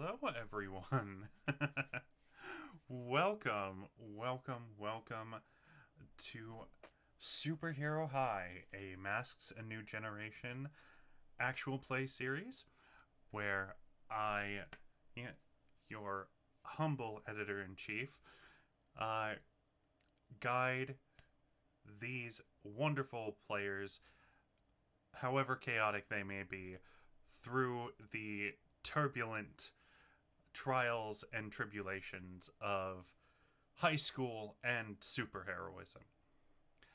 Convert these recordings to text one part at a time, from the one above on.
Hello, everyone. welcome to Superhero High, a Masks a New Generation actual play series where I, your humble editor-in-chief, guide these wonderful players, however chaotic they may be, through the turbulent trials and tribulations of high school and superheroism.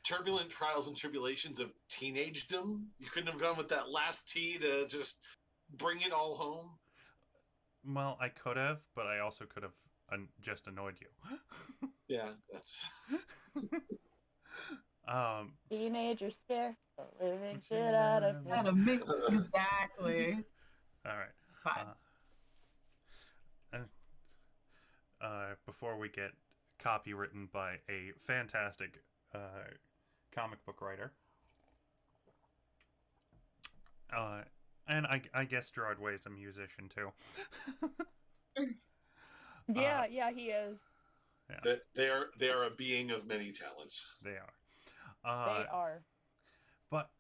Turbulent trials and tribulations of teenagedom? You couldn't have gone with that last T to just bring it all home? Well, I could have, but I also could have just annoyed you. Yeah, that's... Teenager scare the living shit out of me. Exactly. All right. Fine. Before we get copywritten by a fantastic comic book writer, and I guess Gerard Way's a musician too. Yeah, he is. Yeah. They are a being of many talents. They are. They are. But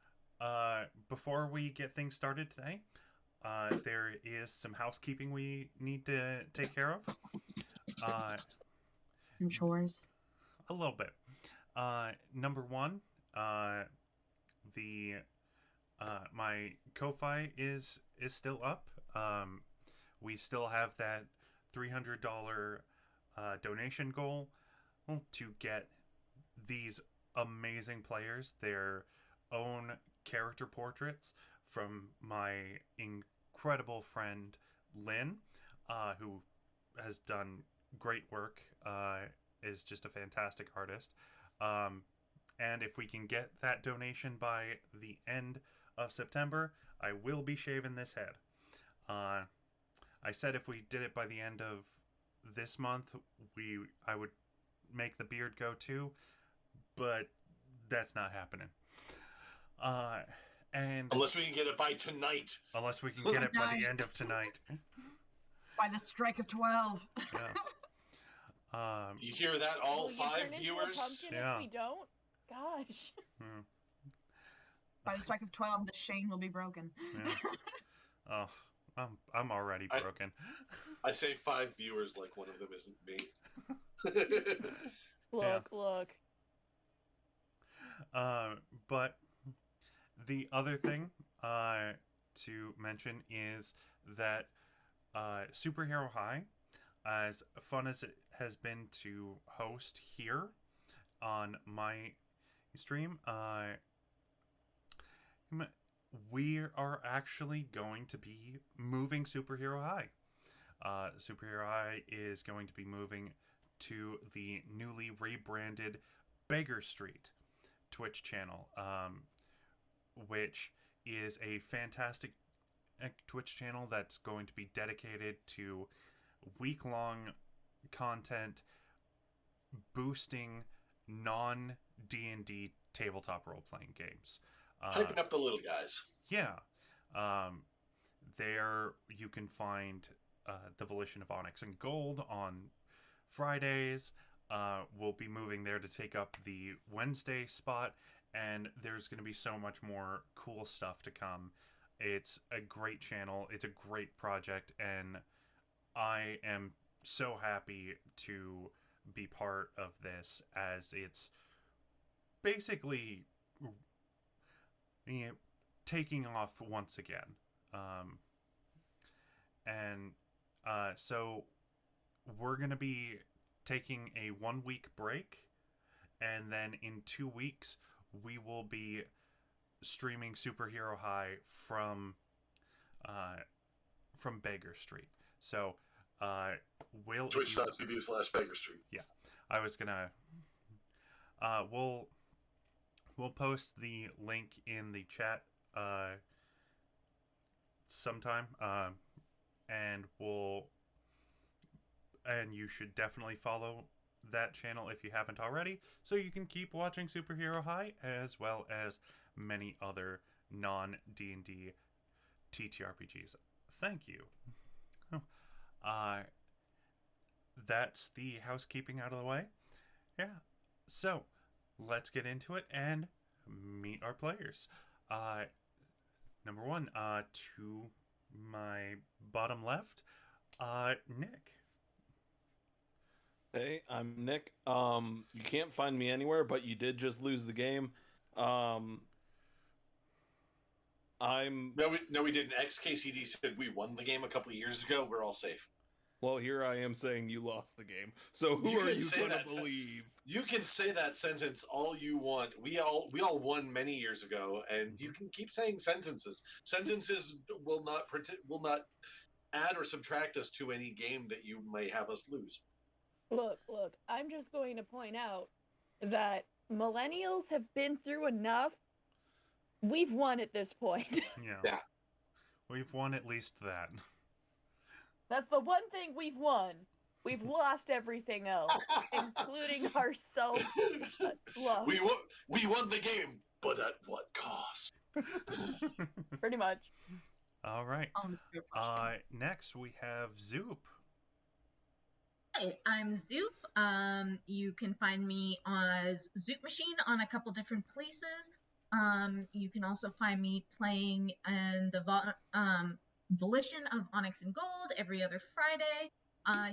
before we get things started today, there is some housekeeping we need to take care of. Some chores. A little bit. Number one, the my Ko-Fi is still up. We still have that $300 donation goal to get these amazing players their own character portraits from my incredible friend Lynn, who has done great work, is just a fantastic artist. And if we can get that donation by the end of September, I will be shaving this head. I said if we did it by the end of this month, I would make the beard go too, but that's not happening. And unless we can get it by tonight. Unless we can get it by the end of tonight. By the strike of 12. Yeah. You hear that, all Will you 5 turn into viewers? a pumpkin if we don't? Gosh. By the strike of 12, the chain will be broken. Yeah. Oh, I'm already broken. I say 5 viewers like one of them isn't me. Look. But the other thing to mention is that Superhero High, as fun as it has been to host here on my stream, we are actually going to be moving Superhero High. Superhero High is going to be moving to the newly rebranded Beggar Street Twitch channel, which is a fantastic Twitch channel that's going to be dedicated to week-long content boosting non-D&D tabletop role-playing games. Hyping up the little guys. Yeah. There you can find the Volition of Onyx and Gold on Fridays. We'll be moving there to take up the Wednesday spot, and there's going to be so much more cool stuff to come. It's a great channel. It's a great project, and I am so happy to be part of this, as it's basically taking off once again. So we're going to be taking a 1-week break, and then in 2 weeks we will be streaming Superhero High from Beggar Street. So Twitch.tv/Beggar Street. Yeah, I was gonna we'll post the link in the chat sometime, and you should definitely follow that channel if you haven't already, so you can keep watching Superhero High as well as many other non-D&D TTRPGs. Thank you. That's the housekeeping out of the way. Yeah. So, let's get into it and meet our players. Number one, to my bottom left, Nick. Hey, I'm Nick. You can't find me anywhere, but you did just lose the game. I'm No, we didn't. XKCD said we won the game a couple of years ago. We're all safe. well. Here I am saying you lost the game. So who You are can you say going to that, believe? You can say that sentence all you want. We all won many years ago, and you can keep saying sentences. Sentences will not add or subtract us to any game that you may have us lose. Look, I'm just going to point out that millennials have been through enough. We've won at this point. Yeah. We've won at least that. That's the one thing we've won. We've lost everything else, including our self-love. We won the game, but at what cost? Pretty much. All right. Next, we have Zoop. Hi, I'm Zoop. You can find me as Zoop Machine on a couple different places. You can also find me playing in the Volition of Onyx and Gold every other Friday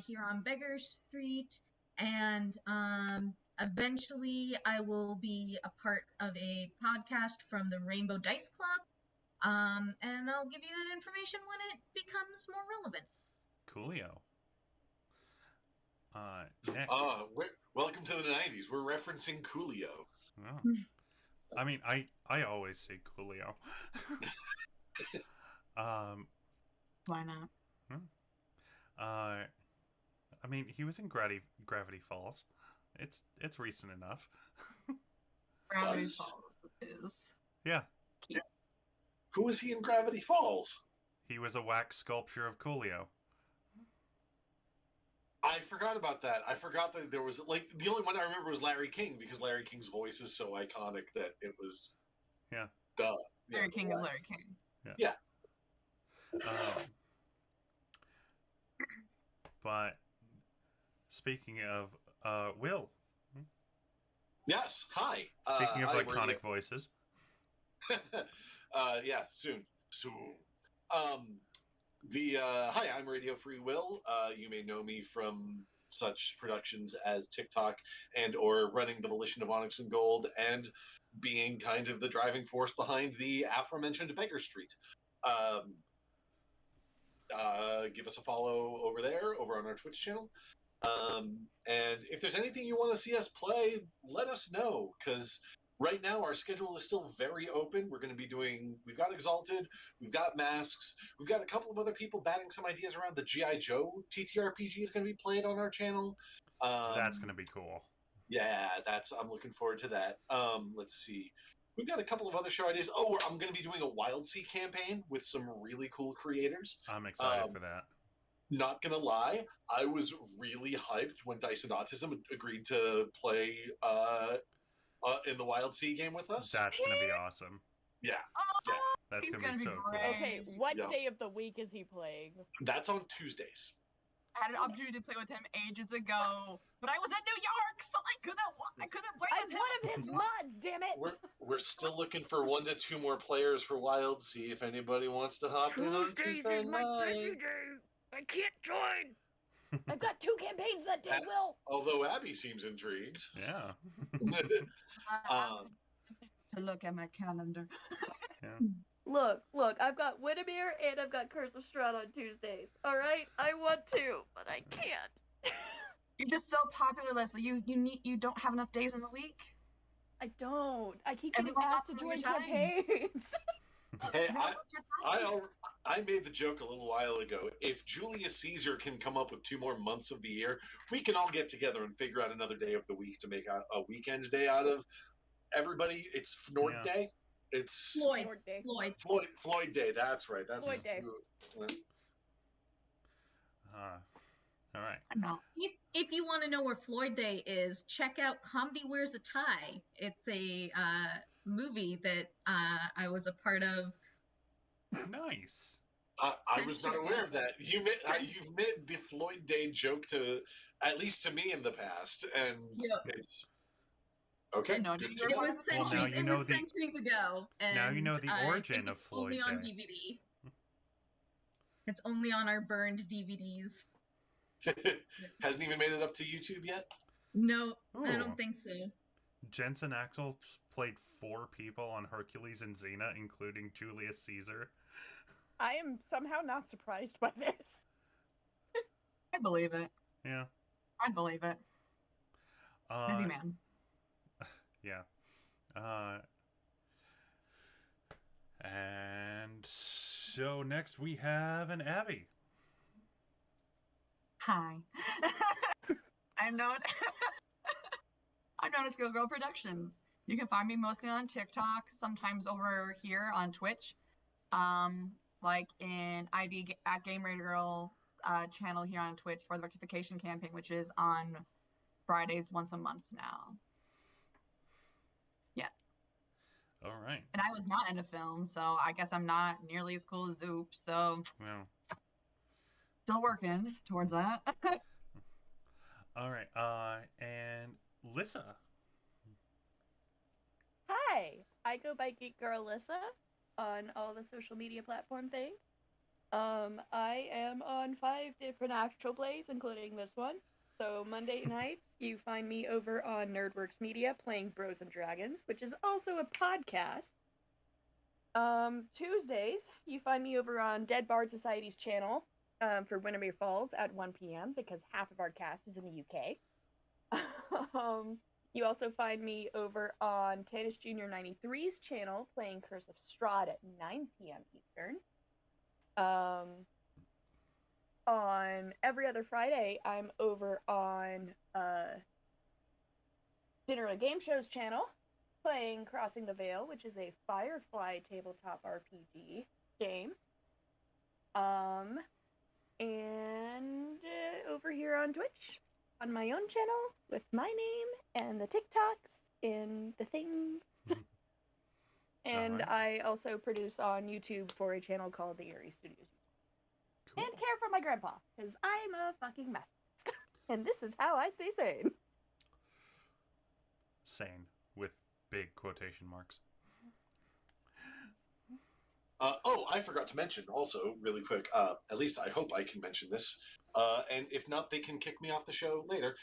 here on Beggar Street. And eventually I will be a part of a podcast from the Rainbow Dice Club. And I'll give you that information when it becomes more relevant. Coolio. Next. Welcome to the 90s. We're referencing Coolio. Oh. I mean, I always say Coolio. Why not? I mean, he was in Gravity Falls. It's recent enough. Gravity Falls is. Yeah. Who was he in Gravity Falls? He was a wax sculpture of Coolio. I forgot about that. I forgot that there was, like, the only one I remember was Larry King, because Larry King's voice is so iconic that it was... Yeah. Duh. Larry King is Larry King. Yeah. But speaking of Will. Yes. Hi. Speaking of I'm iconic voices. Yeah. Soon. Hi, I'm Radio Free Will. You may know me from such productions as TikTok and or running the Volition of Onyx and Gold and being kind of the driving force behind the aforementioned Beggar Street. Give us a follow over there, over on our Twitch channel. And if there's anything you want to see us play, let us know, because right now our schedule is still very open. We've got Exalted, we've got Masks, we've got a couple of other people batting some ideas around. The G.I. Joe TTRPG is going to be played on our channel. That's going to be cool. Yeah, I'm looking forward to that. Let's see. We've got a couple of other show ideas. Oh, I'm going to be doing a Wild Sea campaign with some really cool creators. I'm excited for that. Not gonna lie, I was really hyped when Dice and Autism agreed to play in the Wild Sea game with us. That's gonna be awesome. Yeah, That's He's gonna be so cool. Okay, what day of the week is he playing? That's on Tuesdays. I had an opportunity to play with him ages ago, but I was in New York, so I couldn't play I'm with him. one of his mods, damn it! We're still looking for 1 to 2 more players for Wild Sea. If anybody wants to hop in on Tuesday night. I can't join. I've got 2 campaigns that day, Will. Although Abby seems intrigued. Yeah. To look at my calendar. Yeah. Look, I've got Windermere and I've got Curse of Strahd on Tuesdays. All right, I want to, but I can't. You're just so popular, Leslie. You don't have enough days in the week. I don't. I keep getting Everyone asked to wants join more time. campaigns. Hey, Everyone wants your time. I made the joke a little while ago. If Julius Caesar can come up with 2 more months of the year, we can all get together and figure out another day of the week to make a weekend day out of. Everybody, it's Nord Day. It's Floyd Day. That's right. That's Floyd Day. All right. No. If you want to know where Floyd Day is, check out Comedy Wears a Tie. It's a movie that I was a part of. Nice. I was not aware of that. You've made the Floyd Day joke to, at least to me in the past, and Yep. it's okay. No, Good you to were It know. was Well, now centuries. you It know was the- centuries ago, and now you know the I origin think of it's only Floyd on Day. DVD. It's only on our burned DVDs. Hasn't even made it up to YouTube yet. No, I Ooh. don't think so. Jensen Ackles played 4 people on Hercules and Xena, including Julius Caesar. I am somehow not surprised by this. I believe it. Yeah. I believe it. Busy man. Yeah. And so next we have an Abby. Hi. I'm known. I'm known as Go Girl Productions. You can find me mostly on TikTok, sometimes over here on Twitch, like in ID at Game Raider Girl channel here on Twitch for the rectification campaign, which is on Fridays once a month now. Yeah. All right. And I was not in a film, so I guess I'm not nearly as cool as Zoop. So Well. still working towards that. All right. And Lissa. Hi, I go by Geek Girl Lissa on all the social media platform things. I am on 5 different actual plays, including this one. So Monday nights, you find me over on Nerdworks Media playing Bros and Dragons, which is also a podcast. Tuesdays, you find me over on Dead Bard Society's channel for Windermere Falls at 1 p.m. because half of our cast is in the UK. You also find me over on Tannis Jr. 93's channel playing Curse of Strahd at 9 p.m. Eastern. On every other Friday, I'm over on Dinner and Game Show's channel playing Crossing the Veil, which is a Firefly tabletop RPG game. And over here on Twitch, on my own channel with my name and the TikToks and the things. And Alright. I also produce on YouTube for a channel called The Eerie Studios. Cool. And care for my grandpa, because I'm a fucking mess. And this is how I stay sane. Sane with big quotation marks. I forgot to mention also, really quick, at least I hope I can mention this, and if not, they can kick me off the show later.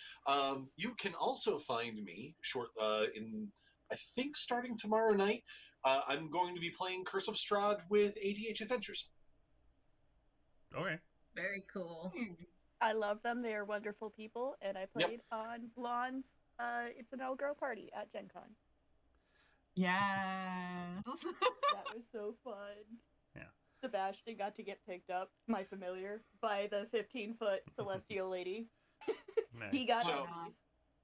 You can also find me, I think starting tomorrow night, I'm going to be playing Curse of Strahd with ADH Adventures. Okay. Very cool. I love them. They are wonderful people. And I played on Blonde's It's an All Girl Party at Gen Con. Yes. That was so fun. Yeah. Sebastian got to get picked up, my familiar, by the 15-foot celestial lady. Nice. He got So-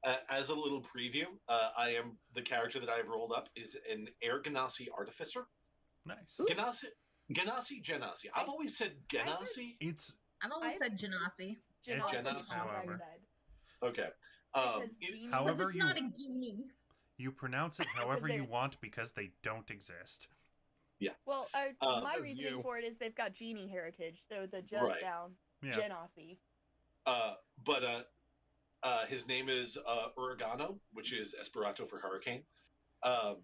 on As a little preview, I am the character that I've rolled up is an Air Ganassi Artificer. Nice. Genasi. I've always said Ganassi. It's I've always I- said Genasi. It's Genasi, however. Okay. Because it- Genie- However, Because it's you- not a genie. you pronounce it however you they- want because they don't exist. Well, my As reasoning you. for it is they've got genie heritage, so the just Right. down Yeah. Genasi. but his name is Uragano, which is Esperanto for hurricane. And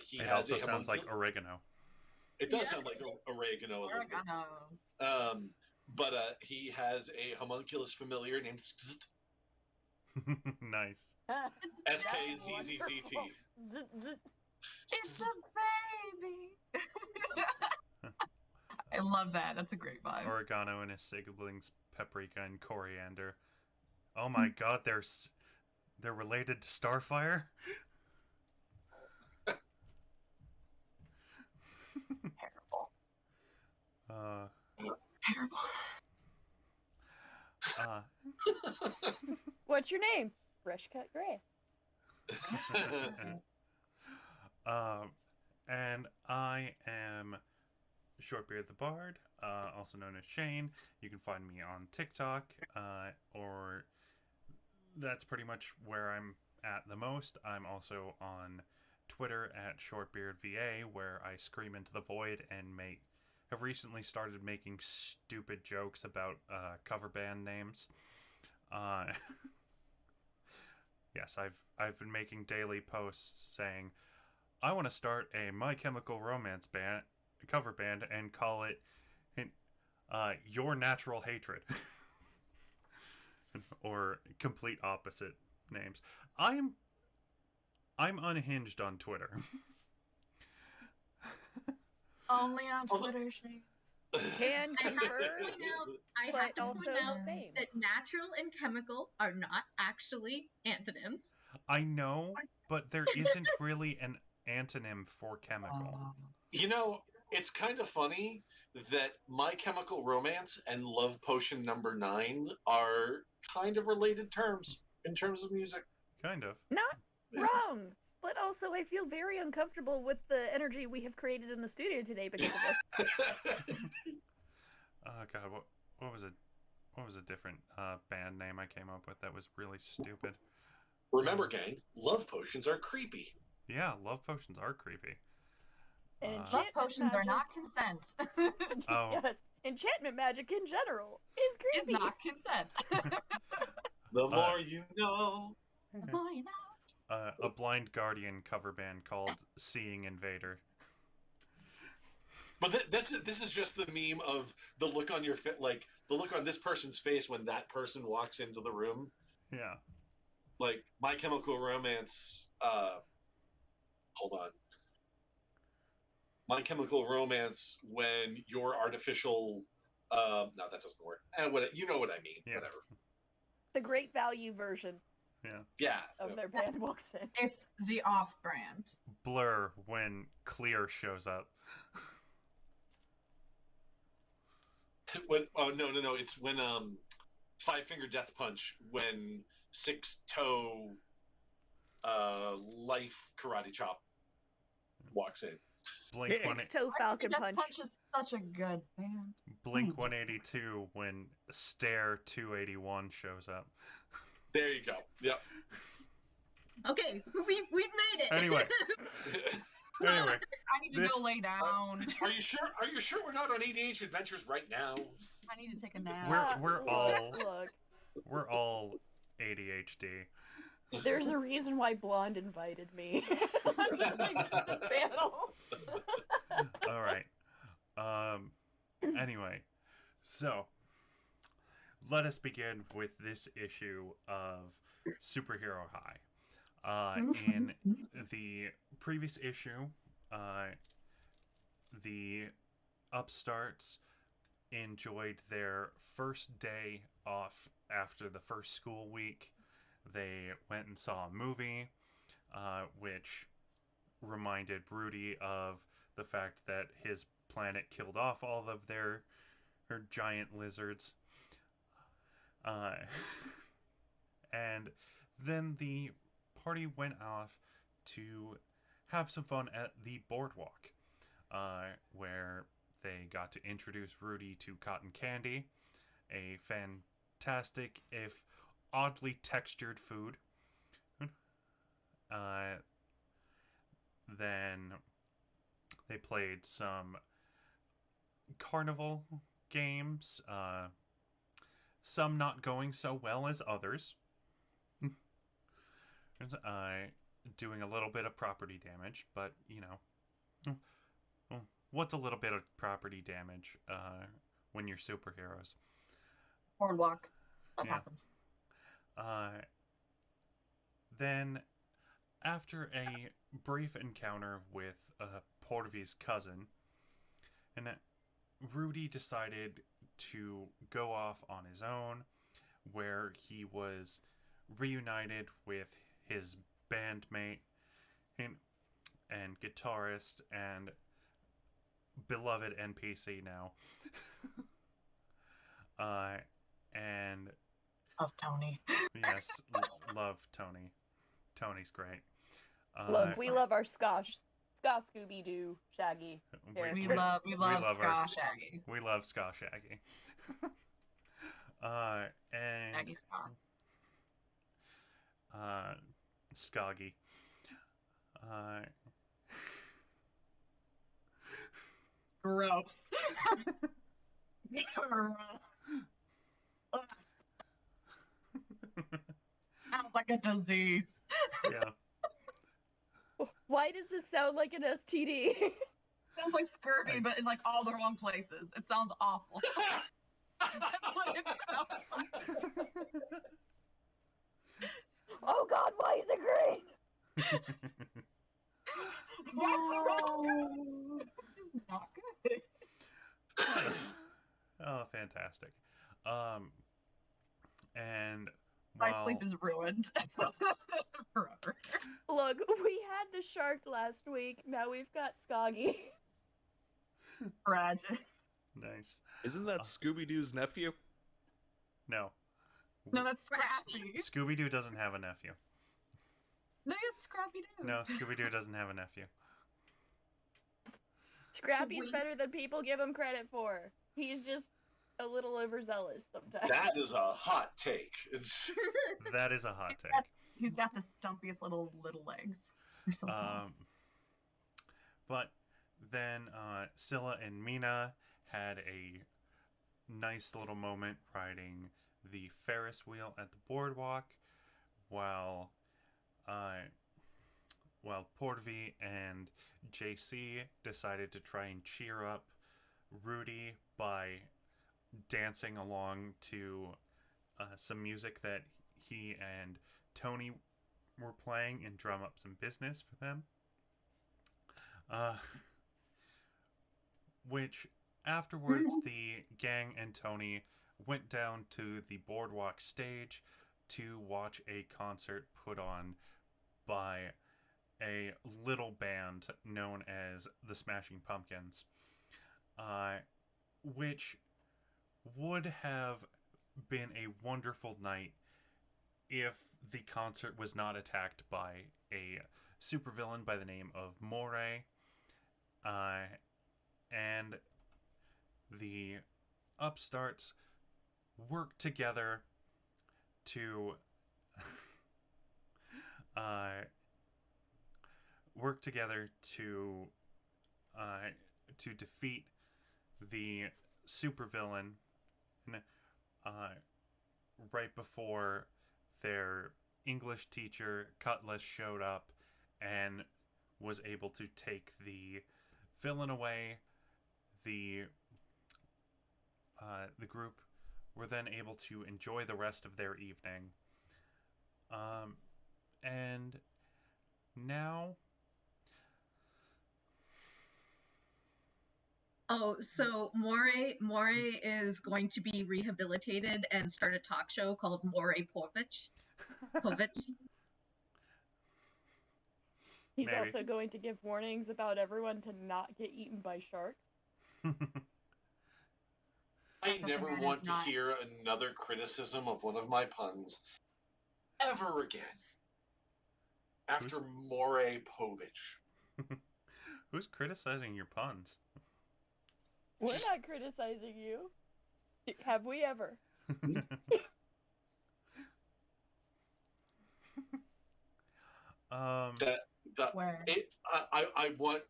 he It has also a sounds like homuncul- oregano. It does Yeah. sound like oregano a little bit. Oregano. But he has a homunculus familiar named Skzt. Nice. SKZZZT. It's a baby. I love that. That's a great vibe. Oregano and his siblings, paprika and coriander. Oh my god, they're related to Starfire? Terrible. Uh, Terrible. What's your name? Fresh cut grass. And I am shortbeardthebard, also known as Shane. You can find me on TikTok, or that's pretty much where I'm at the most. I'm also on Twitter at shortbeardva, where I scream into the void and make have recently started making stupid jokes about cover band names. Yes, I've been making daily posts saying I want to start a My Chemical Romance band cover band and call it Your Natural Hatred. Or complete opposite names. I'm unhinged on Twitter. Only on Twitter, Shane. Can I have to confirm, point out, I but have to also point out same. that natural and chemical are not actually antonyms. I know, but there isn't really an antonym for chemical. You know, it's kind of funny that My Chemical Romance and Love Potion number 9 are kind of related terms in terms of music. Kind of. Not Yeah. wrong, but also I feel very uncomfortable with the energy we have created in the studio today because of this. Oh god, what was it? What was a different band name I came up with that was really stupid? Remember, gang, love potions are creepy. Yeah, love potions are creepy. And Uh, Love enchantment potions are magic- not consent. Oh. Yes, enchantment magic in general is Is creepy. not consent. The more you know. The more you know. A Blind Guardian cover band called Seeing Invader. But this is just the meme of the look on your like the look on this person's face when that person walks into the room. Yeah. Like My Chemical Romance. Hold on. My Chemical Romance when your artificial. No, that doesn't work. You know what I mean. Yeah. Whatever. The great value version Yeah. of their band walks in. It's the off-brand. Blur when Clear shows up. When no, it's when Five Finger Death Punch when Six Toe Life Karate Chop walks in. Blink Six one toe Falcon Death Punch. Punch is such a good band. Blink 182 when Stare 281 shows up. There you go. Yep. Okay, we've made it. Anyway. Anyway, I need to This- go lay down. Are you sure? Are you sure we're not on ADH Adventures right now? I need to take a nap. We're all- Look, we're all ADHD. there's a reason why Blonde invited me onto the panel. All right. Anyway, so let us begin with this issue of Superhero High. In the previous issue, the Upstarts enjoyed their first day off after the first school week. They went and saw a movie, which reminded Rudy of the fact that his planet killed off all of their giant lizards. And then the party went off to have some fun at the boardwalk, where they got to introduce Rudy to cotton candy, a fantastic, if oddly textured food. Then they played some carnival games, some not going so well as others. Doing a little bit of property damage, but you know, what's a little bit of property damage when you're superheroes? Boardwalk. That Yeah. happens. Then, after a brief encounter with Portvy's cousin, and Rudy decided to go off on his own, where he was reunited with his bandmate and guitarist and beloved NPC now. And Of Tony. yes, love Tony. Tony's great. Look, we love our Ska Scooby Doo Shaggy. We Sure. love love Ska our- Shaggy. We love Ska Shaggy. And Shaggy Ska. Skaggy. Gross. Sounds like a disease. Yeah. Why does this sound like an STD? Sounds like scurvy, but in like all the wrong places. It sounds awful. That's what it sounds like. Oh God, why is it green? Not good. Oh, fantastic. And My while sleep is ruined forever. Look, we had the shark last week. Now we've got Skoggy. Tragic. nice. Isn't that Scooby Doo's nephew? No. No, that's Scrappy. Scooby Doo doesn't have a nephew. No, it's Scrappy Doo. No, Scooby Doo doesn't have a nephew. Scrappy's Sweet. better than people give him credit for. He's just a little overzealous sometimes. That is a hot take. It's That is a hot take. He's got the stumpiest little legs. They're so small. But then Scylla and Mina had a nice little moment riding the Ferris wheel at the boardwalk, while Portvy and JC decided to try and cheer up Rudy by dancing along to some music that he and Tony were playing and drum up some business for them. Which afterwards the gang and Tony went down to the boardwalk stage to watch a concert put on by a little band known as the Smashing Pumpkins, which would have been a wonderful night if the concert was not attacked by a supervillain by the name of Moray, and the Upstarts work together to to defeat the supervillain right before their English teacher Cutlass showed up and was able to take the villain away. The group were then able to enjoy the rest of their evening. And now... Oh, so Moray is going to be rehabilitated and start a talk show called Moray Povich. He's Maybe. also going to give warnings about everyone to not get eaten by sharks. I That's never okay, man, want it's to not- hear another criticism of one of my puns ever again. After Moray Povich. Who's criticizing your puns? We're not criticizing you. Have we ever? Where? I want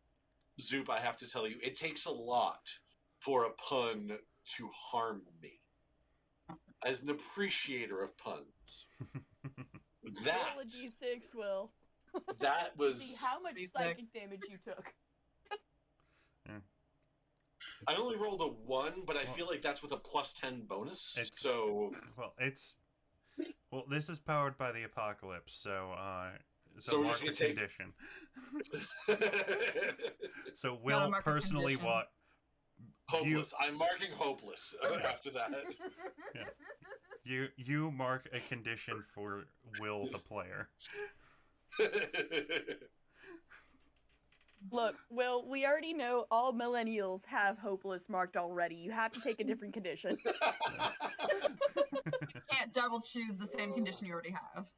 Zoop, I have to tell you, it takes a lot for a pun to harm me. As an appreciator of puns. That Roll a d6, Will. that was See how much D6. psychic damage you took. I only rolled a 1, but I feel like that's with a plus 10 bonus. It's- So this is powered by the apocalypse, so So we're mark just a gonna take- condition. So Gotta Will mark a personally condition. what hopeless. I'm marking hopeless after that. you mark a condition for Will the player. Look, Will, we already know all millennials have hopeless marked already. You have to take a different condition. Can't double choose the same condition you already have.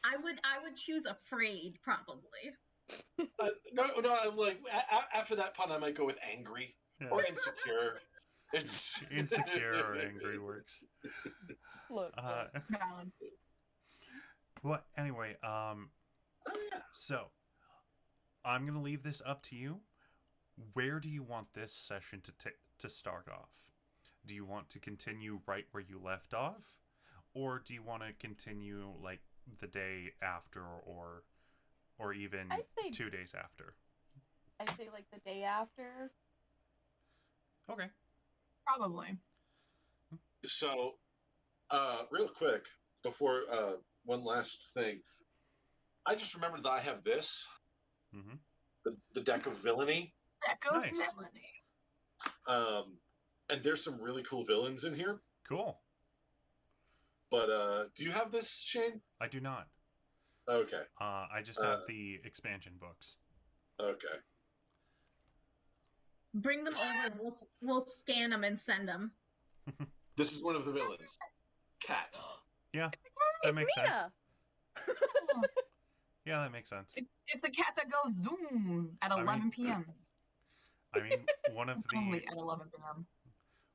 I would choose afraid probably. No, I'm like after that pun, I might go with angry or insecure. It's Insecure or angry works. Look, Valid. Well, anyway, so I'm gonna leave this up to you. where do you want this session to start off? Do you want to continue right where you left off, or do you want to continue like the day after, or even I'd say 2 days after? I'd say like the day after. Okay. Probably. So, real quick, before one last thing, I just remembered that I have this, Mm-hmm. the deck of villainy, Deck of Nice. villainy. and there's some really cool villains in here. Cool. But do you have this, Shane? I do not. Okay. I just have the expansion books. Okay. Bring them over. We'll scan them and send them. This is one of the villains. Cat. Yeah, that makes sense. Mina! Yeah, that makes sense. It's a cat that goes zoom at 11 p.m. I mean, one of Only at 11 p.m.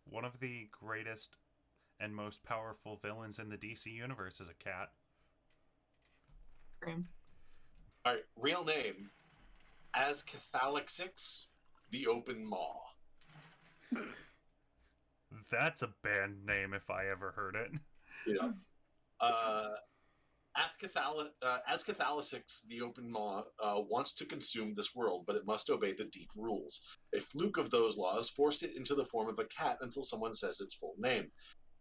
one of the greatest and most powerful villains in the DC universe is a cat. Scream. All right. Real name: Ascathalixix, the Open Maw. That's a band name if I ever heard it. Yeah. Ascathalixix, the Open Maw, wants to consume this world, but it must obey the deep rules. A fluke of those laws forced it into the form of a cat until someone says its full name.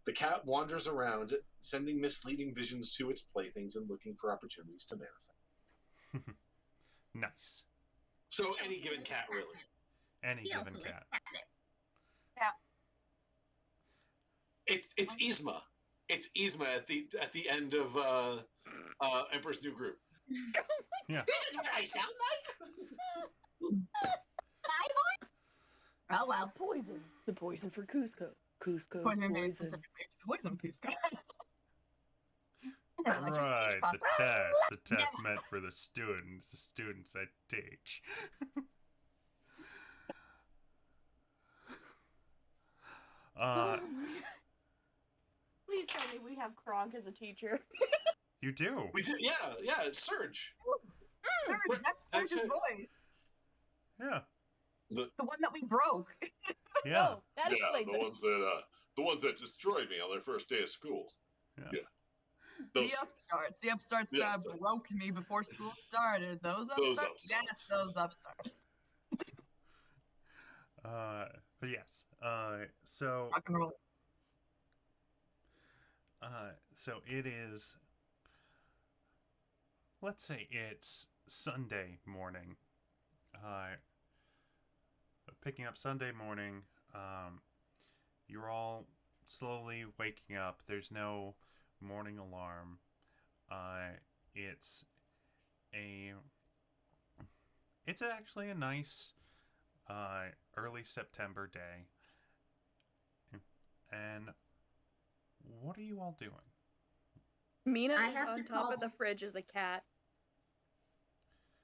The cat wanders around, sending misleading visions to its playthings and looking for opportunities to manifest. Nice. So any given cat, really. Any He given also cat. likes catnip. It's Yzma. It's Yzma at the end of Emperor's New Groove. Yeah. This is what I sound like. Oh well. Poison. The poison for Cusco. Cusco's Poison made poison. specifically for poison Cusco. Right, the test meant for the students I teach. Please tell me we have Kronk as a teacher. You do. We did, yeah, it's Surge. That's his it. voice. Yeah. The one that we broke. Yeah. Oh, that explains it. The ones that destroyed me on their first day of school. Yeah. Those, The upstarts The that upstarts. broke me before school started. Those upstarts? Yes, those upstarts. But yes. So Rock and roll. so it is, let's say it's Sunday morning. Picking up Sunday morning, you're all slowly waking up. There's no morning alarm. It's actually a nice early September day. And what are you all doing? Mina I is have on to top call- of the fridge as a cat.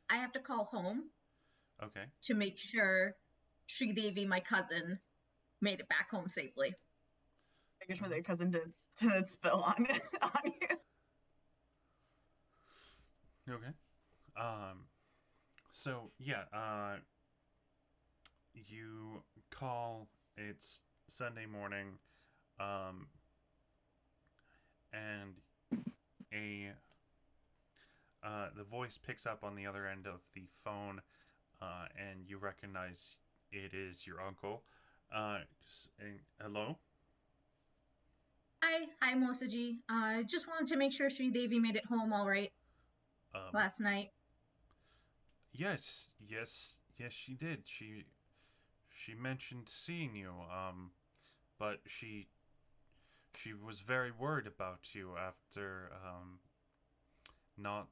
I have to call home Okay. to make sure Sridevi, my cousin, made it back home safely. Making sure that your cousin didn't spill on you. Okay. So yeah, you call, it's Sunday morning, and the voice picks up on the other end of the phone, and you recognize it is your uncle. Just saying, hello? Hi, Mosaji. I just wanted to make sure Sridevi made it home all right last night. Yes, she did. She mentioned seeing you, but she was very worried about you after not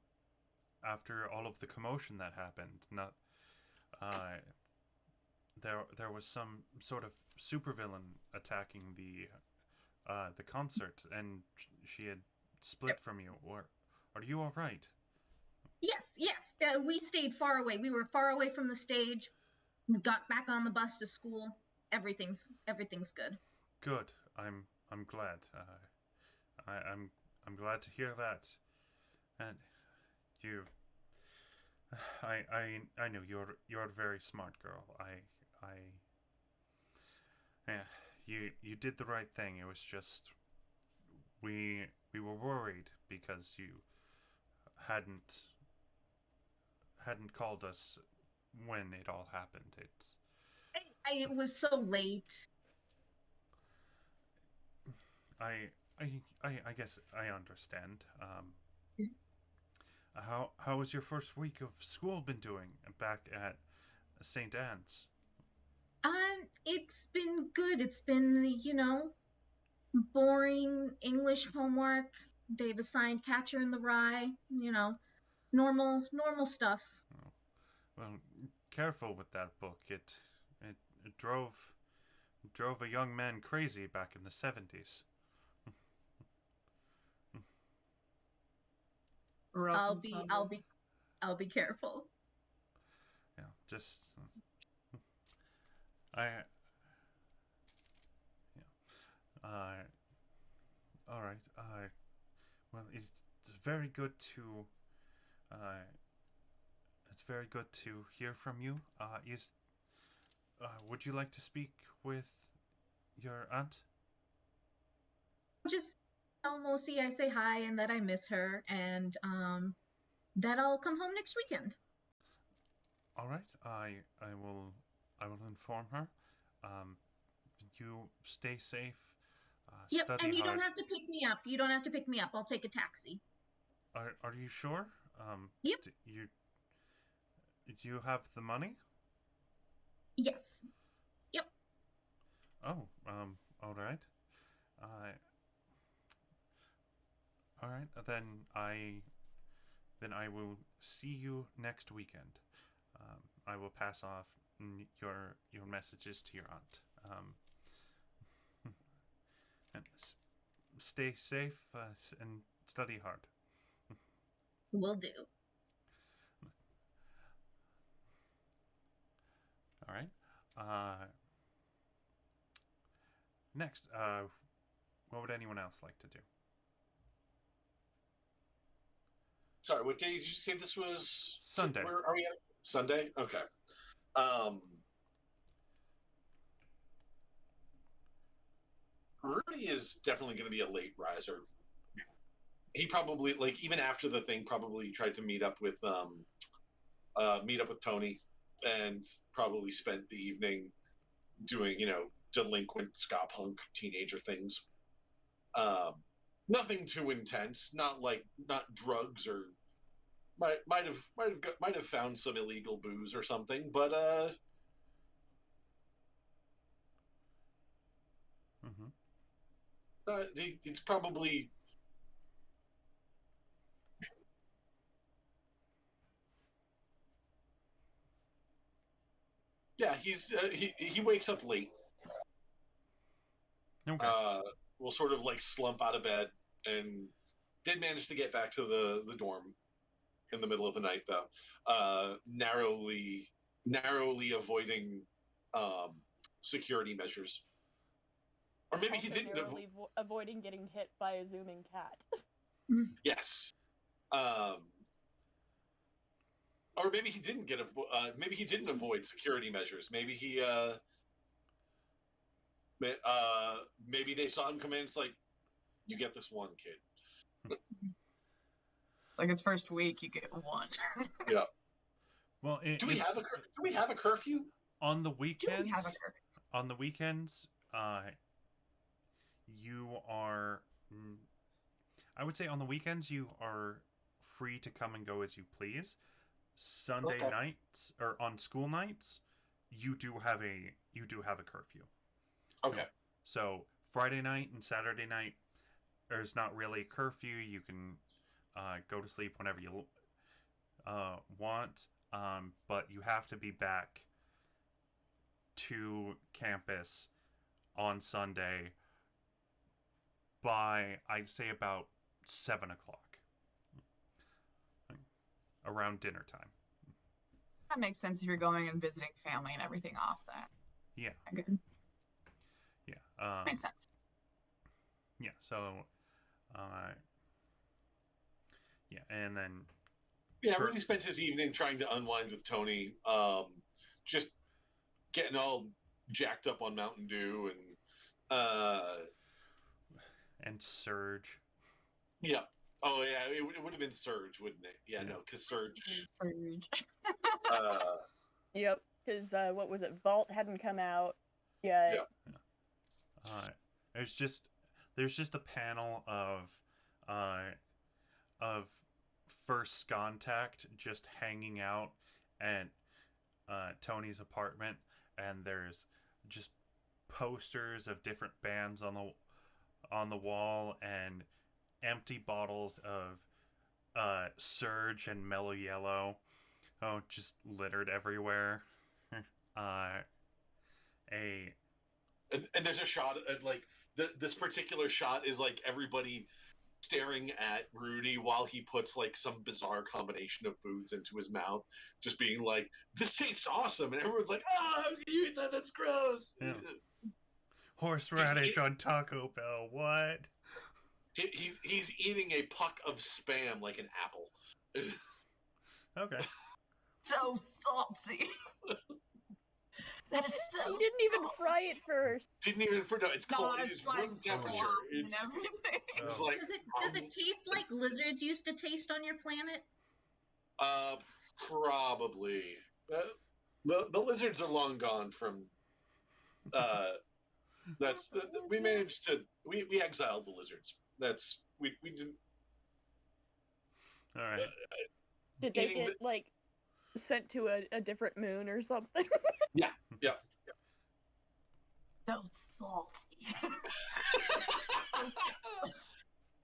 after all of the commotion that happened. Not there was some sort of supervillain attacking the concert, and she had split from you. Or are you all right? Yes. We stayed far away. We were far away from the stage. We got back on the bus to school. Everything's good. Good. I'm glad. I'm glad to hear that. And I know you're a very smart girl. Yeah, you did the right thing. It was just we were worried because you hadn't hadn't called us when it all happened. It was so late. I I guess I understand. How has your first week of school been doing back at St. Anne's? It's been good. It's been, boring English homework. They've assigned Catcher in the Rye, normal stuff. Oh, well, careful with that book. It drove a young man crazy back in the 70s. I'll be careful. Yeah, just I yeah. All right. Well, very good to uh it's very good to hear from you. Is would you like to speak with your aunt? Just tell Mosi I say hi and that I miss her, and that I'll come home next weekend. All right. I will inform her. Um, you stay safe. Yep, Study and you hard. don't have to pick me up. You don't have to pick me up. I'll take a taxi. Are you sure? Yep. Do you have the money? Yes. Yep. Oh, all right. All right. Then I will see you next weekend. I will pass off your messages to your aunt. And stay safe and study hard. Will do. All right. Next, what would anyone else like to do? Sorry, what day did you say this was? Sunday. Where are we at? Sunday? Okay. Rudy is definitely going to be a late riser. He probably, like, even after the thing, probably tried to meet up with Tony, and probably spent the evening doing, delinquent ska punk teenager things. Nothing too intense, not drugs, or might have found some illegal booze or something, but it's probably. Yeah, he wakes up late. Okay. Will sort of like slump out of bed, and did manage to get back to the dorm in the middle of the night, though. Narrowly avoiding security measures. Or maybe Also he didn't. narrowly avoiding getting hit by a zooming cat. Yes. Or maybe he didn't maybe he didn't avoid security measures. Maybe he maybe they saw him come in. It's like, you get this one, kid. Like, it's first week, you get one. Yeah. Well, do we have a curfew on the weekends? Do we have a curfew? On the weekends, you are. I would say on the weekends you are free to come and go as you please. Sunday nights or on school nights, you do have a curfew. Okay. So Friday night and Saturday night, there's not really a curfew. You can go to sleep whenever you want, but you have to be back to campus on Sunday by, I'd say, about 7 o'clock. Around dinner time. That makes sense if you're going and visiting family and everything off that. Yeah. Good. Yeah. Makes sense. Yeah. So, yeah, and then Yeah, Rudy spent his evening trying to unwind with Tony, just getting all jacked up on Mountain Dew and Surge. Yeah. Oh, yeah, it would have been Surge, wouldn't it? Yeah, no, because Surge. Surge. Yep, because what was it? Vault hadn't come out yet. Yeah. There's just a panel of First Contact just hanging out at Tony's apartment, and there's just posters of different bands on the wall and empty bottles of Surge and Mellow Yellow, just littered everywhere. And there's a shot at like this particular shot is like everybody staring at Rudy while he puts like some bizarre combination of foods into his mouth, just being like, "This tastes awesome," and everyone's like, "Ah, how can you eat that? That's gross." Yeah. Horseradish on Taco Bell. What? He's eating a puck of Spam like an apple. Okay. So salty. That is so. You didn't even fry it first. Didn't even no. It's cold. No, It's like room temperature. and It's everything. it's like Does it taste like lizards used to taste on your planet? probably the lizards are long gone from. We managed to we exiled the lizards. We didn't. All right. Did they Eating get like sent to a different moon or something? Yeah. So salty.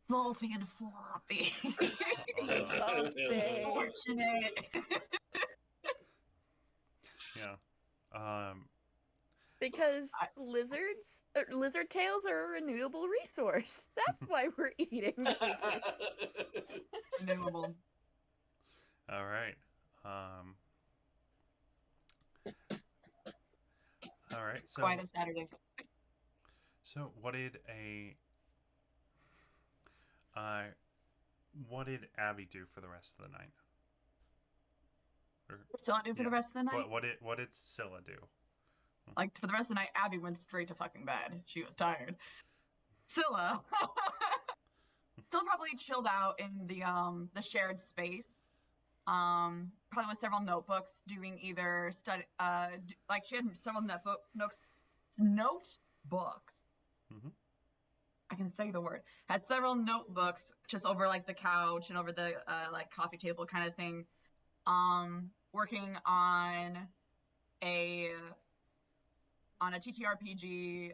Salty and floppy. Something. Fortunate. Yeah. Because lizard tails are a renewable resource. That's why we're eating lizards. Renewable. All right. All right. So Quite a Saturday. So what did Abby do for the rest of the night? So I'll do for the rest of the night. What did Scylla do? Like for the rest of the night, Abby went straight to fucking bed. She was tired. Scylla probably chilled out in the shared space. Probably with several notebooks, doing either study. Like she had several notebooks. Mm-hmm. I can say the word. Had several notebooks just over like the couch and over the like coffee table kind of thing. Working on a TTRPG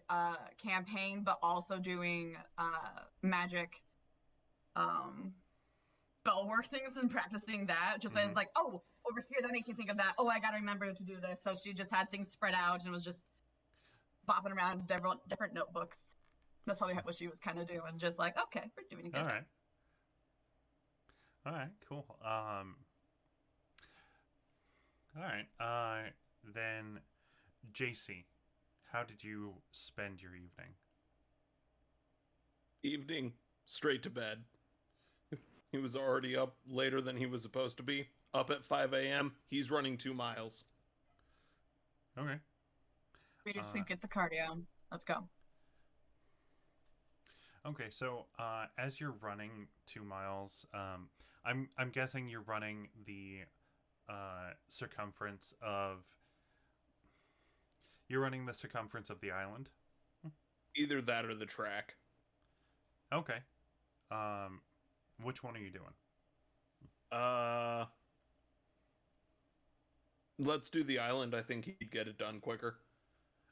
campaign, but also doing magic spell work things and practicing that. Just as like, oh, over here that makes me think of that. Oh, I gotta remember to do this. So she just had things spread out and was just bopping around different notebooks. That's probably what she was kind of doing. Just like, okay, we're doing good. All right, cool. All right. Then, JC, how did you spend your evening? Evening, straight to bed. He was already up later than he was supposed to be. Up at 5 a.m. He's running 2 miles. Okay. We just get the cardio. Let's go. Okay, so as you're running 2 miles, I'm guessing you're running the circumference of. You're running the circumference of the island. Either that or the track. Okay. Which one are you doing? Let's do the island. I think he'd get it done quicker.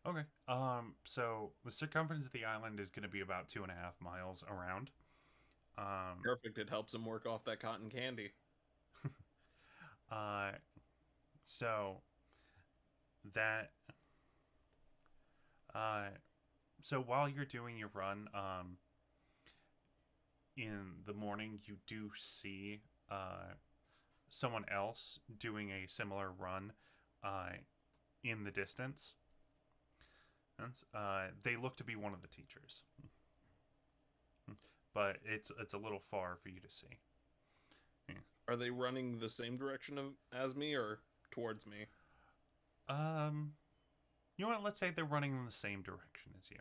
Okay. So the circumference of the island is going to be about 2.5 miles around. Perfect. It helps him work off that cotton candy. So that. So while you're doing your run, in the morning, you do see someone else doing a similar run in the distance. And, they look to be one of the teachers, but it's a little far for you to see. Yeah. Are they running the same direction as me or towards me? You know what? Let's say they're running in the same direction as you.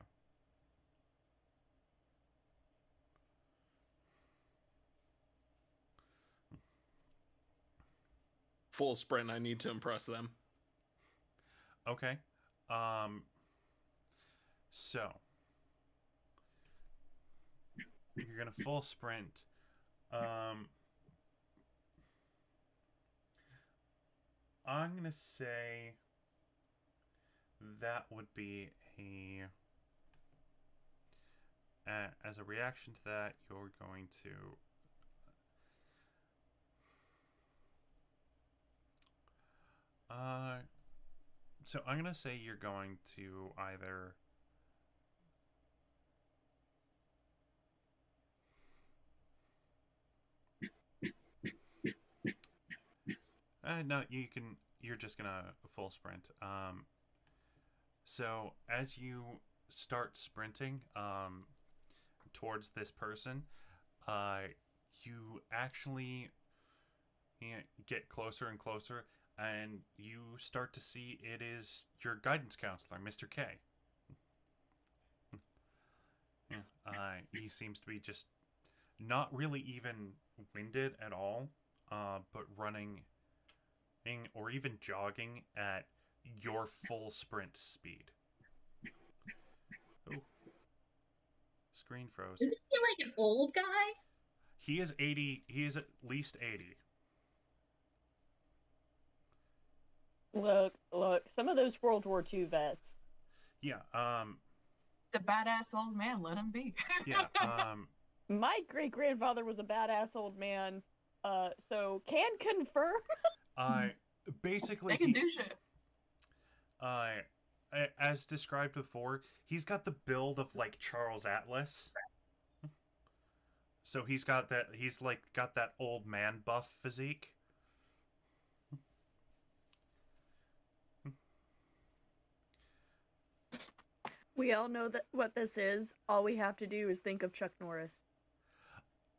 Full sprint. I need to impress them. Okay. So you're gonna full sprint. I'm gonna say that would be as a reaction to that, you're going to so I'm gonna say you're going to either no, you're just gonna full sprint. So as you start sprinting towards this person, you actually get closer and closer, and you start to see it is your guidance counselor, Mr. K. He seems to be just not really even winded at all, but running or even jogging at your full sprint speed. Oh. Screen froze. Isn't he like an old guy? He is 80. He is at least 80. Look, some of those World War II vets. Yeah, It's a badass old man. Let him be. yeah, My great-grandfather was a badass old man, so can confirm. basically, They can do shit. as described before, he's got the build of like Charles Atlas. So he's got that old man buff physique. We all know that what this is. All we have to do is think of Chuck Norris.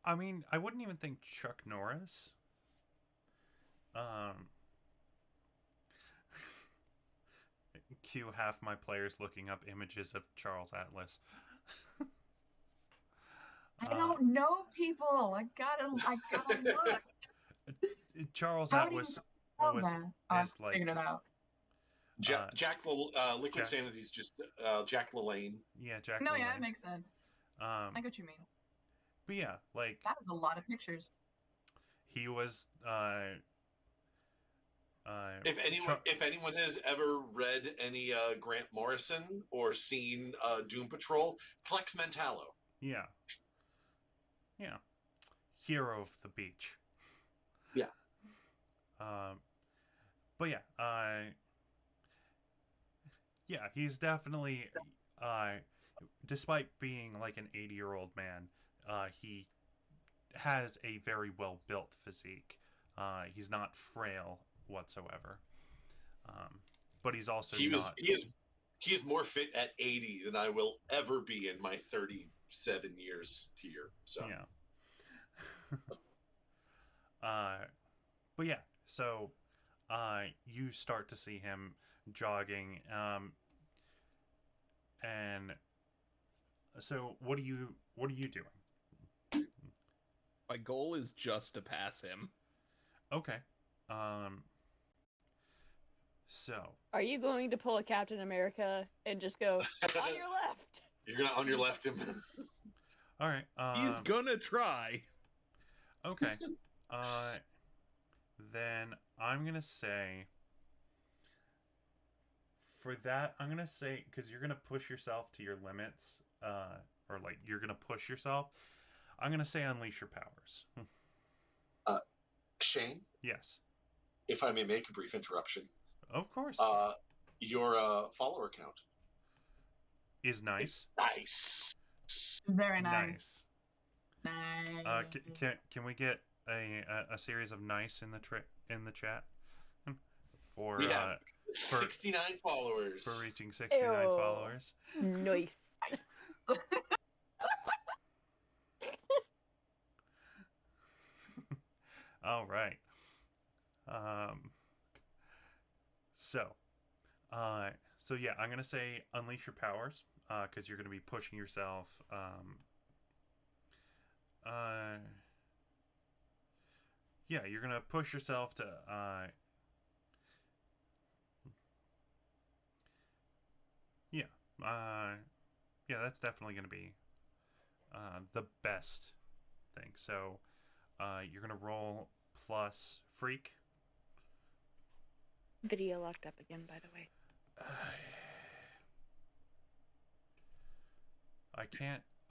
I mean, I wouldn't even think Chuck Norris. Cue half my players looking up images of Charles Atlas. I don't know people. I gotta look. Charles How do you Atlas know was that? I is like figured it out. Liquid Jack- Sanity's just Jack LaLanne. yeah, Jack. No, yeah, LaLanne. it makes sense. I get what you mean. But yeah, like That is a lot of pictures. he was. If anyone has ever read any Grant Morrison or seen Doom Patrol, Flex Mentallo. Yeah. Hero of the beach. Yeah. But yeah, yeah, he's definitely, despite being like an 80-year-old man, he has a very well-built physique. He's not frail whatsoever. But he's also He not... is more fit at 80 than I will ever be in my 37 years here. So Yeah. But yeah, so you start to see him jogging, and so what are you doing? My goal is just to pass him. Okay. So Are you going to pull a Captain America and just go on your left? you're gonna on your left him. all right. He's gonna try. Okay. Then I'm gonna say for that, I'm gonna say, because you're gonna push yourself to your limits, or like you're gonna push yourself. I'm gonna say unleash your powers. Shane, Yes, if I may make a brief interruption, of course. your follower count Is nice. nice. Very nice. Nice. Nice. Can we get a series of nice in the chat for We have 69 followers. for reaching 69 Ew. followers? Nice. All right. Um. So, so yeah, I'm gonna say unleash your powers, because you're gonna be pushing yourself. Uh. Yeah, you're gonna push yourself to. Yeah. Yeah, that's definitely gonna be the best thing. So, you're gonna roll plus freak. Video locked up again, by the way.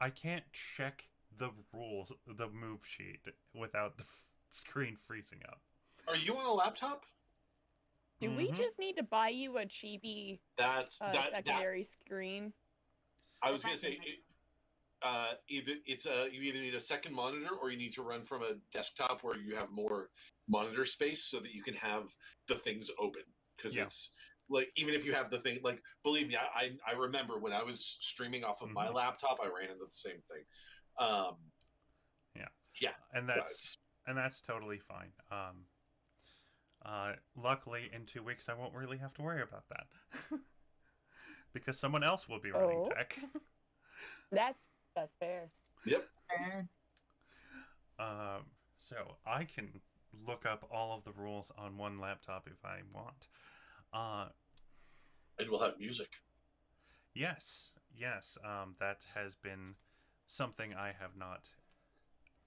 I can't check the rules, the move sheet, without the screen freezing up. Are you on a laptop? Do we Mhm. just need to buy you a chibi That secondary screen? I was That gonna say might be you either need a second monitor or you need to run from a desktop where you have more monitor space so that you can have the things open, because Yeah. it's like, even if you have the thing, like, believe me, I remember when I was streaming off of my Mhm. laptop, I ran into the same thing. Yeah. Yeah, And that's totally fine. Luckily, in 2 weeks, I won't really have to worry about that. Because someone else will be running Oh. tech. That's fair. yep. fair. So I can look up all of the rules on one laptop if I want. And we'll have music. Yes. That has been something I have not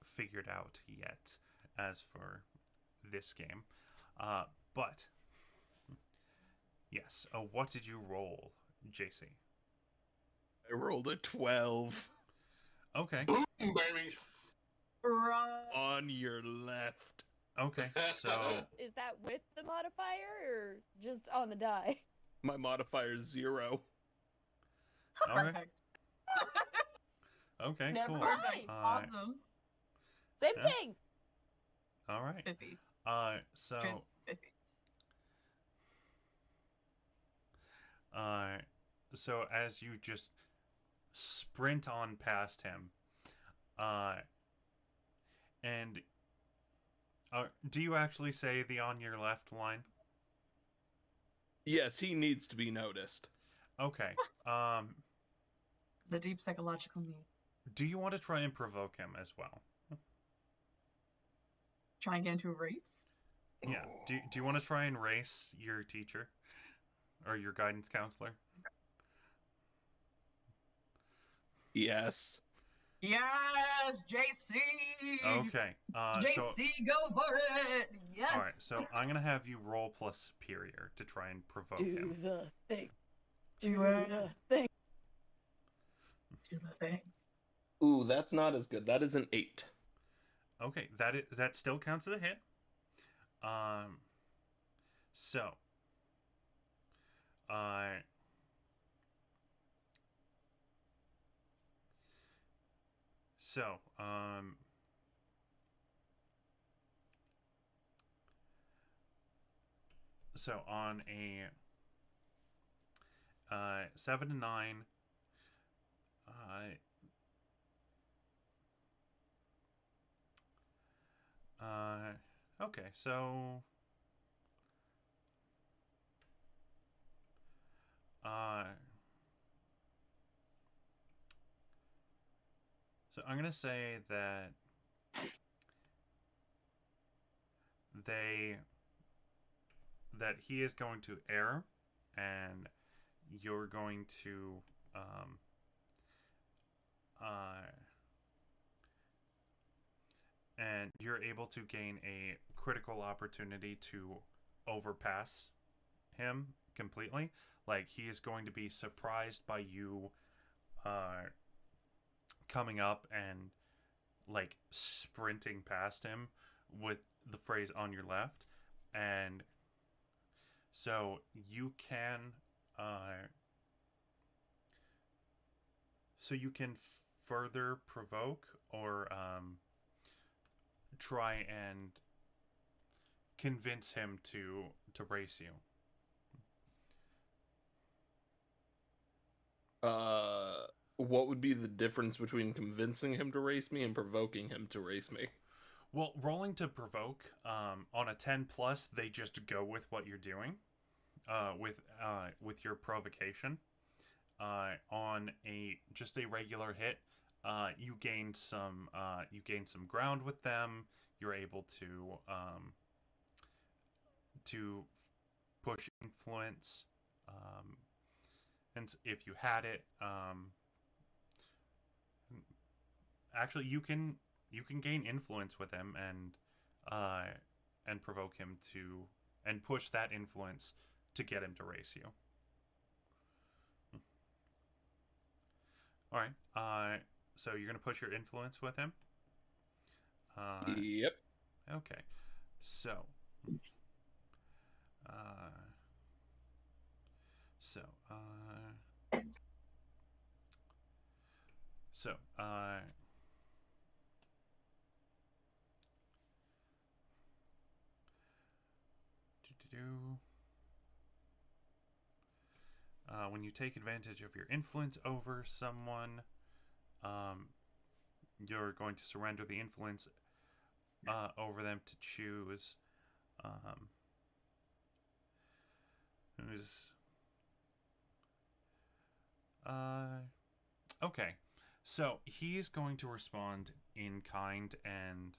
figured out yet as for this game. But yes. What did you roll, JC? I rolled a 12 Okay. Boom, baby. Right. on your left. Okay. So Is that with the modifier or just on the die? My modifier is 0. all right. Perfect. Okay. Never Cool. mind. Perfect. Uh, Awesome. Same Yeah. thing. All right. 50. So Strength 50. so as you just sprint on past him, and do you actually say the on your left line? Yes, he needs to be noticed. Okay. It's a deep psychological need. Do you want to try and provoke him as well? Try and get into a race. Yeah. Do you want to try and race your teacher or your guidance counselor? Yes. Yes, JC. Okay. JC, So go for it. Yes. all right. So I'm gonna have you roll plus superior to try and provoke Do him. the thing. Do it. the thing. Do the thing. Ooh, that's not as good. That is an 8. Okay, that still counts as a hit. So, so, so on a 7 to 9, okay, so so I'm gonna say that he is going to err, and you're going to and you're able to gain a critical opportunity to overpass him completely. Like, he is going to be surprised by you coming up and like sprinting past him with the phrase on your left, and so you can further provoke or try and convince him to race you. What would be the difference between convincing him to race me and provoking him to race me? Well, rolling to provoke, on a 10 plus, they just go with what you're doing, with your provocation. On just a regular hit, you gain some ground with them. You're able to push influence, and if you had it, actually you can gain influence with him and provoke him to and push that influence to get him to race you. All right. So you're gonna push your influence with him. Yep. Okay. So. Uh. So. So. When you take advantage of your influence over someone, you're going to surrender the influence over them to choose who's okay. So he's going to respond in kind and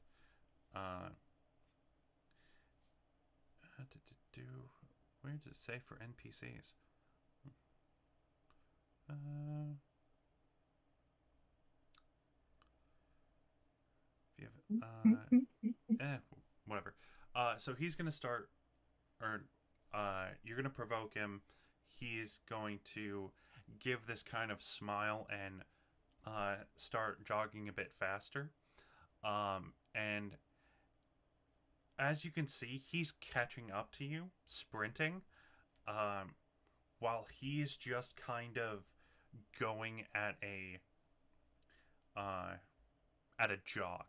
where does it say for NPCs? If you have whatever. So he's gonna start, or you're gonna provoke him. He's going to give this kind of smile and start jogging a bit faster. And as you can see, he's catching up to you, sprinting, while he's just kind of going at a jog.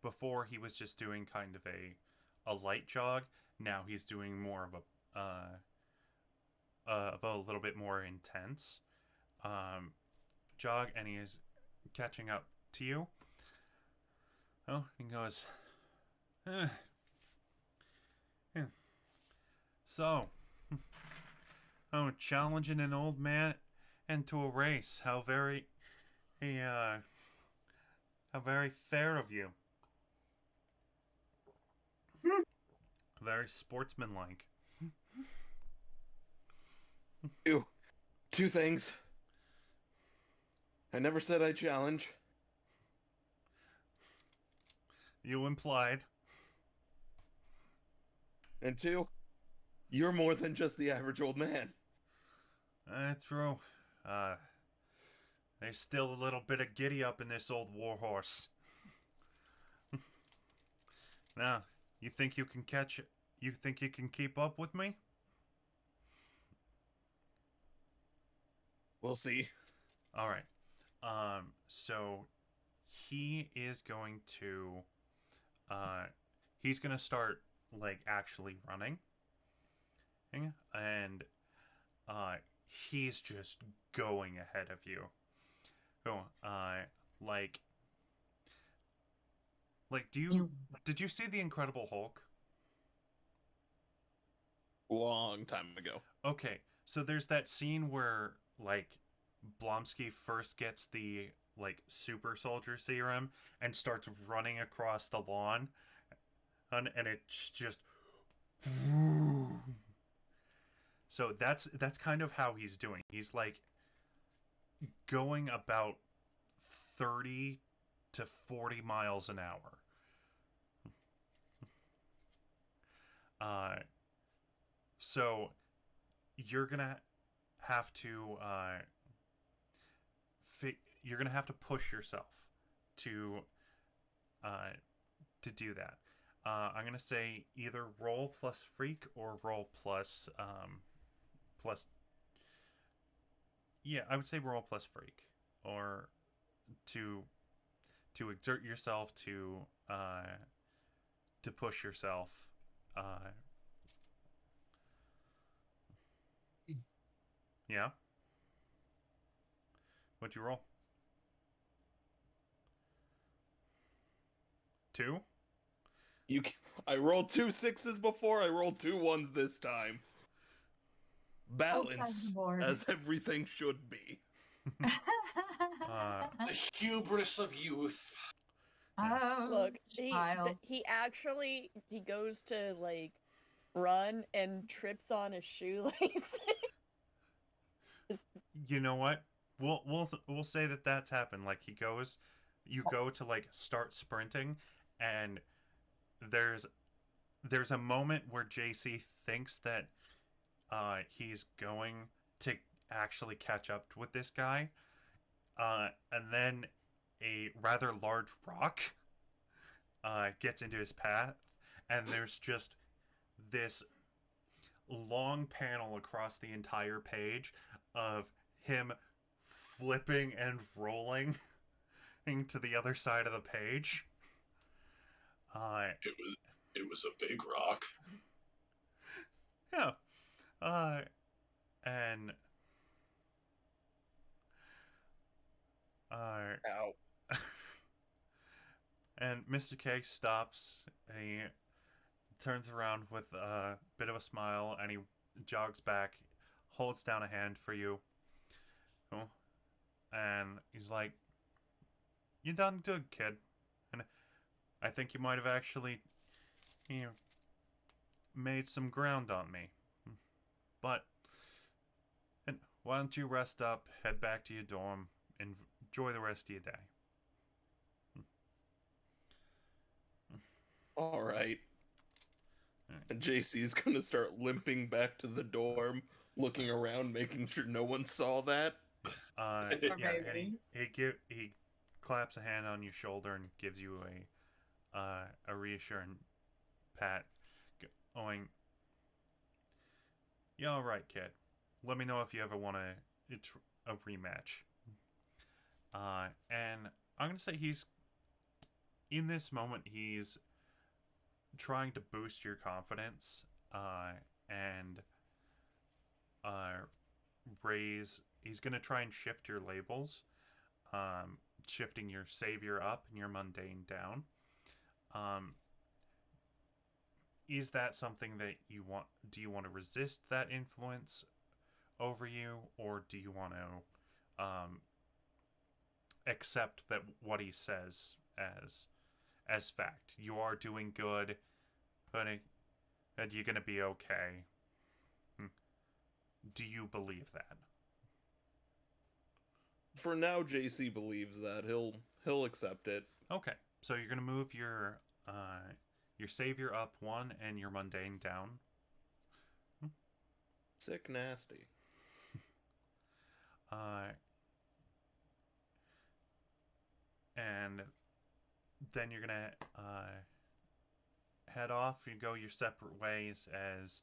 Before he was just doing kind of a light jog. Now he's doing more of a little bit more intense jog, and he is catching up to you. Oh, he goes, So, challenging an old man into a race. How very fair of you. Very sportsmanlike. Two things. I never said I challenge. You implied. And two, you're more than just the average old man. That's true. There's still a little bit of giddy up in this old warhorse. Now, you think you can catch it? You think you can keep up with me? We'll see. All right. So he is going to he's going to start like actually running. And he's just going ahead of you. Oh, like did you see the Incredible Hulk? Long time ago. Okay, so there's that scene where like Blonsky first gets the like super soldier serum and starts running across the lawn, and it's just so that's kind of how he's doing. He's like going about 30 to 40 miles an hour. So you're gonna have to push yourself to do that. I'm gonna say either roll plus freak or roll plus yeah, I would say roll plus freak, or to exert yourself to push yourself. Yeah. What'd you roll? 2? I rolled 2 6s before. I rolled 2 1s this time. Balanced, board. as everything should be. The hubris of youth. Oh, Look, child. he actually goes to like run and trips on a shoelace. You know what? We'll say that that's happened. Like you go to like start sprinting, and there's a moment where JC thinks that he's going to actually catch up with this guy, and then a rather large rock gets into his path, and there's just this long panel across the entire page of him flipping and rolling to the other side of the page. It was a big rock. Yeah. And Ow. and Mr. K stops. He turns around with a bit of a smile, and he jogs back, holds down a hand for you. Oh, and he's like, "You done good, kid. And I think you might have actually, made some ground on me. But why don't you rest up, head back to your dorm, and enjoy the rest of your day." All right. And JC's gonna start limping back to the dorm, looking around, making sure no one saw that. Yeah, and baby. he claps a hand on your shoulder and gives you a reassuring pat, going, "Yeah, all right, kid. Let me know if you ever want a rematch." And I'm gonna say in this moment he's trying to boost your confidence and raise. He's gonna try and shift your labels, shifting your savior up and your mundane down. Is that something that you want? Do you want to resist that influence over you, or do you want to accept that what he says as fact? You are doing good, honey, and you're gonna be okay. Do you believe that? For now, JC believes that he'll accept it. Okay, so you're gonna move your savior up 1 and your mundane down. Sick nasty. And then you're gonna head off. You go your separate ways as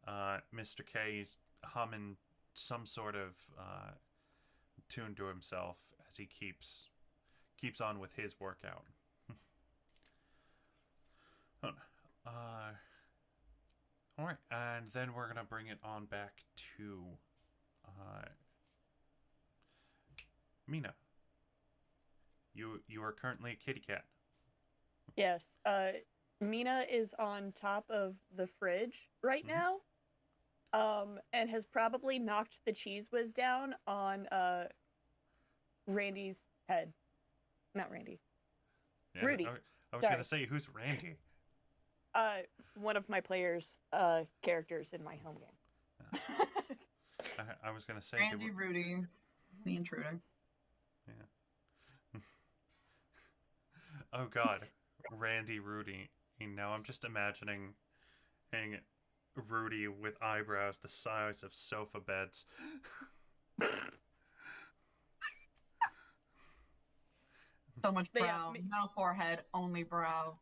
Mr. K's humming some sort of tune to himself as he keeps on with his workout. All right, and then we're gonna bring it on back to Mina. You are currently a kitty cat. Yes. Mina is on top of the fridge right now. And has probably knocked the cheese whiz down on Randy's head. Not Randy. Yeah, Rudy. I was Sorry. gonna say, who's Randy? One of my players' characters in my home game. I was gonna say, Randy, Rudy, the intruder. Yeah. Oh God, Randy, Rudy. Now I'm just imagining Rudy with eyebrows the size of sofa beds. So much Yeah, brow. No forehead, only brow.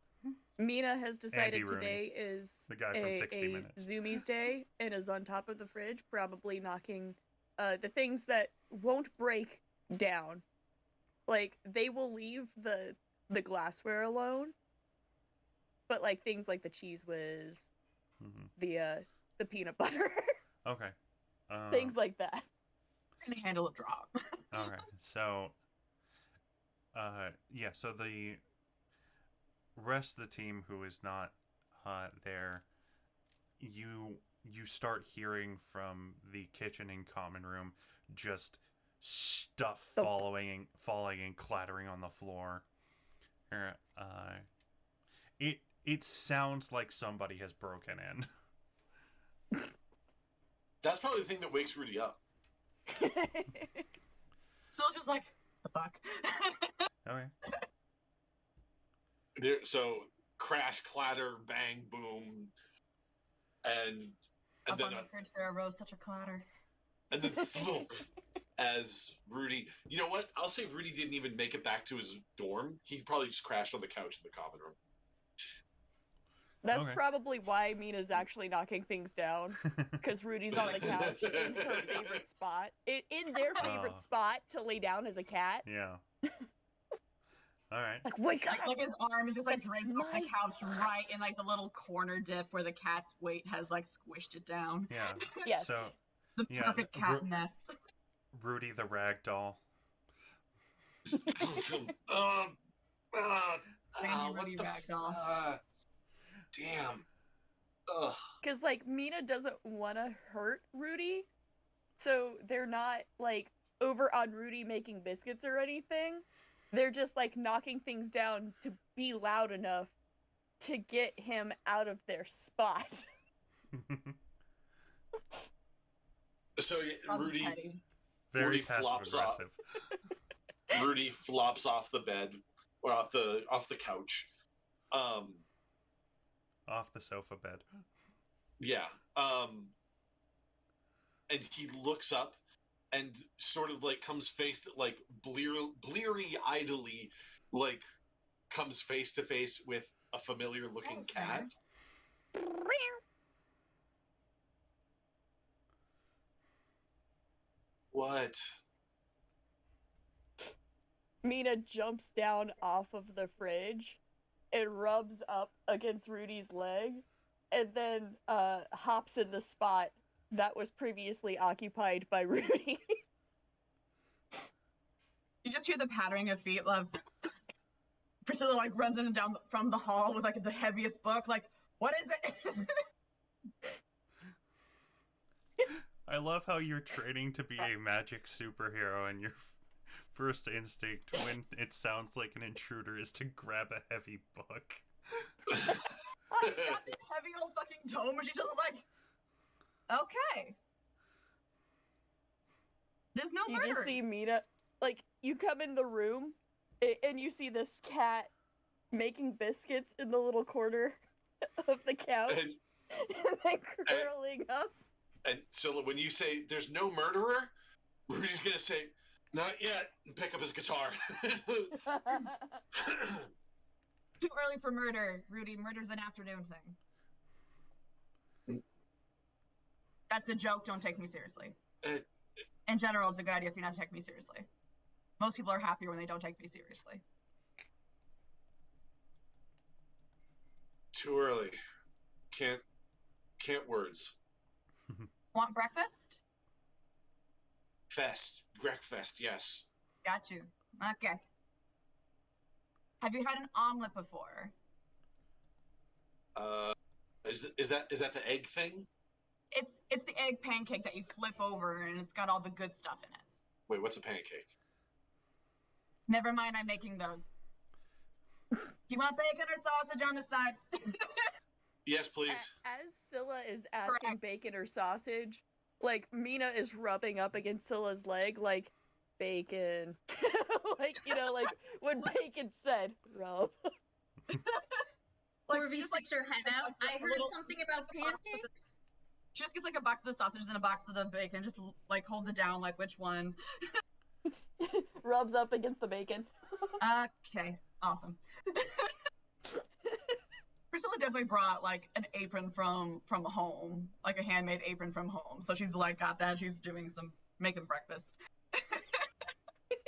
Mina has decided Andy Rooney, today is the guy from 60 a Minutes. Zoomies day and is on top of the fridge, probably knocking the things that won't break down. Like, they will leave the glassware alone, but like things like the cheese whiz, the peanut butter, Okay. things like that. Can handle a drop. All right. So, yeah. So the rest of the team who is not there, you start hearing from the kitchen and common room just stuff falling and clattering on the floor. It sounds like somebody has broken in. That's probably the thing that wakes Rudy up. So it's just like, the fuck? Okay. So crash, clatter, bang, boom, and Up then on the bridge there arose such a clatter. and then thump, as Rudy. You know what? I'll say Rudy didn't even make it back to his dorm. He probably just crashed on the couch in the common room. That's Okay. probably why Mina's actually knocking things down, because Rudy's on the couch in her favorite spot. In their favorite Oh. spot to lay down as a cat. Yeah. All right. Like, wake up! Like his arm is just like That's draped on my the couch right in like the little corner dip where the cat's weight has like squished it down. Yeah. Yes. So The Yeah, perfect cat nest. Rudy the rag doll. Rudy Ragdoll. Damn. Ugh. Because, like, Mina doesn't want to hurt Rudy, so they're not, like, over on Rudy making biscuits or anything. They're just, like, knocking things down to be loud enough to get him out of their spot. So Rudy, Very Rudy passive flops off. aggressive. Rudy flops off the bed or off the couch. Off the sofa bed. Yeah. And he looks up and sort of like comes face like bleary idly, like comes face to face with a familiar looking cat. What? Mina jumps down off of the fridge and rubs up against Rudy's leg, and then hops in the spot that was previously occupied by Rudy. You just hear the pattering of feet. Love. Priscilla like runs in and down from the hall with like the heaviest book. Like, what is it? I love how you're training to be a magic superhero, and your first instinct when it sounds like an intruder is to grab a heavy book. I got this heavy old fucking tome, and she's just like, okay. There's no You murders. just see Mina, like, you come in the room, and you see this cat making biscuits in the little corner of the couch, And then curling up. And so when you say there's no murderer, Rudy's gonna say, not yet, and pick up his guitar. Too early for murder, Rudy. Murder's an afternoon thing. That's a joke. Don't take me seriously. In general, it's a good idea if you're not taking me seriously. Most people are happier when they don't take me seriously. Too early. Can't words. Want breakfast? Breakfast, yes. Got you. Okay. Have you had an omelet before? Is that the egg thing? It's the egg pancake that you flip over and it's got all the good stuff in it. Wait, what's a pancake? Never mind, I'm making those. Do you want bacon or sausage on the side? Yes, please. As Scylla is asking Correct. bacon or sausage, like, Mina is rubbing up against Scylla's leg, like, bacon. Like, you know, like, when bacon said, rub. Like, Corby she just, like, sticks her head out. I heard something about pancakes. She just gets like a box of the sausages and a box of the bacon, just like holds it down, like which one. Rubs up against the bacon. Okay, awesome. Priscilla definitely brought like an apron from home, like a handmade apron from home. So she's like got that. She's doing some making breakfast.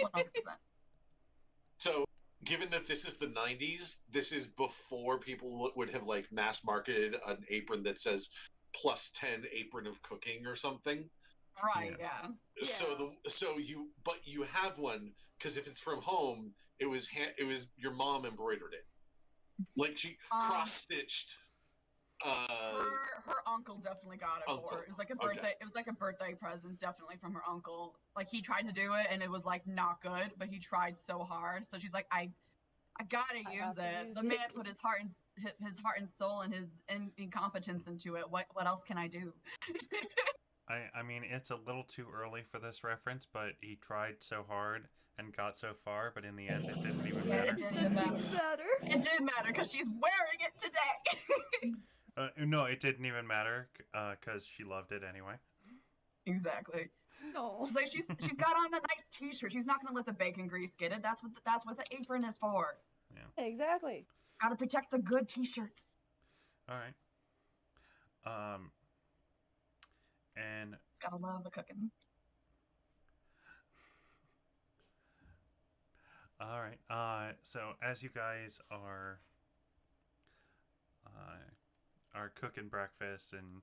100%. So, given that this is the 90s, this is before people would have like mass marketed an apron that says +10 apron of cooking or something. Right? Yeah. So you have one because if it's from home, it was your mom embroidered it. Like she cross-stitched. Her uncle definitely got it for her. It was like a birthday. Okay. It was like a birthday present, definitely from her uncle. Like he tried to do it, and it was like not good, but he tried so hard. So she's like, I gotta use it. The man put his heart and soul and his incompetence into it. What else can I do? I mean, it's a little too early for this reference, but he tried so hard and got so far, but in the end, it didn't even matter. It didn't even matter. It did matter because she's wearing it today. No, it didn't even matter because she loved it anyway. Exactly. No. It's like she's got on a nice T-shirt. She's not gonna let the bacon grease get it. That's what the apron is for. Yeah. Exactly. Gotta protect the good T-shirts. All right. And Gotta love the cooking. all right. So as you guys are cooking breakfast and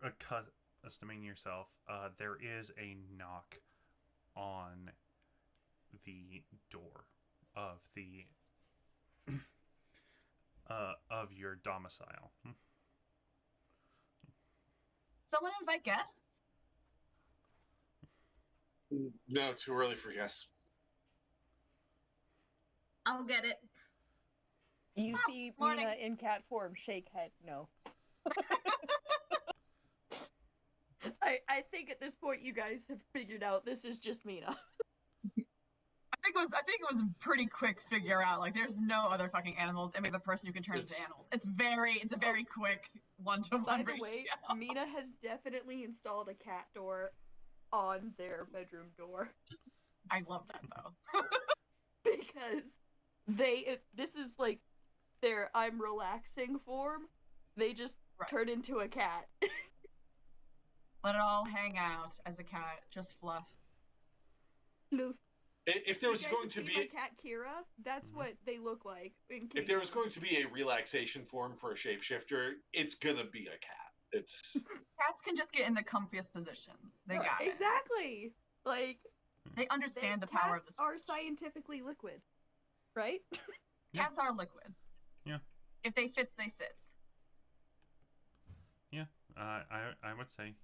accustoming yourself, there is a knock on the door of the of your domicile. Someone invite guests? No, too early for guests. I'll get it. You see morning. Mina in cat form shake head. No. I think at this point you guys have figured out this is just Mina. I think it was a pretty quick figure out. Like, there's no other fucking animals, and we have a person who can turn into animals. It's a very quick 1-to-1 By the ratio. way, Mina has definitely installed a cat door on their bedroom door I love that though. because this is like their I'm relaxing form. They just turn into a cat. Let it all hang out as a cat, just fluff. Loof. If there was going to be my cat Kira, that's what they look like. if there was going to be a relaxation form for a shapeshifter, it's gonna be a cat. It's Cats can just get in the comfiest positions. They got it. Exactly. Like They understand the power of the cats are scientifically liquid, right? Cats are liquid. Yeah. If they fits, they sits. Yeah. I would say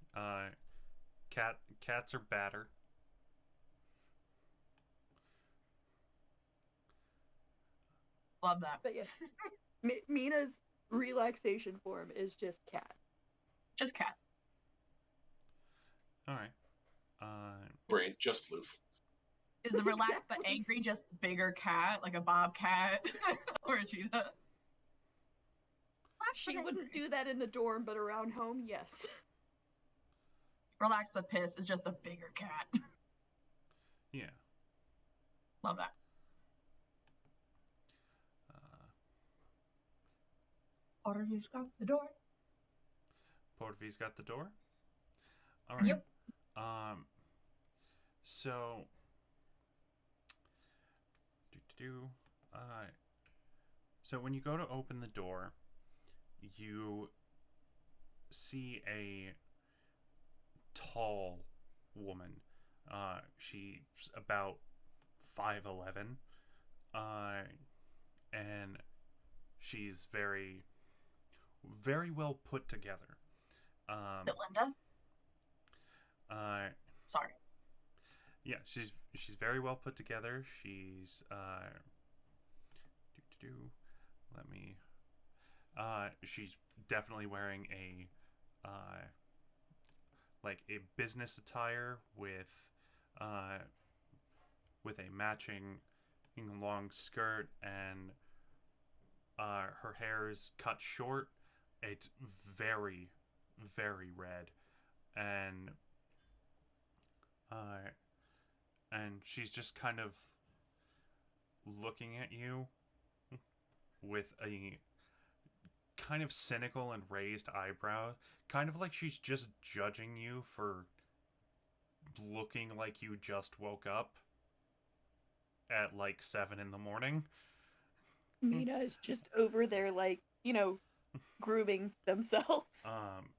cats are batter. Love that. But yeah, Mina's relaxation form is just cat. Just cat. All right. brain, just floof. Is the relaxed but angry just bigger cat, like a bobcat or a cheetah? She wouldn't do that in the dorm, but around home, yes. Relaxed but pissed is just a bigger cat. Yeah. Love that. Porter's got the door. Portvy's got the door. All right. Yep. So. So when you go to open the door, you see a tall woman. She's about 5'11", and she's very, very well put together. Belinda? Sorry. Yeah, she's very well put together. She's let me. She's definitely wearing a like a business attire with a matching long skirt, and her hair is cut short. It's very, very red, and she's just kind of looking at you with a kind of cynical and raised eyebrow, kind of like she's just judging you for looking like you just woke up at like 7 a.m. Mina is just over there, like, grooming themselves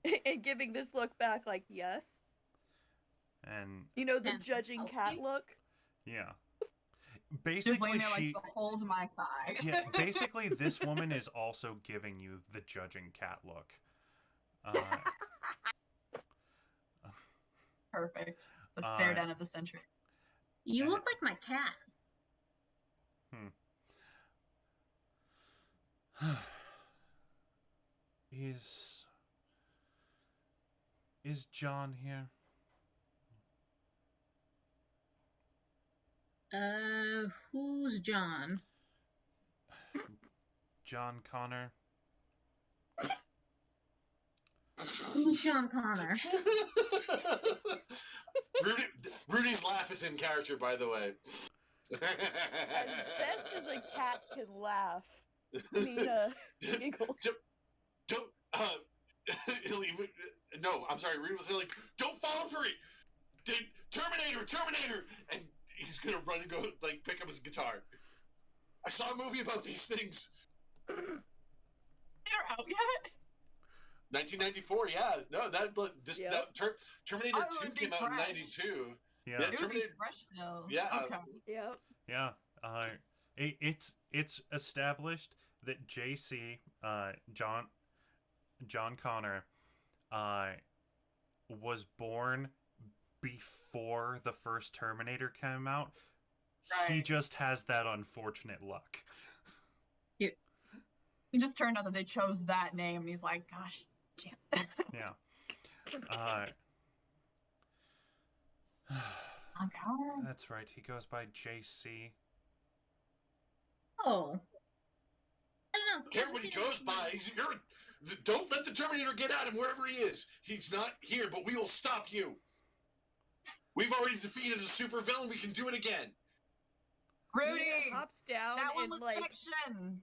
and giving this look back, like, yes. And the judging cat look. yeah, Just laying basically there she like, behold my thigh. yeah, basically this woman is also giving you the judging cat look. Perfect. The stare down at the sentry. You look like my cat. Is John here? Who's John? John Connor? Who's John Connor? Rudy's laugh is in character, by the way. As best as a cat can laugh, Mina giggles. Don't. No, I'm sorry. Rudy was like, "Don't fall for it, Terminator!" And he's gonna run and go like pick up his guitar. I saw a movie about these things. They're out yet? 1994. Yeah. No, Terminator Oh, it 2 would be came out in fresh. 92. Yeah. Yeah, It would be Terminator. fresh though. Yeah. Okay. Yep. Yeah. It's established that JC, John Connor, was born before the first Terminator came out. He Right. just has that unfortunate luck. It just turned out that they chose that name, and he's like, "Gosh, damn." Yeah. Oh God. That's right. He goes by JC. Oh. I don't know. Care what he goes by. Don't let the Terminator get at him wherever he is. He's not here, but we will stop you. We've already defeated a supervillain. We can do it again. Rudy, Mina hops down that one and was like fiction.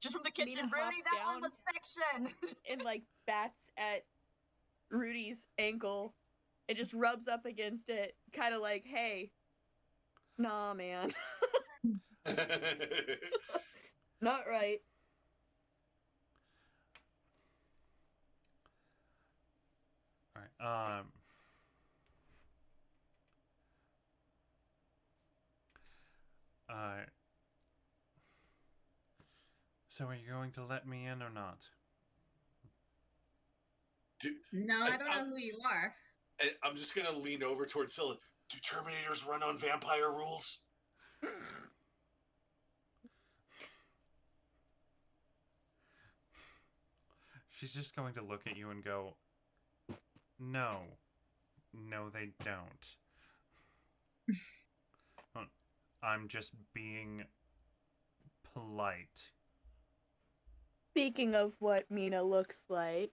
Just from the kitchen, Mina Rudy, hops that one down. was fiction. and like bats at Rudy's ankle and just rubs up against it, kind of like, "Hey, nah, man, not right." All right. So are you going to let me in or not? No, I don't know who you are. And I'm just gonna lean over towards Scylla. Do Terminators run on vampire rules? She's just going to look at you and go, "No. No, they don't. I'm just being polite." Speaking of what Mina looks like,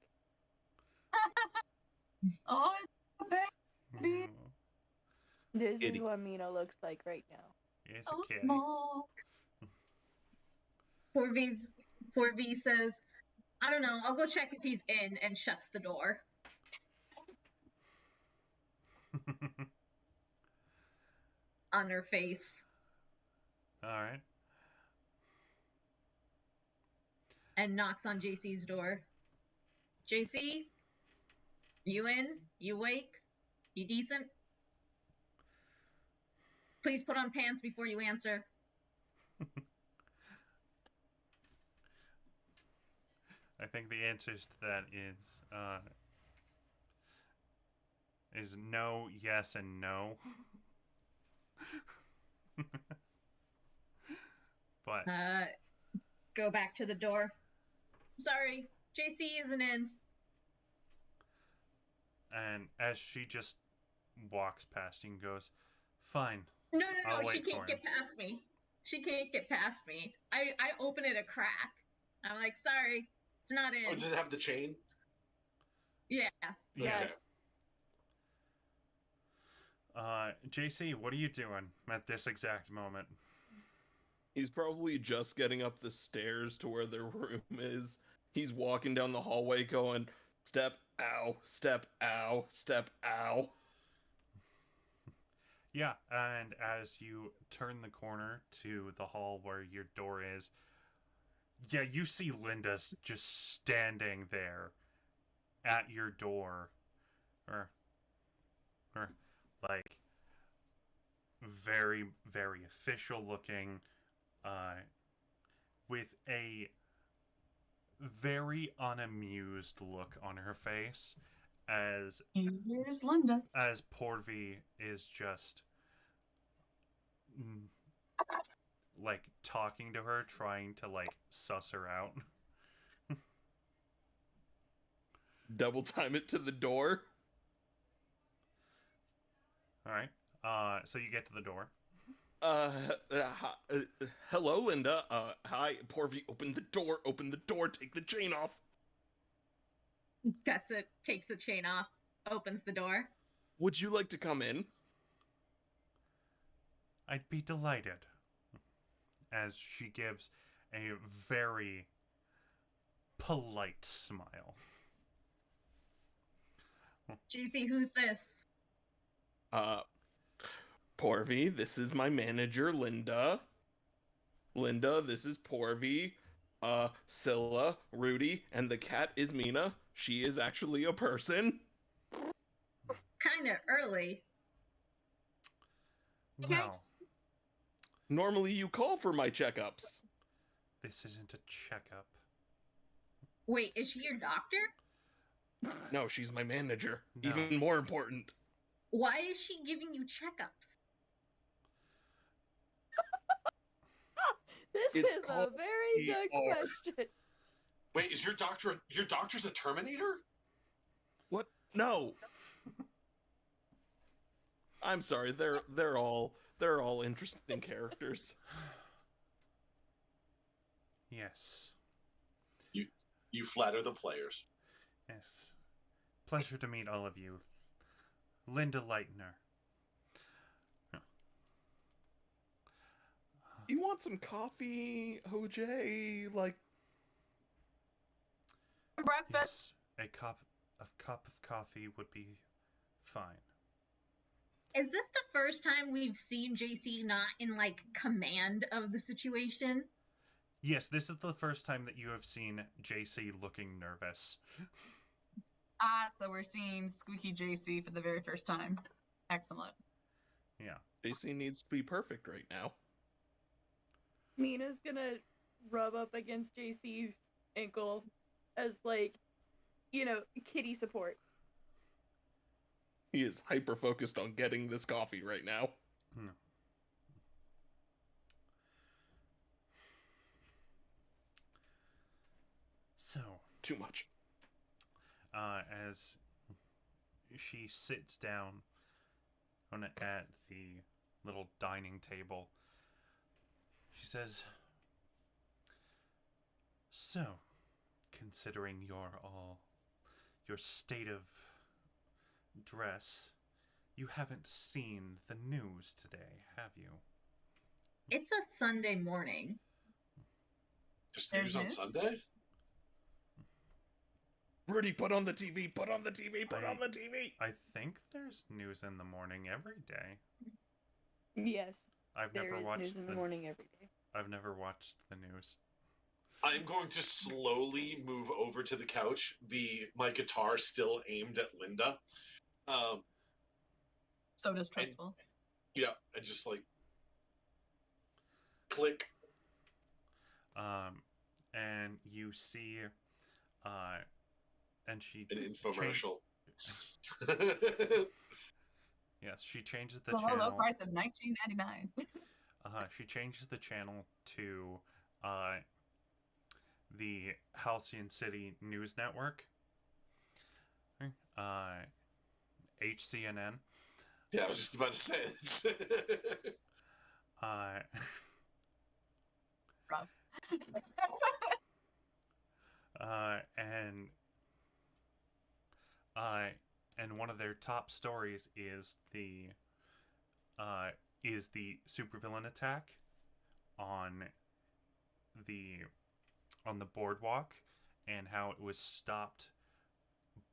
Oh, baby, this Kitty. is what Mina looks like right now. It's so a kitty. small. 4V says, I don't know, I'll go check if he's in, and shuts the door. On her face. All right. And knocks on JC's door. JC? You in? You awake? You decent? Please put on pants before you answer. I think the answers to that is no, yes, and no. But Go back to the door. Sorry, JC isn't in. and as she just walks past you and goes, "Fine." No, I'll she wait for can't get past me. She can't get past me. I open it a crack. I'm like, sorry, it's not in. Oh, does it have the chain? Yeah. Yeah. Yes. JC, what are you doing at this exact moment? He's probably just getting up the stairs to where their room is. He's walking down the hallway going, step, ow, step, ow, step, ow. Yeah, and as you turn the corner to the hall where your door is, yeah, you see Linda just standing there at your door. Or like, very, very official looking, with a very unamused look on her face as Here's Linda. Porvy is just like talking to her, trying to like suss her out. Double time it to the door. All right. So you get to the door. Hello, Linda. Hi, Porvy. Open the door. Open the door. Take the chain off. Gets it, takes the chain off, opens the door. Would you like to come in? I'd be delighted. As she gives a very polite smile. JC, who's this? Porvy, this is my manager, Linda. Linda, this is Porvy. Scylla, Rudy, and the cat is Mina. She is actually a person. Kinda early. Well, Normally you call for my checkups. this isn't a checkup. Wait, is she your doctor? No, she's my manager. No. Even more important. Why is she giving you checkups? This It's is a called very good ER. question. Wait, is your doctor's a Terminator? What? No. I'm sorry. They're all interesting characters. Yes. You flatter the players. Yes. Pleasure to meet all of you. Linda Leitner. You want some coffee, OJ? Like, Breakfast. Yes. A cup of coffee would be fine. Is this the first time we've seen JC not in like command of the situation? Yes, this is the first time that you have seen JC looking nervous. So we're seeing Squeaky JC for the very first time. Excellent. Yeah. JC needs to be perfect right now. Mina's gonna rub up against JC's ankle as, like, you know, kitty support. He is hyper focused on getting this coffee right now. So, Too much. as she sits down at the little dining table, she says, "So, considering your state of dress, you haven't seen the news today, have you?" It's a Sunday morning. This There's news on news? Sunday? Rudy, put on the TV. Put on the TV. Put I- on the TV. I think there's news in the morning every day. Yes, I've there never is watched news in the morning every day. I've never watched the news. I'm going to slowly move over to the couch, my guitar still aimed at Linda. So distrustful. Yeah, and just like click. And you see, and she An infomercial. Yes, she changes the The low channel. price of $19.99. She changes the channel to the Halcyon City News Network. HCNN. Yeah, I was just about to say it. Rough. And one of their top stories is the supervillain attack on the boardwalk, and how it was stopped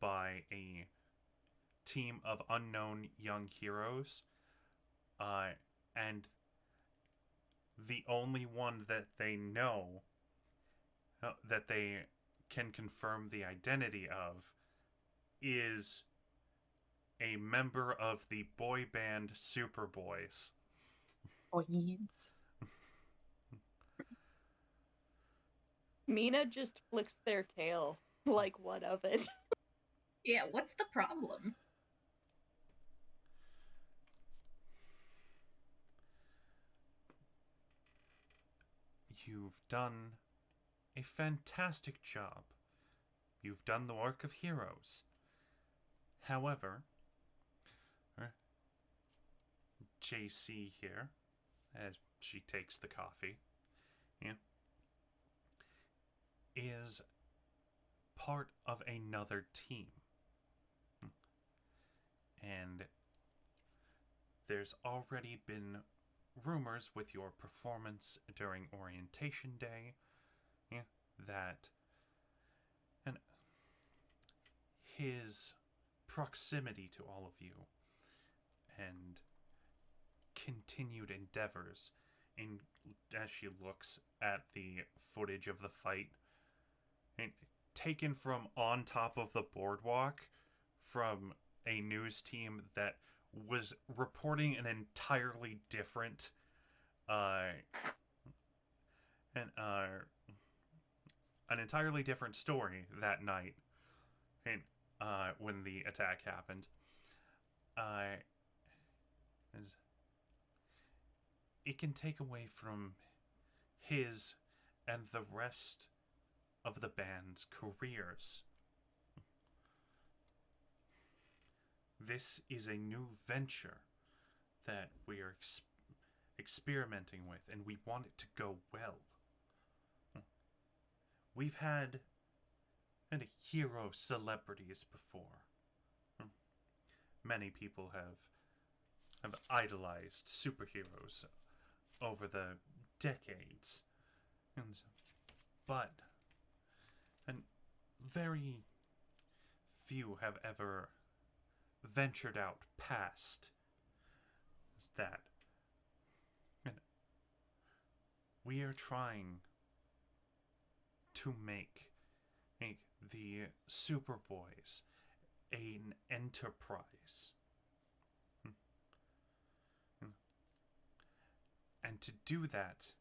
by a team of unknown young heroes, and the only one that they know that they can confirm the identity of is a member of the boy band Superboys. Boys. Mina just flicks their tail. Like, what of it? Yeah, what's the problem? You've done a fantastic job. You've done the work of heroes. However, JC here, as she takes the coffee, is part of another team. And there's already been rumors with your performance during orientation day that and his proximity to all of you and continued endeavors as she looks at the footage of the fight and taken from on top of the boardwalk from a news team that was reporting an entirely different an entirely different story that night and when the attack happened. It can take away from his and the rest of the band's careers. This is a new venture that we are experimenting with, and we want it to go well. We've had hero celebrities before. Many people have idolized superheroes over the decades, but very few have ever ventured out past that. And we are trying to make the Superboys an enterprise. And to do that,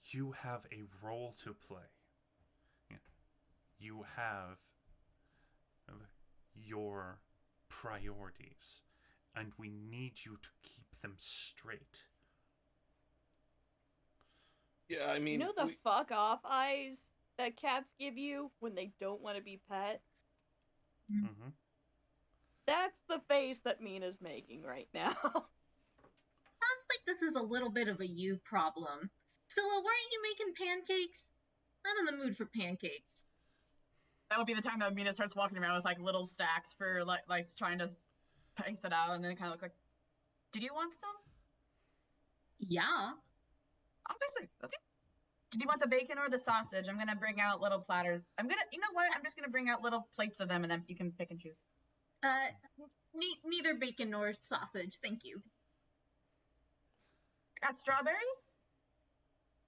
you have a role to play. You have your priorities, and we need you to keep them straight. Yeah, I mean, You know the fuck off eyes that cats give you when they don't want to be pet? Mm-hmm. That's the face that Mina's making right now. Sounds like this is a little bit of a you problem. Scylla, why aren't you making pancakes? I'm in the mood for pancakes. That would be the time that Mina starts walking around with like little stacks for like trying to pace it out, and then kind of look like, "Did you want some?" Yeah. Obviously, okay. Did you want the bacon or the sausage? I'm gonna bring out little platters. You know what? I'm just gonna bring out little plates of them, and then you can pick and choose. Neither bacon nor sausage, thank you. Got strawberries?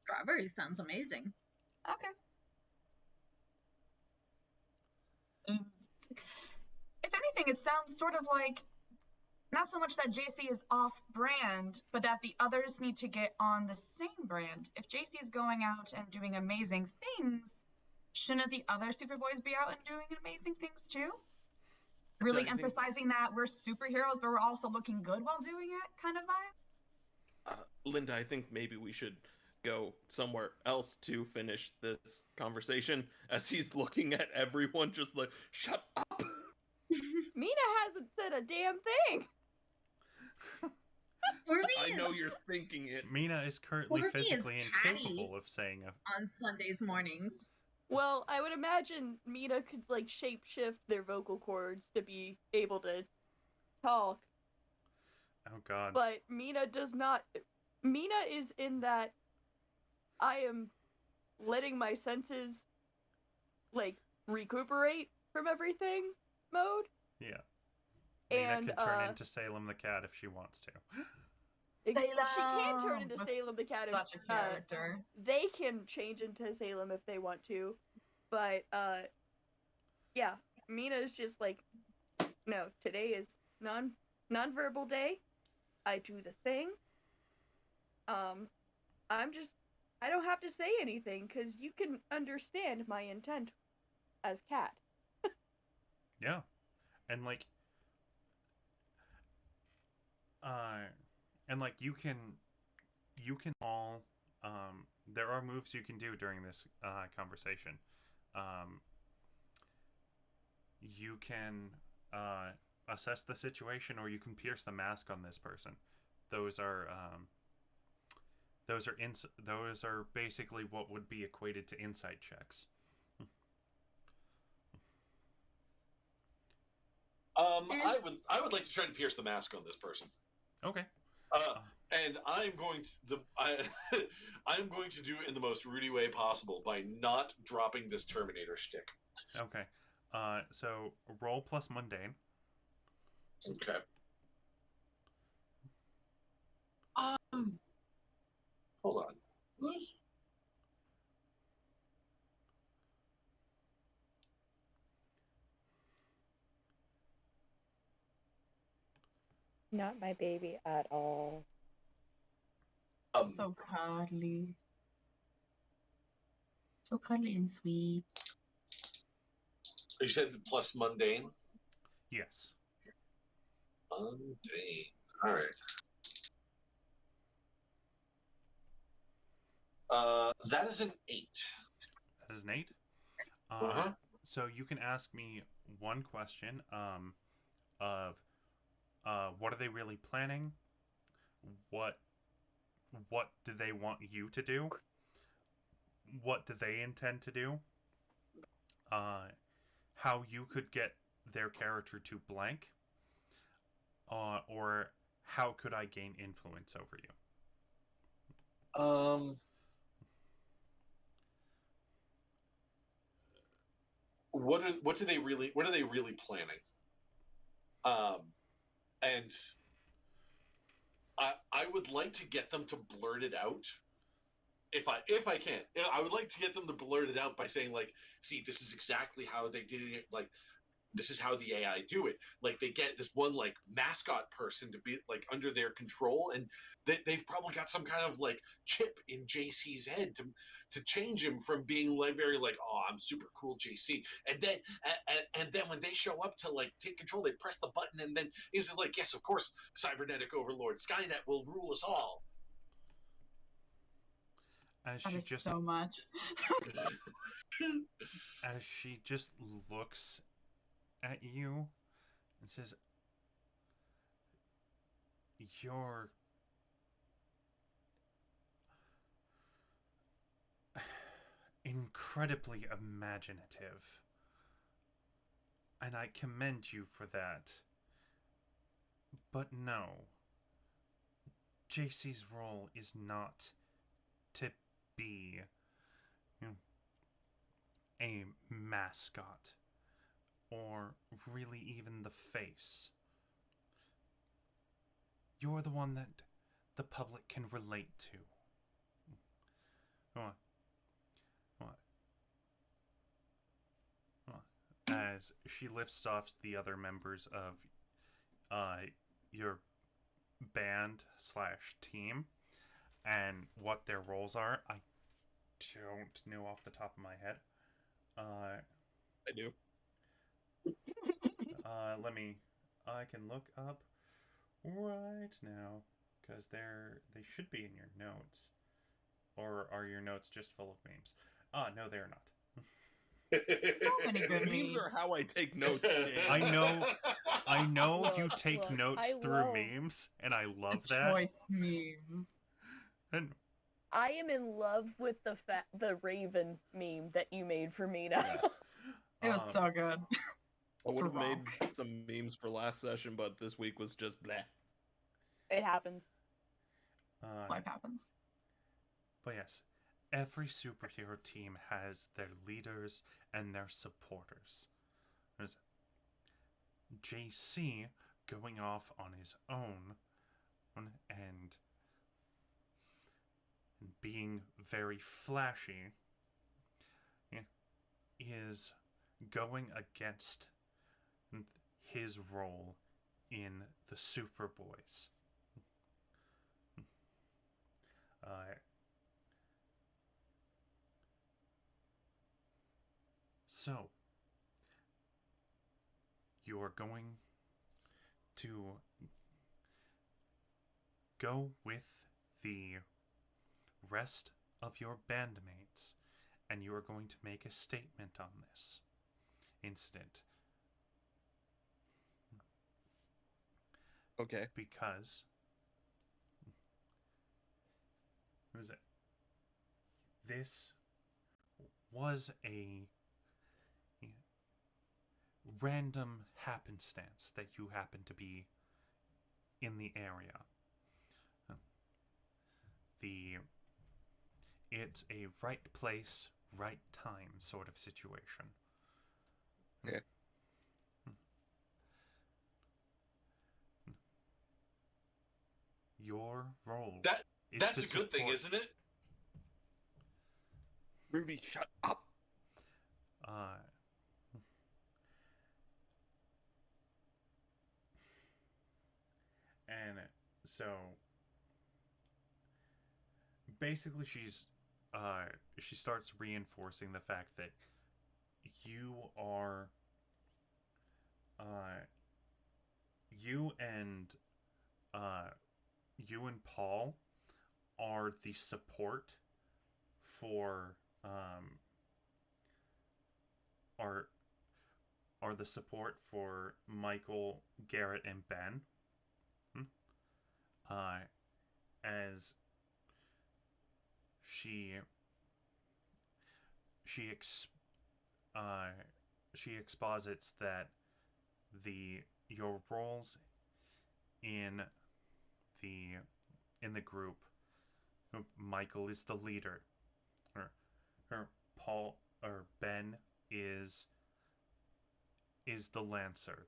Strawberries sounds amazing. Okay. If anything, it sounds sort of like not so much that JC is off-brand, but that the others need to get on the same brand. If JC is going out and doing amazing things, shouldn't the other Superboys be out and doing amazing things too? Really emphasizing that we're superheroes, but we're also looking good while doing it, kind of vibe? Linda, I think maybe we should go somewhere else to finish this conversation, as he's looking at everyone just like, shut up! Mina hasn't said a damn thing! I know you're thinking it. Mina is currently Orby physically is incapable of saying on Sundays mornings. Well, I would imagine Mina could, like, shapeshift their vocal cords to be able to talk. Oh god. But Mina does not. Mina is in that I am letting my senses, like, recuperate from everything mode. Yeah. Mina And, can turn into Salem the cat if she wants to. She can turn into That's Salem the cat if Such a character. they can change into Salem if they want to. But, yeah, Mina is just like, no, today is non-verbal day. I do the thing. I'm just, I don't have to say anything because you can understand my intent as Cat. Yeah. And like uh and like you can all there are moves you can do during this conversation. Um you can assess the situation, or you can pierce the mask on this person. Those are those are basically what would be equated to insight checks. I would like to try to pierce the mask on this person. Okay. Uh, and I'm going to I'm going to do it in the most Rudy way possible by not dropping this Terminator shtick. Okay. So roll plus mundane. Okay. Hold on. Not my baby at all. So cuddly. So cuddly and sweet. You said plus mundane. Yes. Mundane. All right. That is an 8. That is an 8. Uh-huh. So you can ask me one question of what are they really planning? What do they want you to do? What do they intend to do? How you could get their character to blank? Or how could I gain influence over you? What are they really planning? And I would like to get them to blurt it out. If I can, I would like to get them to blurt it out by saying, like, see, this is exactly how they did it. Like, this is how the AI do it. Like, they get this one, like, mascot person to be, like, under their control, and they've probably got some kind of, like, chip in JC's head to change him from being, like, very, like, oh, I'm super cool, JC. And then when they show up to, like, take control, they press the button, and then he's just like, yes, of course, cybernetic overlord Skynet will rule us all. As That she is just so much. as she just looks at you and says, "You're incredibly imaginative, and I commend you for that. But no, JC's role is not to be a mascot, or really even the face. You're the one that the public can relate to." What? As she lifts off the other members of your band slash team and what their roles are, I don't know off the top of my head. I do. I can look up right now, because they should be in your notes. Or are your notes just full of memes? No, they're not. So many good Memes memes. are how I take notes. Dan. I know you Look, take look, notes I through love- memes, and I The love that. choice memes. And I am in love with the Raven meme that you made for me now. yes, It was so good. I would have Raw. made some memes for last session, but this week was just bleh. It happens. Life happens. but yes, every superhero team has their leaders and their supporters. There's JC going off on his own and being very flashy is going against his role in the Superboys. So, you are going to go with the rest of your bandmates, and you are going to make a statement on this incident. Okay. Because this was a random happenstance that you happen to be in the area. It's a right place, right time sort of situation. Okay. Your role That's is a to good thing, support- isn't it? Ruby, shut up. And so basically she starts reinforcing the fact that you are you and Paul are the support for are the support for Michael, Garrett, and Ben. As she exposits that your roles in the group. Michael is the leader. Paul or Ben is the lancer,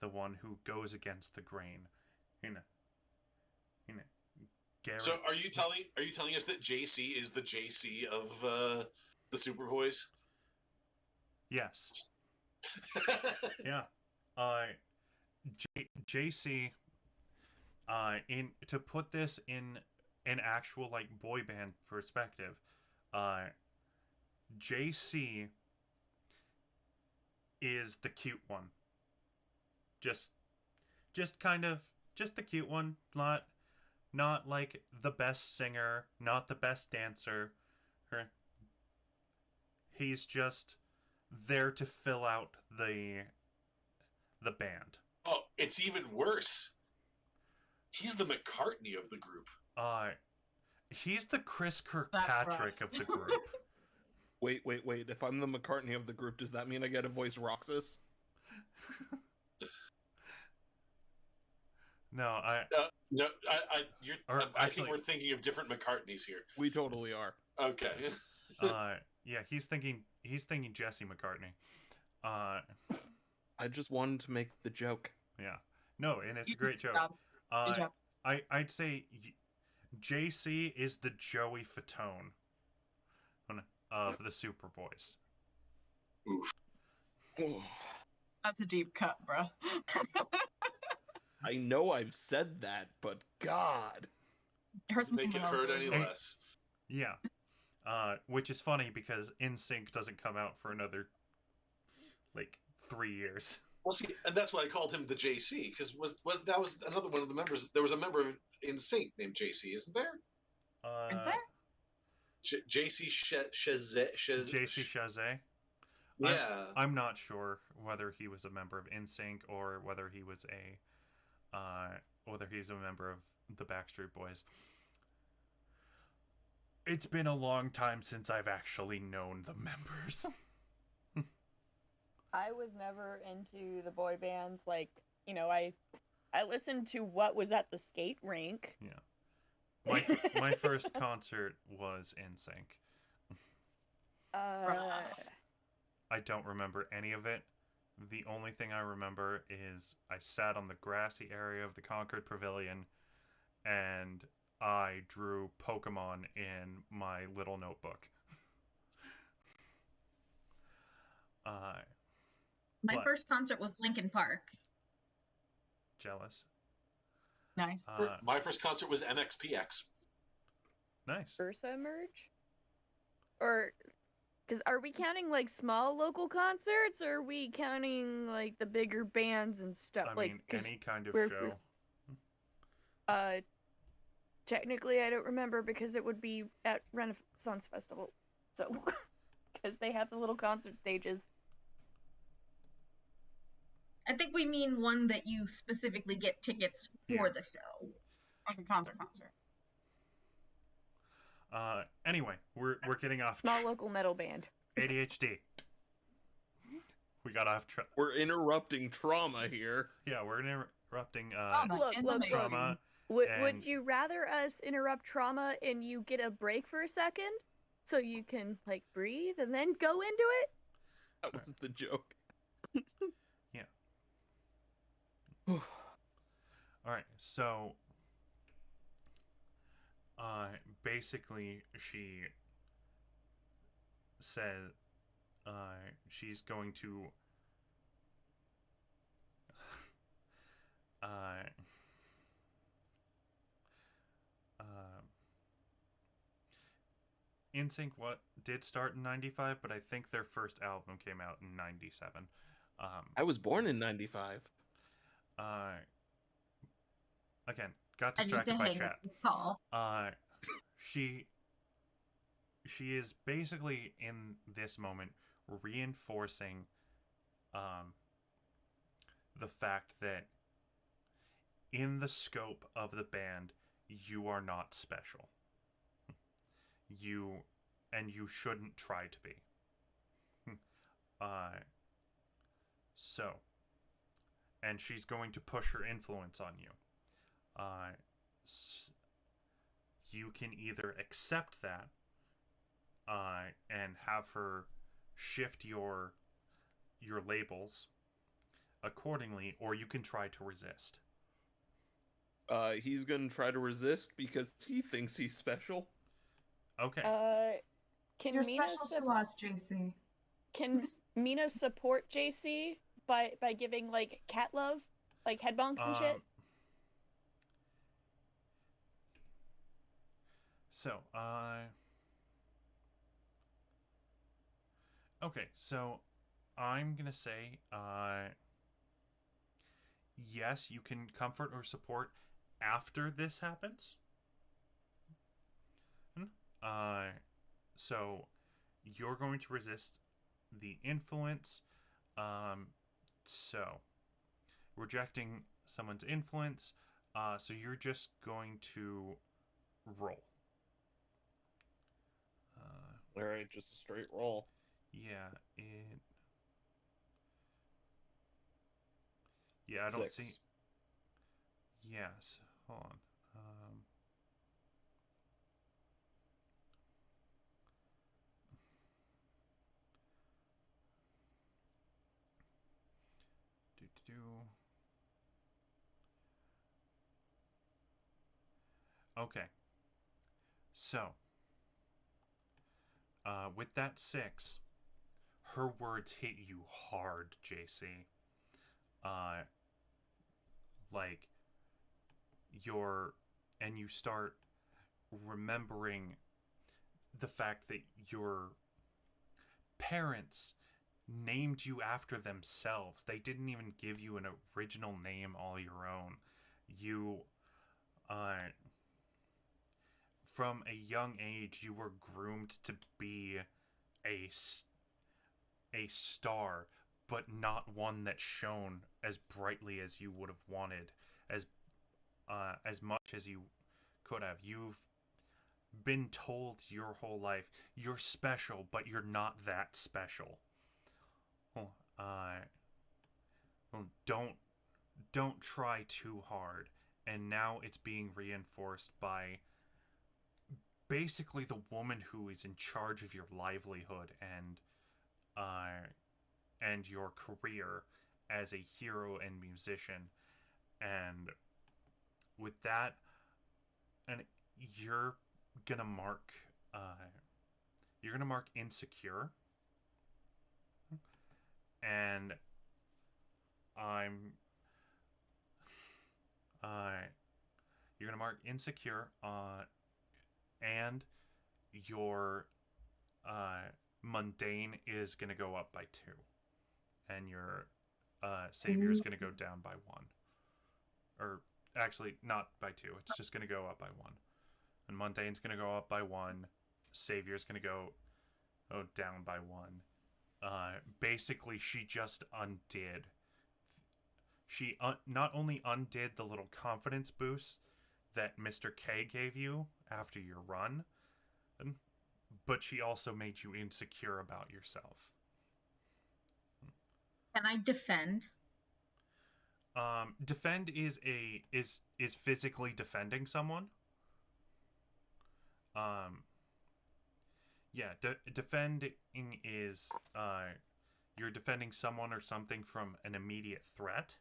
the one who goes against the grain. Garrett, So are you telling us that JC is the JC of the Superboys? Yes. Yeah. JC. To put this in an actual like boy band perspective, JC is the cute one. Just the cute one, not like the best singer, not the best dancer. He's just there to fill out the band. Oh, it's even worse. He's the McCartney of the group. He's the Chris That's Kirkpatrick rough. of the group. Wait. If I'm the McCartney of the group, does that mean I get to voice Roxas? No, No, Or I actually- think we're thinking of different McCartneys here. We totally are. Okay. yeah, he's thinking Jesse McCartney. I just wanted to make the joke. Yeah. No, and it's a great joke. Good job. I'd say JC is the Joey Fatone of the Superboys. That's a deep cut, bro. I know I've said that, but God. It hurts Doesn't make it someone hurt else's. any Hey. less. Yeah. Which is funny because NSYNC doesn't come out for another like 3 years. Well, see, and that's why I called him the JC, because that was another one of the members. There was a member in Sync named JC, isn't there? Is there? JC JC Chazé. Yeah. I'm not sure whether he was a member of NSYNC or whether he was a member of the Backstreet Boys. It's been a long time since I've actually known the members. I was never into the boy bands. Like, I listened to what was at the skate rink. Yeah. My first concert was NSYNC. I don't remember any of it. The only thing I remember is I sat on the grassy area of the Concord Pavilion and I drew Pokemon in my little notebook. My But- first concert was Linkin Park. Jealous. Nice. My first concert was MXPX. Nice. Ursa merge? Or because are we counting like small local concerts, or are we counting like the bigger bands and stuff? I like mean, any kind of we're- show. technically I don't remember because it would be at Renaissance Festival, so because they have the little concert stages. I think we mean one that you specifically get tickets for Yeah. the show. Like a concert. Anyway, we're getting off Small local metal band. ADHD. We got off track. We're interrupting trauma here. Yeah, we're interrupting Trauma Look, in the look, making. trauma. Would And- you rather us interrupt trauma and you get a break for a second so you can like breathe and then go into it? That was the joke. Yeah. All right, so basically she said she's going to NSYNC did start in 95, but I think their first album came out in 97. I was born in 95. Again, got I need to distracted by hang chat. up this call. She is basically in this moment reinforcing the fact that in the scope of the band, you are not special. You shouldn't try to be. And she's going to push her influence on you. You can either accept that and have her shift your labels accordingly, or you can try to resist. He's gonna try to resist because he thinks he's special. Okay. Can You're Mina special to us, JC. can Mina support JC by giving like cat love, like head bonks and shit? So, okay, so I'm gonna say, yes, you can comfort or support after this happens. So you're going to resist the influence. So rejecting someone's influence. So you're just going to roll. All right, just a straight roll. Yeah, I don't 6. see. Yes, hold on. Okay. So, with that 6, her words hit you hard, JC. Like, you start remembering the fact that your parents named you after themselves. They didn't even give you an original name all your own. You, from a young age, you were groomed to be a star, but not one that shone as brightly as you would have wanted, as much as you could have. You've been told your whole life you're special, but you're not that special. Don't try too hard. And now it's being reinforced by basically the woman who is in charge of your livelihood and your career as a hero and musician. And with that, and you're gonna mark insecure, and you're gonna mark insecure, and your mundane is going to go up by 2, and your savior is going to go down by 1. Or actually, not by 2. It's just going to go up by 1. And mundane's going to go up by 1. Savior's going to go down by 1. Basically, she just undid. She not only undid the little confidence boost that Mr. K gave you after your run, but she also made you insecure about yourself. Can I defend? Defend is physically defending someone. Yeah, defending is you're defending someone or something from an immediate threat.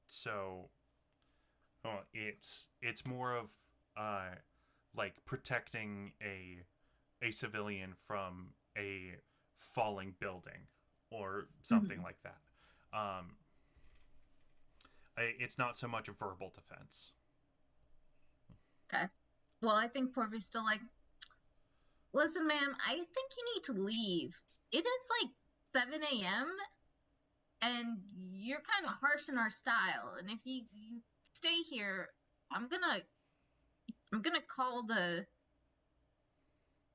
So it's more of like protecting a civilian from a falling building or something like that. It's not so much a verbal defense. Okay. Well, I think Porvy's still like, listen, ma'am, I think you need to leave. It is like 7 a.m. and you're kind of harsh in our style. And if you stay here, I'm gonna call the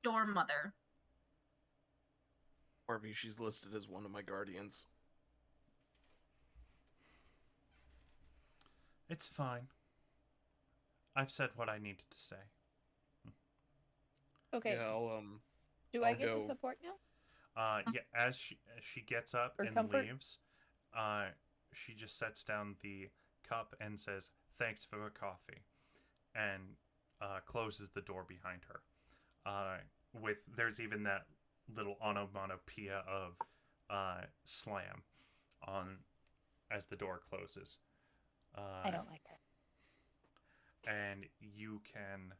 dorm mother. Harvey, she's listed as one of my guardians. It's fine. I've said what I needed to say. Okay. Yeah, Do I'll I get go. to support now? Yeah, as she gets up Or and comfort? leaves, she just sets down the cup and says, "Thanks for the coffee," and closes the door behind her. There's even that little onomatopoeia of slam on as the door closes. I don't like that. And you can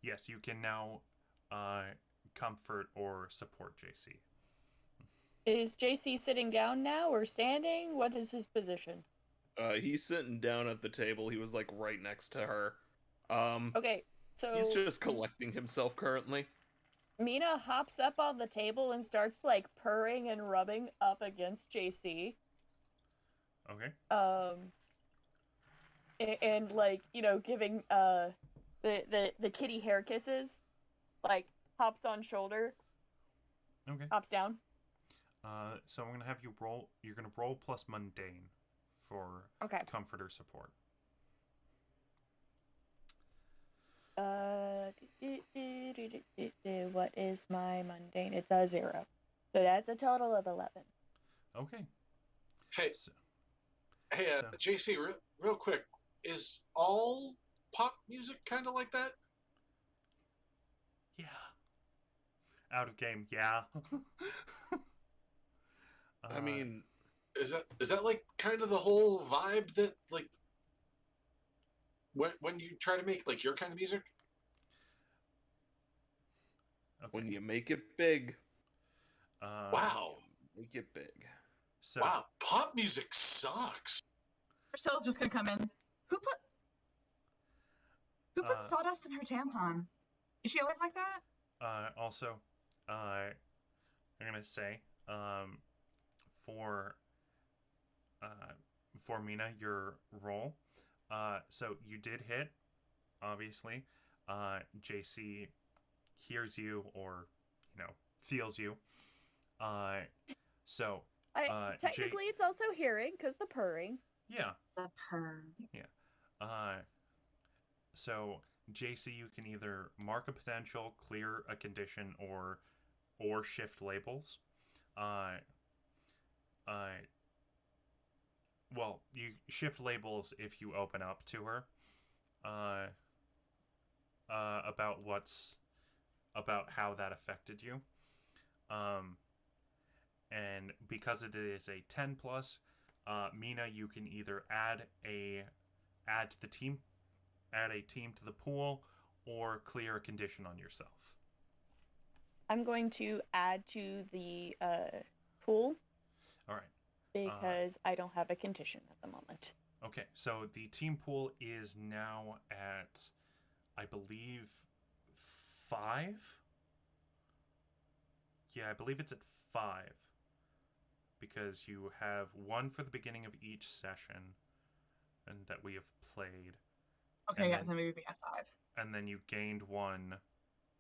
yes, you can now comfort or support JC. Is JC sitting down now or standing? What is his position? He's sitting down at the table. He was like right next to her. Okay, so He's just collecting himself currently. Mina hops up on the table and starts like purring and rubbing up against JC. Okay. And like, giving the kitty hair kisses, like hops on shoulder, Okay. hops down. So I'm gonna have you roll. You're gonna roll plus mundane for Okay. comfort or support. What is my mundane? It's a 0. So that's a total of 11. Okay. Hey, So, JC, real quick, is all pop music kind of like that? yeah. Out of game. Yeah. I mean, Is that like kind of the whole vibe that like when you try to make like your kind of music? okay. when you make it big, Wow. make it big. So, Wow, pop music sucks. Marcel's just gonna come in. Who put Uh, sawdust in her tampon? Is she always like that? Also, I'm gonna say, for Mina, your roll. So you did hit, obviously. JC hears you or feels you. So Technically, it's also hearing because the purring. yeah. The purr. So JC, you can either mark a potential, clear a condition, or shift labels. Well, you shift labels if you open up to her. About how that affected you. And because it is a 10 plus, Mina, you can either add a team to the pool, or clear a condition on yourself. I'm going to add to the pool All right. because I don't have a condition at the moment. Okay, so the team pool is now at, I believe, 5? Yeah, I believe it's at 5. Because you have 1 for the beginning of each session and that we have played. Okay, And yeah, then- then maybe we have 5. And then you gained 1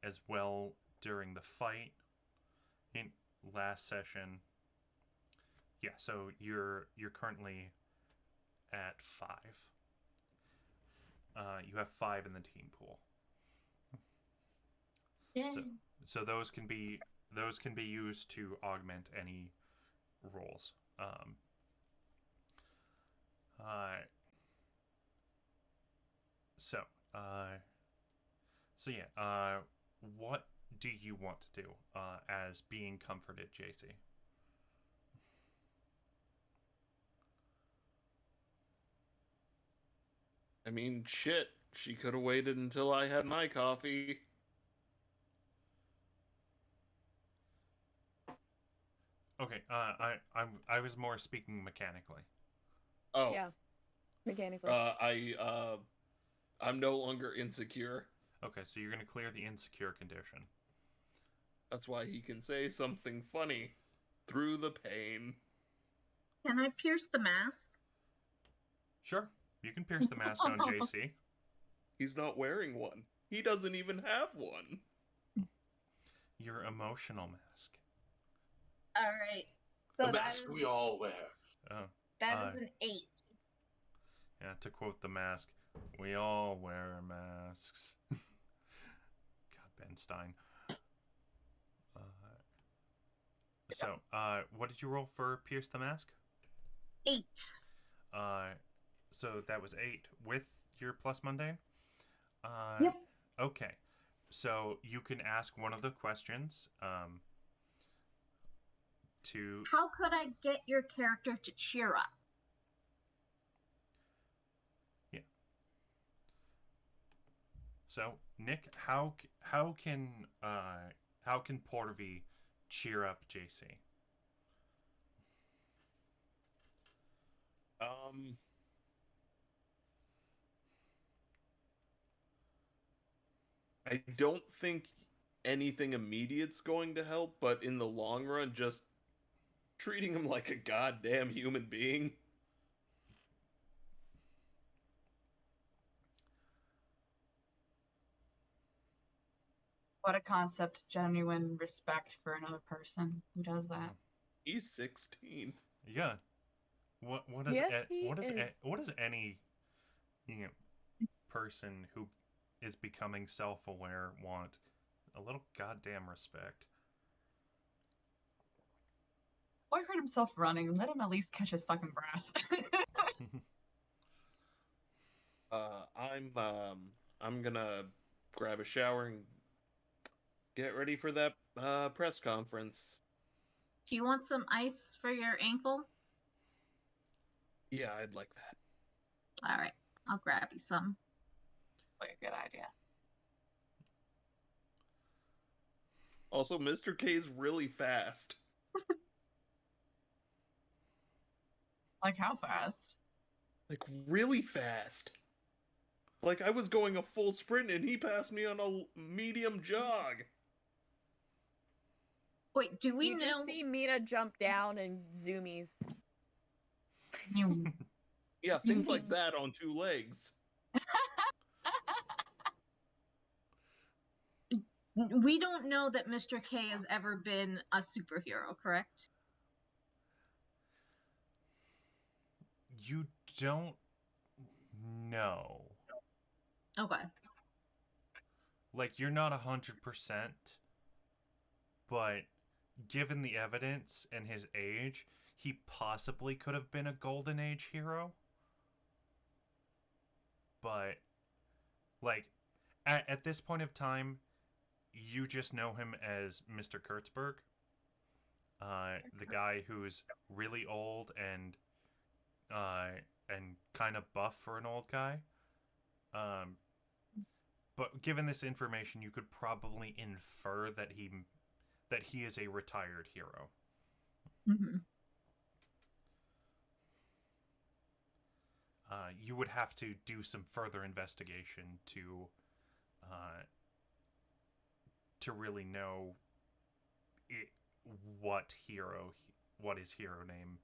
as well during the fight in last session. Yeah, so you're currently at 5. You have 5 in the team pool. Yay. So those can be used to augment any rolls. So yeah. What do you want to do as being comforted, JC? I mean, shit. She could have waited until I had my coffee. Okay. I was more speaking mechanically. Oh, Yeah. Mechanically. I'm no longer insecure. Okay, so you're gonna clear the insecure condition. That's why he can say something funny through the pain. Can I pierce the mask? Sure, you can pierce the mask on JC. He's not wearing one. He doesn't even have one. Your emotional mask. All right. So The that mask is, we all wear. that is an 8. Yeah, to quote the mask, we all wear masks. God, Ben Stein. So, what did you roll for Pierce the Mask? 8. So that was 8 with your plus mundane? Yep. Okay. So you can ask one of the questions to... How could I get your character to cheer up? Yeah. So, Nick, how can Portvy cheer up JC? I don't think anything immediate's going to help, but in the long run, just treating him like a goddamn human being. What a concept, genuine respect for another person who does that. He's 16. Yeah. What does Yes, he what does any person who is becoming self-aware want? A little goddamn respect. Boy heard himself running. Let him at least catch his fucking breath. I'm gonna grab a shower and get ready for that press conference. Do you want some ice for your ankle? Yeah, I'd like that. All right. I'll grab you some. Like a good idea. Also, Mr. K's really fast. Like how fast? Like, really fast. Like, I was going a full sprint and he passed me on a medium jog. Wait, do we You know? just see Mina jump down and zoomies. You Yeah, things like that on 2 legs. We don't know that Mr. K has ever been a superhero, correct? You don't know. Okay. Like, you're not 100%, but given the evidence and his age, he possibly could have been a Golden Age hero. But, like, at this point of time, you just know him as Mr. Kurtzberg. The guy who's really old and kind of buff for an old guy. But given this information, you could probably infer that he is a retired hero. Mm-hmm. you would have to do some further investigation to really know what his hero name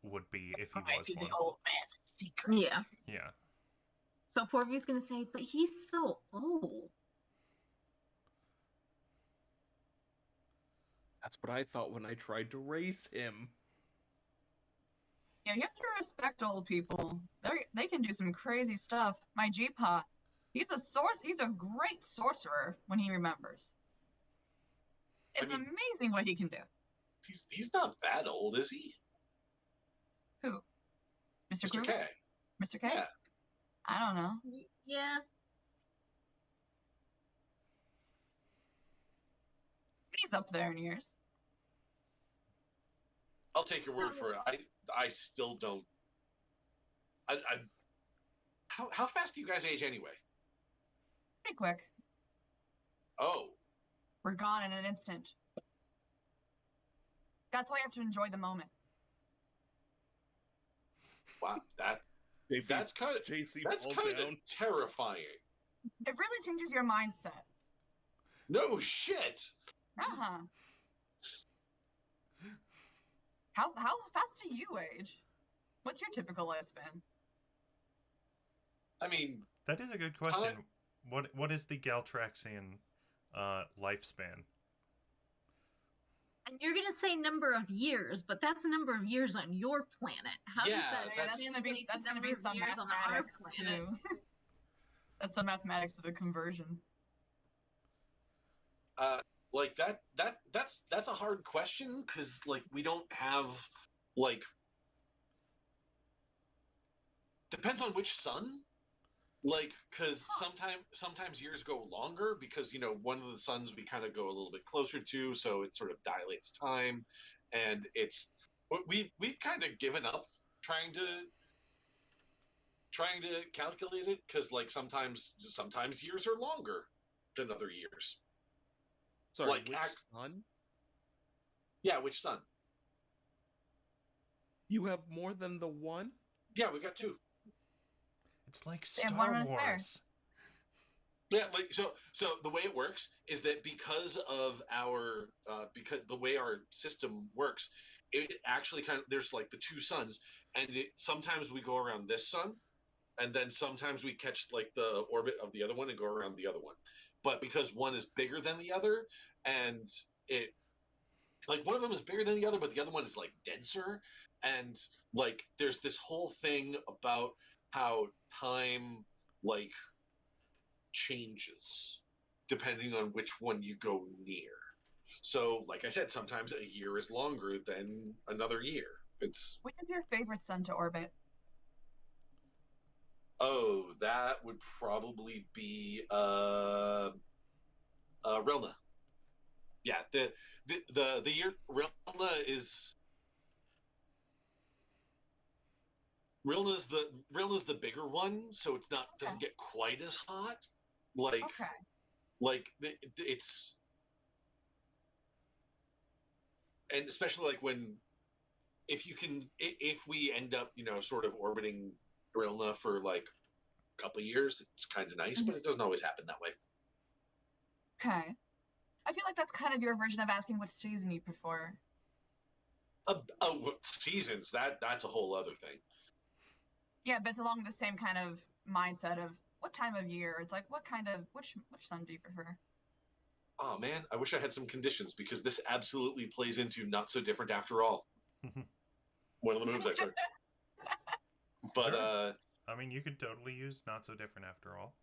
would be if he was To one. the old man's secret. Yeah. Yeah. So Porvy's gonna say, but he's so old. That's what I thought when I tried to raise him. Yeah, you have to respect old people. They can do some crazy stuff. My G-Pot, he's a great sorcerer when he remembers. It's amazing what he can do. He's not that old, is he? Who? Mr. Mr. Kruger? K. Mr. K? Yeah. I don't know. Yeah. He's up there in years. I'll take your word for it. I still don't. How fast do you guys age anyway? Pretty quick. Oh, We're gone in an instant. That's why you have to enjoy the moment. wow, that's kind of JC that's fall kind of down. terrifying. It really changes your mindset. No shit. Uh-huh. How fast do you age? What's your typical lifespan? I mean, That is a good question. What is the Galtraxian lifespan? And you're gonna say number of years, but that's the number of years on your planet. How Yeah, does that that's translate to That's gonna number be of some years on our mathematics planet? too. That's some mathematics for the conversion. like that's a hard question because like we don't have like depends on which sun. Like, because sometimes years go longer because one of the suns we kind of go a little bit closer to, so it sort of dilates time, and we've kind of given up trying to calculate it because like sometimes years are longer than other years. Sorry, Like, which son? Yeah, which sun? You have more than the one? Yeah, we got two. It's like They have Star one and a spare. Wars. Yeah, like so the way it works is that because of our because the way our system works, it actually kind of there's like the two suns, and sometimes we go around this sun, and then sometimes we catch like the orbit of the other one and go around the other one. But because one is bigger than the other, and it like one of them is bigger than the other, but the other one is like denser, and like there's this whole thing about how time like changes depending on which one you go near. So, like I said, sometimes a year is longer than another year. It's Which is your favorite sun to orbit? that would probably be Rilna. Yeah, the year Rilna's the bigger one, so it's not doesn't get quite as hot. Like Okay. like it's and especially like when if we end up sort of orbiting Rilna for like a couple of years, it's kind of nice, but it doesn't always happen that way. Okay. I feel like that's kind of your version of asking what season you prefer. Seasons that's a whole other thing. Yeah, but it's along the same kind of mindset of what time of year. It's like which sun do you prefer? Oh man, I wish I had some conditions because this absolutely plays into Not So Different After All. One of the moves I took. But Sure. I mean, you could totally use Not So Different After All.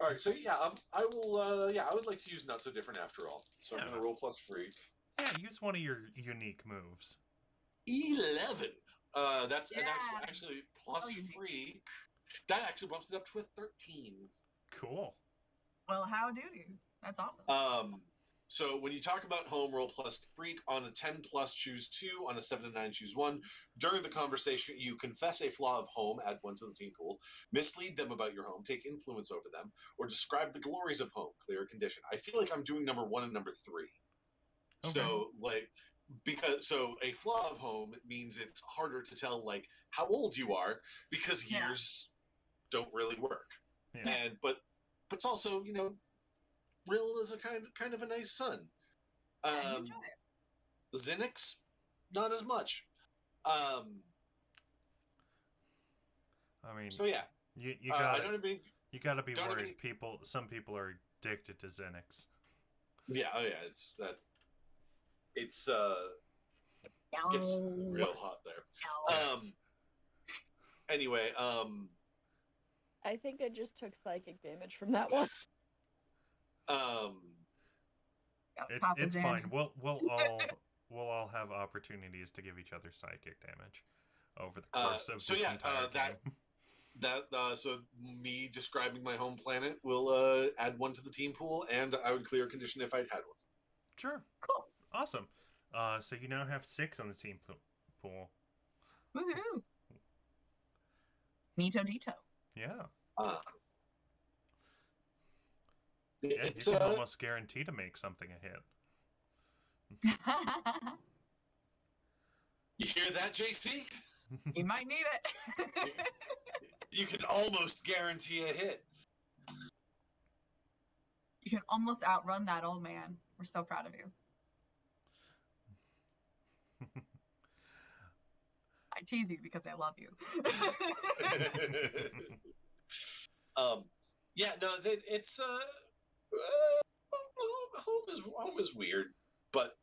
all right, so yeah, I will. I would like to use Not So Different After All. So I'm gonna roll plus freak. Yeah, use one of your unique moves. 11. That's Yeah. actually plus unique. freak. That actually bumps it up to a 13. Cool. Well, how do you? That's awesome. So when you talk about home, roll plus freak. On a 10 plus, choose 2. On a 7 to 9, choose 1. During the conversation, you confess a flaw of home, add 1 to the team pool, mislead them about your home, take influence over them, or describe the glories of home, clear a condition. I feel like I'm doing number 1 and number 3. Okay. So a flaw of home means it's harder to tell like how old you are because Yeah. years don't really work. Yeah. But it's also, you know, Rill is a kind of a nice son. Yeah, you enjoy it. Zinix, not as much. I mean, So yeah, you I gotta don't even. you gotta be don't have worried. any- Some people are addicted to Xenix. Yeah, oh yeah, it's that. It's gets real hot there. Yes. Anyway, I think I just took psychic damage from that one. Gotta pop It's his in. fine. We'll all have opportunities to give each other psychic damage over the course of so this yeah, entire game. So me describing my home planet will add one to the team pool, and I would clear a condition if I'd had one. Sure. Cool. Awesome. So you now have 6 on the team pool. Woohoo. Neato Dito. Yeah. Yeah, It's you can almost guarantee to make something a hit. you hear that, JC? You might need it. You can almost guarantee a hit. You can almost outrun that old man. We're so proud of you. I tease you because I love you. Yeah, no, it's home is weird, but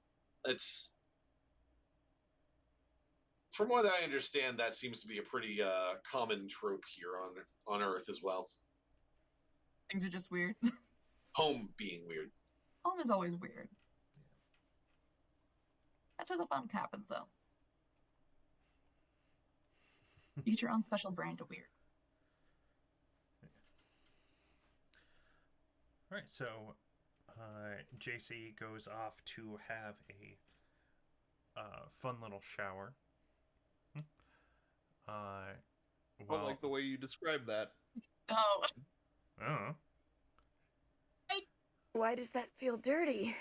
it's from what I understand, that seems to be a pretty common trope here on Earth as well. Things are just weird. Home being weird. Home is always weird. That's where the fun happens, though. You get your own special brand of weird. All right, so JC goes off to have a fun little shower. I Well, like the way you describe that. Oh, I don't know. Why does that feel dirty?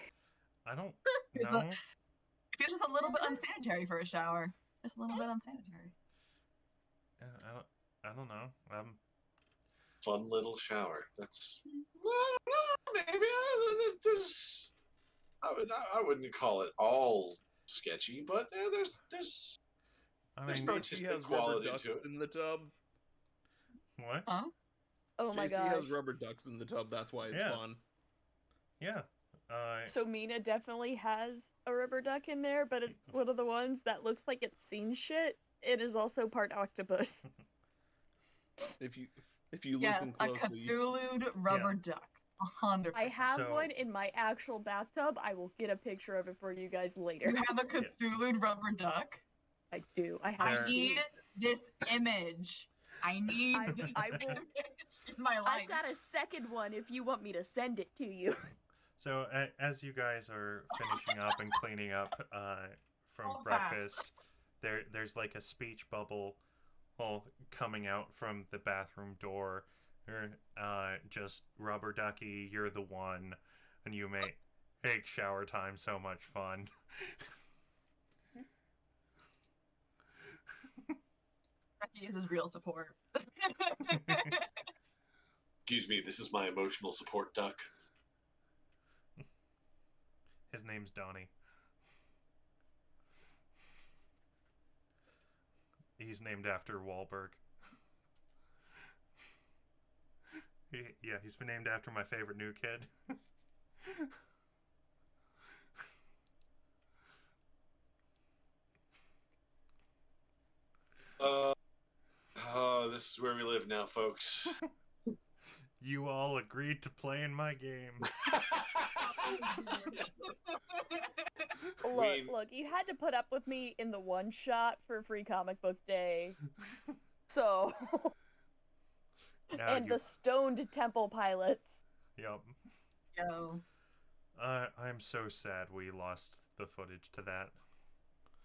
I don't It's know. it feels just a little bit unsanitary for a shower. Just a little bit unsanitary. I don't know. Fun little shower. That's maybe there's. I wouldn't call it all sketchy, but there's I there's mean, no JC artistic has rubber quality ducks to it. in the tub. what? Huh? Oh my JC gosh. has rubber ducks in the tub. That's why it's Yeah. fun. Yeah. So Mina definitely has a rubber duck in there, but it's one of the ones that looks like it's seen shit. It is also part octopus. If you Yeah, listen a closely, Cthulhu rubber duck. 100%. I have So- one in my actual bathtub. I will get a picture of it for you guys later. You have a Cthulhu rubber duck? I do. I have I There- need this image. I need this I will- image in my life. I've got a second one if you want me to send it to you. So as you guys are finishing up and cleaning up from All breakfast, there's like a speech bubble coming out from the bathroom door. Just rubber ducky, you're the one, and you make shower time so much fun. Becky is his real support. Excuse me, this is my emotional support duck. His name's Donnie. He's named after Wahlberg. He's been named after my favorite new kid. This is where we live now, folks. You all agreed to play in my game. Look, you had to put up with me in the one shot for Free Comic Book Day. So, Now and you- the Stoned Temple Pilots. Yup. Yo, I'm so sad we lost the footage to that.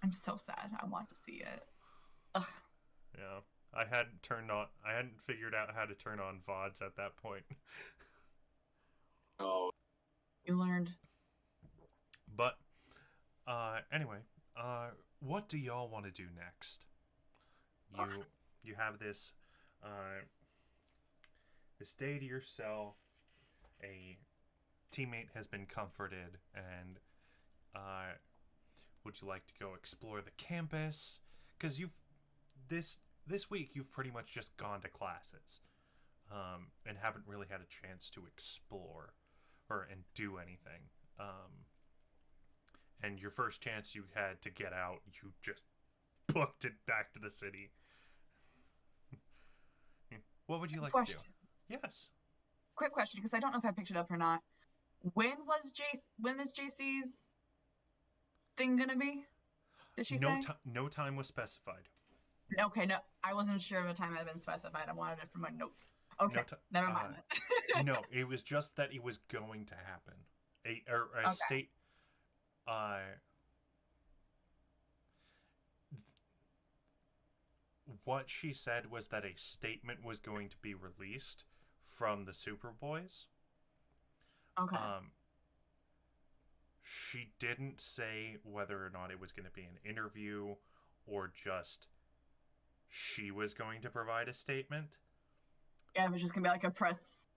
I'm so sad. I want to see it. Ugh. Yeah. I hadn't figured out how to turn on VODs at that point. Oh, You learned. But anyway, what do y'all want to do next? You have this this day to yourself. A teammate has been comforted, and would you like to go explore the campus? Because this week you've pretty much just gone to classes, and haven't really had a chance to explore and do anything. And your first chance you had to get out, you just booked it back to the city. What would you like to do? Yes. Quick question, because I don't know if I picked it up or not. When is JC's thing gonna be? Did she say? No time was specified. Okay, no, I wasn't sure of a time had been specified. I wanted it from my notes. Okay, never mind. No, it was just that it was going to happen. A state. What she said was that a statement was going to be released from the Superboys. Okay. She didn't say whether or not it was going to be an interview or just she was going to provide a statement. Yeah, it was just gonna be like a press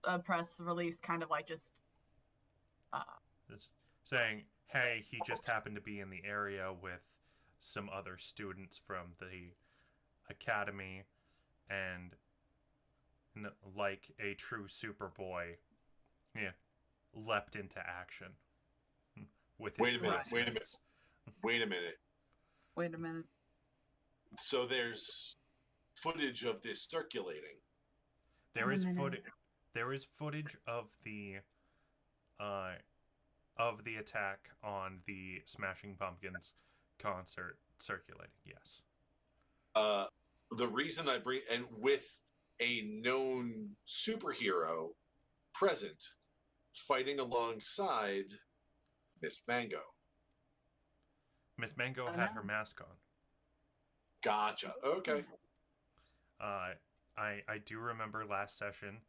release, kind of like just saying, hey, he just happened to be in the area with some other students from the academy, and like a true Superboy, leapt into action with his Wait a minute. So there's footage of this circulating. There is footage of the attack on the Smashing Pumpkins concert circulating. Yes. The reason I bring, and with a known superhero present, fighting alongside Miss Mango. Miss Mango had her mask on. Gotcha. Okay. I do remember last session,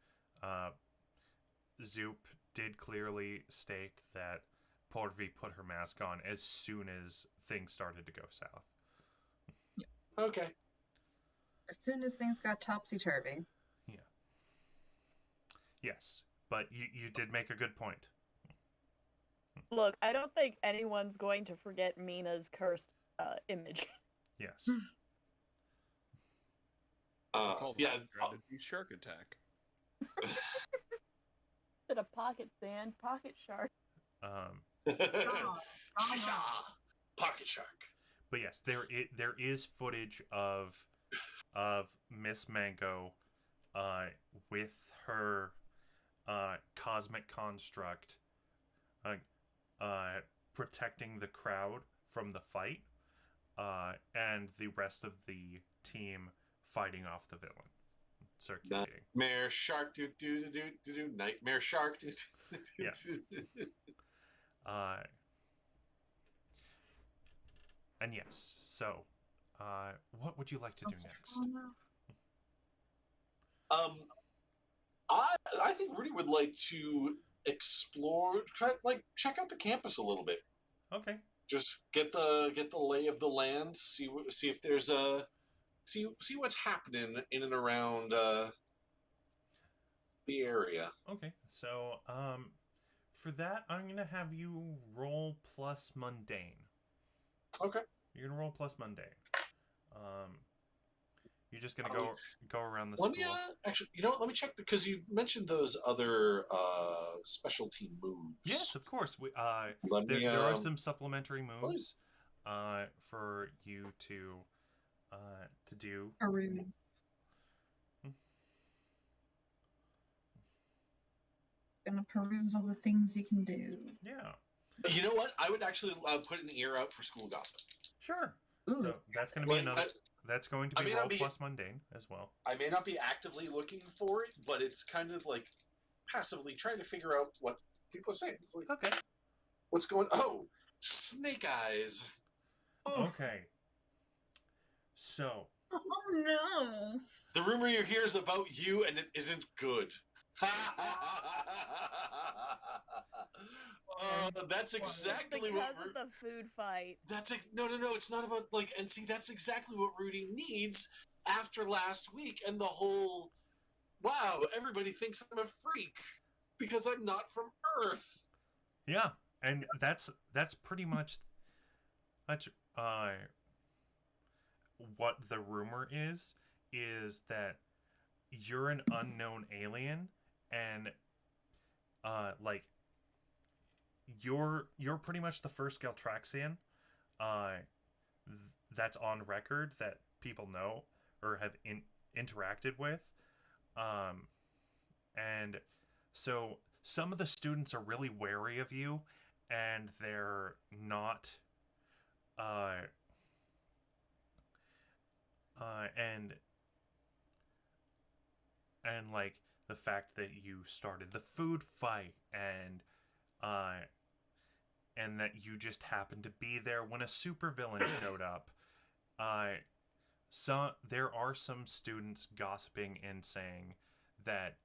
Zoop did clearly state that Portvy put her mask on as soon as things started to go south. Okay. as soon as things got topsy-turvy. Yeah. Yes, but you did make a good point. Look, I don't think anyone's going to forget Mina's cursed image. Yes. Yeah. Strategy shark attack. Bit of pocket sand, pocket shark. Pocket shark. But yes, there is footage of Miss Mango with her cosmic construct protecting the crowd from the fight, and the rest of the team fighting off the villain. Circulating. Nightmare shark do do do do do nightmare shark do. Yes. And yes, so what would you like to do next? I think Rudy would like to explore, check out the campus a little bit. Okay. Just get the lay of the land. See if there's see what's happening in and around the area. Okay. So for that, I'm gonna have you roll plus mundane. Okay. You're gonna roll plus mundane. You're just gonna go around the Let school. me actually, let me check because you mentioned those other specialty moves. Yes, of course. Let me, there are some supplementary moves for you to do. Gonna peruse all the things you can do. Yeah. You know what? I would actually put an ear out for school gossip. Sure. Ooh. So that's going to be another. That's going to be roll plus mundane as well. I may not be actively looking for it, but it's kind of like passively trying to figure out what people are saying. It's like, okay. What's going? Oh, snake eyes. Oh. Okay. So. Oh no. The rumor you hear is about you, and it isn't good. That's exactly because what. Because of the food fight. No. It's not about and see, that's exactly what Rudy needs after last week and the whole wow, everybody thinks I'm a freak because I'm not from Earth. Yeah, and that's pretty much much what the rumor is that you're an unknown alien, and like you're pretty much the first Galtraxian uh that's on record that people know or have interacted with. And so some of the students are really wary of you, and they're not uh and like the fact that you started the food fight, uh and that you just happened to be there when a supervillain showed up. There are some students gossiping and saying that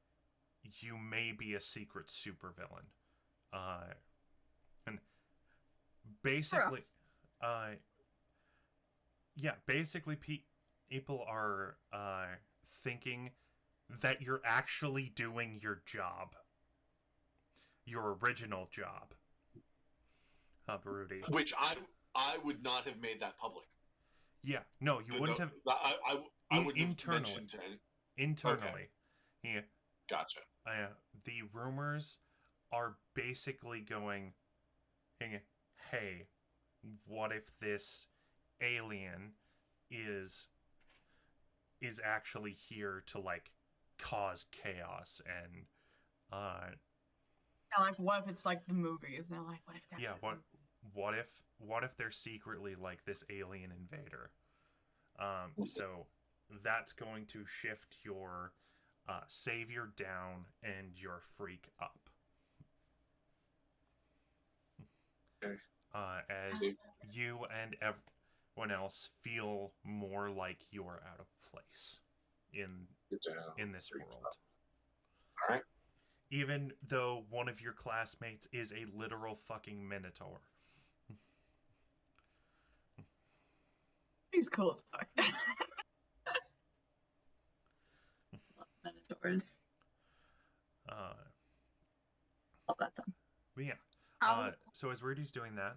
you may be a secret supervillain. And basically, basically people are thinking that you're actually doing your job, your original job. Rudy. Which I would not have made that public. Yeah, no, you wouldn't have. I wouldn't internally. have mentioned to any. Internally, Okay. Yeah. Gotcha. The rumors are basically going, hey, what if this alien is actually here to like cause chaos and like what if it's like the movies? And they're like, what exactly? Yeah, what if they're secretly like this alien invader? So that's going to shift your savior down and your freak up. Okay. As you and everyone else feel more like you're out of place in this world. All right. Even though one of your classmates is a literal fucking minotaur. He's cool as fuck. Minotaurs. Love that time. But yeah. So as Rudy's doing that,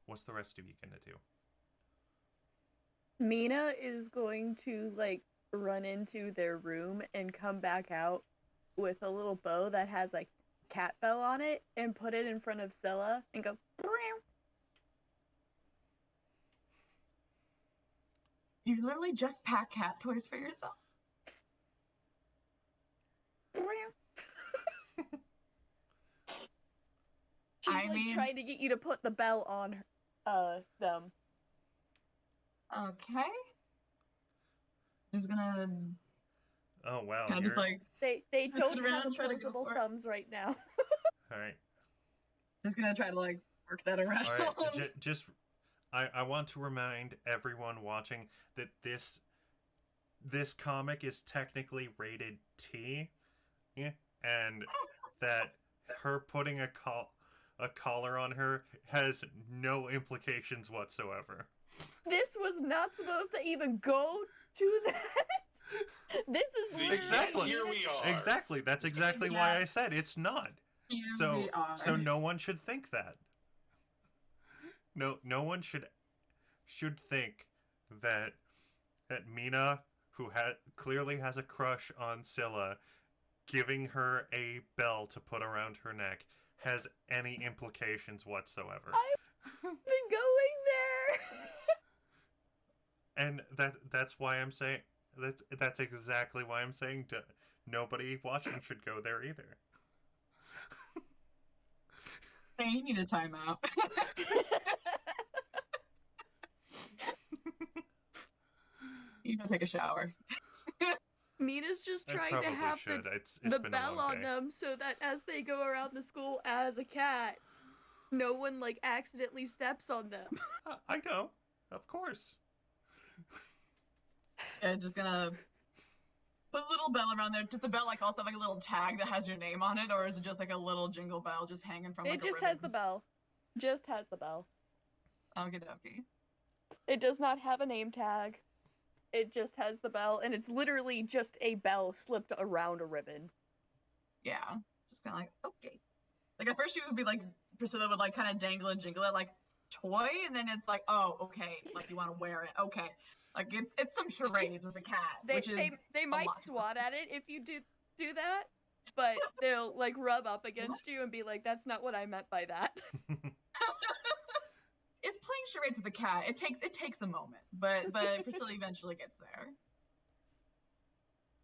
what's the rest of you gonna do? Mina is going to like run into their room and come back out with a little bow that has like cat bell on it and put it in front of Scylla and go Brow. You literally just pack cat toys for yourself. She's I like mean- trying to get you to put the bell on them. Okay. Just gonna Oh wow. kind of just like They don't around, have try to go opposable for it. thumbs right now. Alright. just gonna try to like work that around. Alright. Just I want to remind everyone watching that this comic is technically rated T, and that her putting a collar on her has no implications whatsoever. This was not supposed to even go to that. This is literally Exactly. Here we are. Exactly. That's exactly why I said it's not. Here So we are. so no one should think that. No one should think that Mina, who clearly has a crush on Scylla, giving her a bell to put around her neck has any implications whatsoever. I've been going there. And that's why I'm saying that's exactly why I'm saying nobody watching should go there either. Hey, you need a timeout. You go take a shower. Mina's just I trying to probably have should. It's the been a bell long on day. them so that as they go around the school as a cat, no one like accidentally steps on them. I know, of course. Yeah, just gonna put a little bell around there. Does the bell like also have like a little tag that has your name on it, or is it just like a little jingle bell just hanging from like It a just ribbon? has the bell. Just has the bell. Okie dokie. It does not have a name tag. it just has the bell, and it's literally just a bell slipped around a ribbon. Yeah, just kind of like, okay. Like at first, you would be like, Priscilla would like kind of dangle and jingle it like toy, and then it's like, oh, okay, like you want to wear it, okay. Like it's some charades with a cat, which is They might lot to swat at it if you do that, but they'll like rub up against you and be like, "That's not what I meant by that." It's playing charades with a cat. It takes a moment, but Priscilla eventually gets there.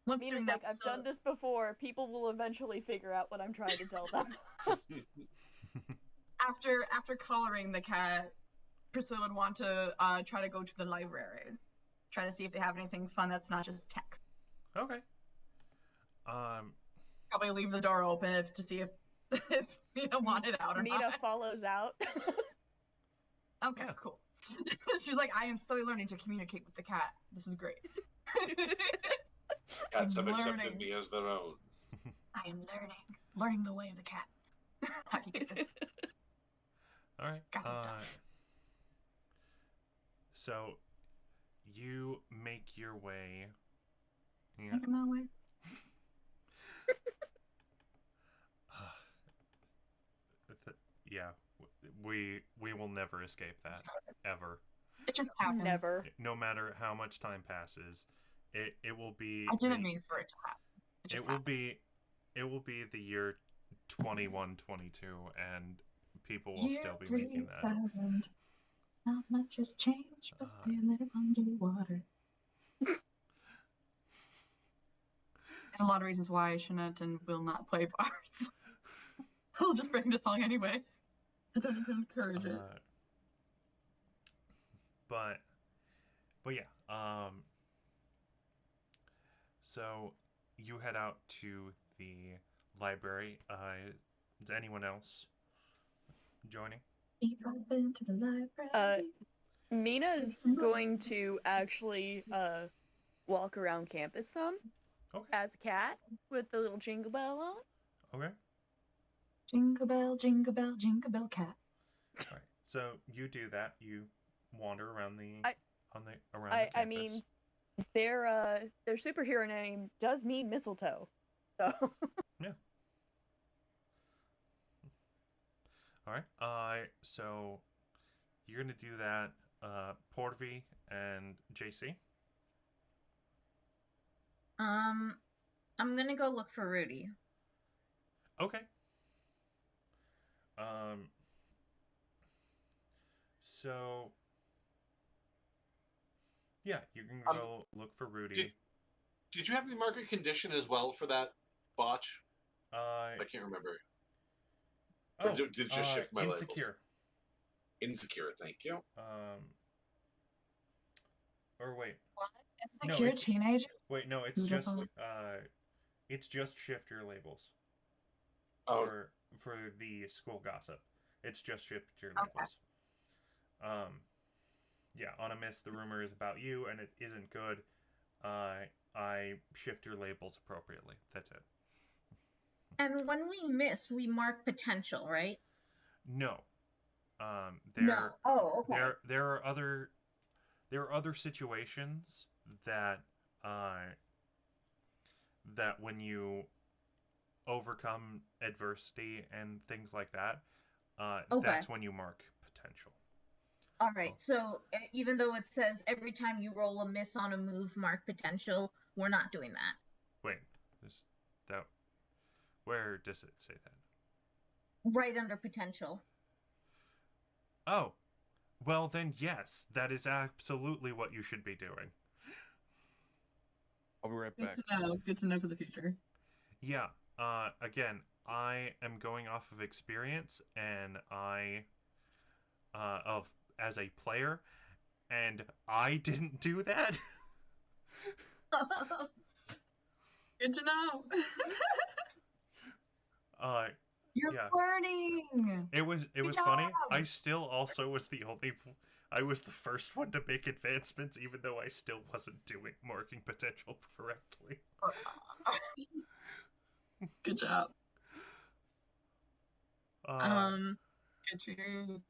Once Mina's doing like, that, "I've done this before. People will eventually figure out what I'm trying to tell them." after collaring the cat, Priscilla would want to try to go to the library, try to see if they have anything fun that's not just text. Okay. Probably leave the door open to see if Mina wanted out or Mina not. follows out. Okay, Yeah. cool. She's like, I am slowly learning to communicate with the cat. This is great. Cats have accepted learning. me as their own. I am learning the way of the cat. How do you get this? All right. Got this done. So you make your way. Yeah. Making my way. Yeah. We will never escape that ever. It just happens. Never. No matter how much time passes, it will be. I didn't mean for it to happen. It will be the year 2122, and people will Year still be making that. 3000. Not much has changed, but they live underwater. There's a lot of reasons why I shouldn't and will not play bards. I'll just bring the song anyways. I don't need to encourage it. But yeah. So you head out to the library. Is anyone else joining? I've been to the library. Mina's going to actually walk around campus some Okay. as a cat with the little jingle bell on. Okay. Jingle bell, jingle bell, jingle bell cat. All right. So you do that. You wander around the I campus. mean, their superhero name does mean mistletoe, so. Yeah. All right. So you're gonna do that. Portvy and JC. I'm gonna go look for Rudy. Okay. So yeah, you can go look for Rudy. Did you have the market condition as well for that botch? I can't remember. Oh, Or did it just shift my labels? insecure. Insecure, thank you. Or wait. What? No, Insecure it's- teenager? Wait, no, it's just shift your labels. Oh, For the school gossip. It's just shift your Okay. labels. Yeah, on a miss, the rumor is about you, and it isn't good. I shift your labels appropriately. That's it. And when we miss, we mark potential, right? No. No. Oh, okay. There are other situations that that when you overcome adversity and things like that, Okay. that's when you mark potential. All right. So even though it says every time you roll a miss on a move, mark potential, we're not doing that. Wait, where does it say that? Right under potential. Oh, well then yes, that is absolutely what you should be doing. I'll be right back. Good to know for the future. Yeah. Again, I am going off of experience, and as a player, and I didn't do that. Good to know. You're yeah. learning. It was Good funny. job. I still also was I was the first one to make advancements, even though I still wasn't doing marking potential correctly. Good job. Um, Good you.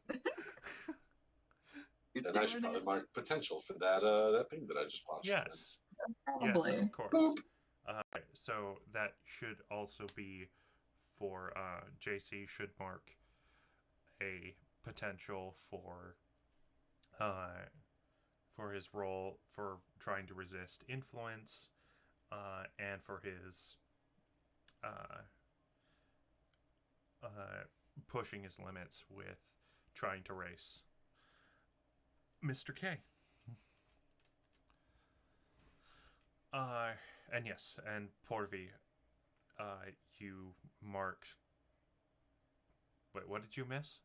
Then I should probably mark potential for that thing that I just watched. Yes. Probably. Yes, of course. So that should also be for JC should mark a potential for his role for trying to resist influence, and for his pushing his limits with trying to race Mr. K. And yes, and Porvi, you marked. Wait, what did you miss?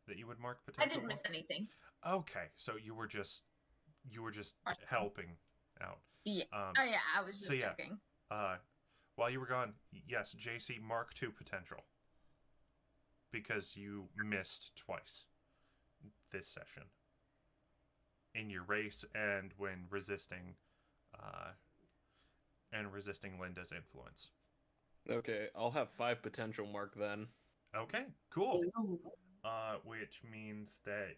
That you would mark I potential? didn't miss anything. Okay, so you were just helping out. Yeah. Um, yeah, I was just so yeah. joking. While you were gone, yes, JC, mark 2 potential. Because you missed twice this session. In your race and when resisting Linda's influence. Okay, I'll have 5 potential mark then. Okay, cool. Which means that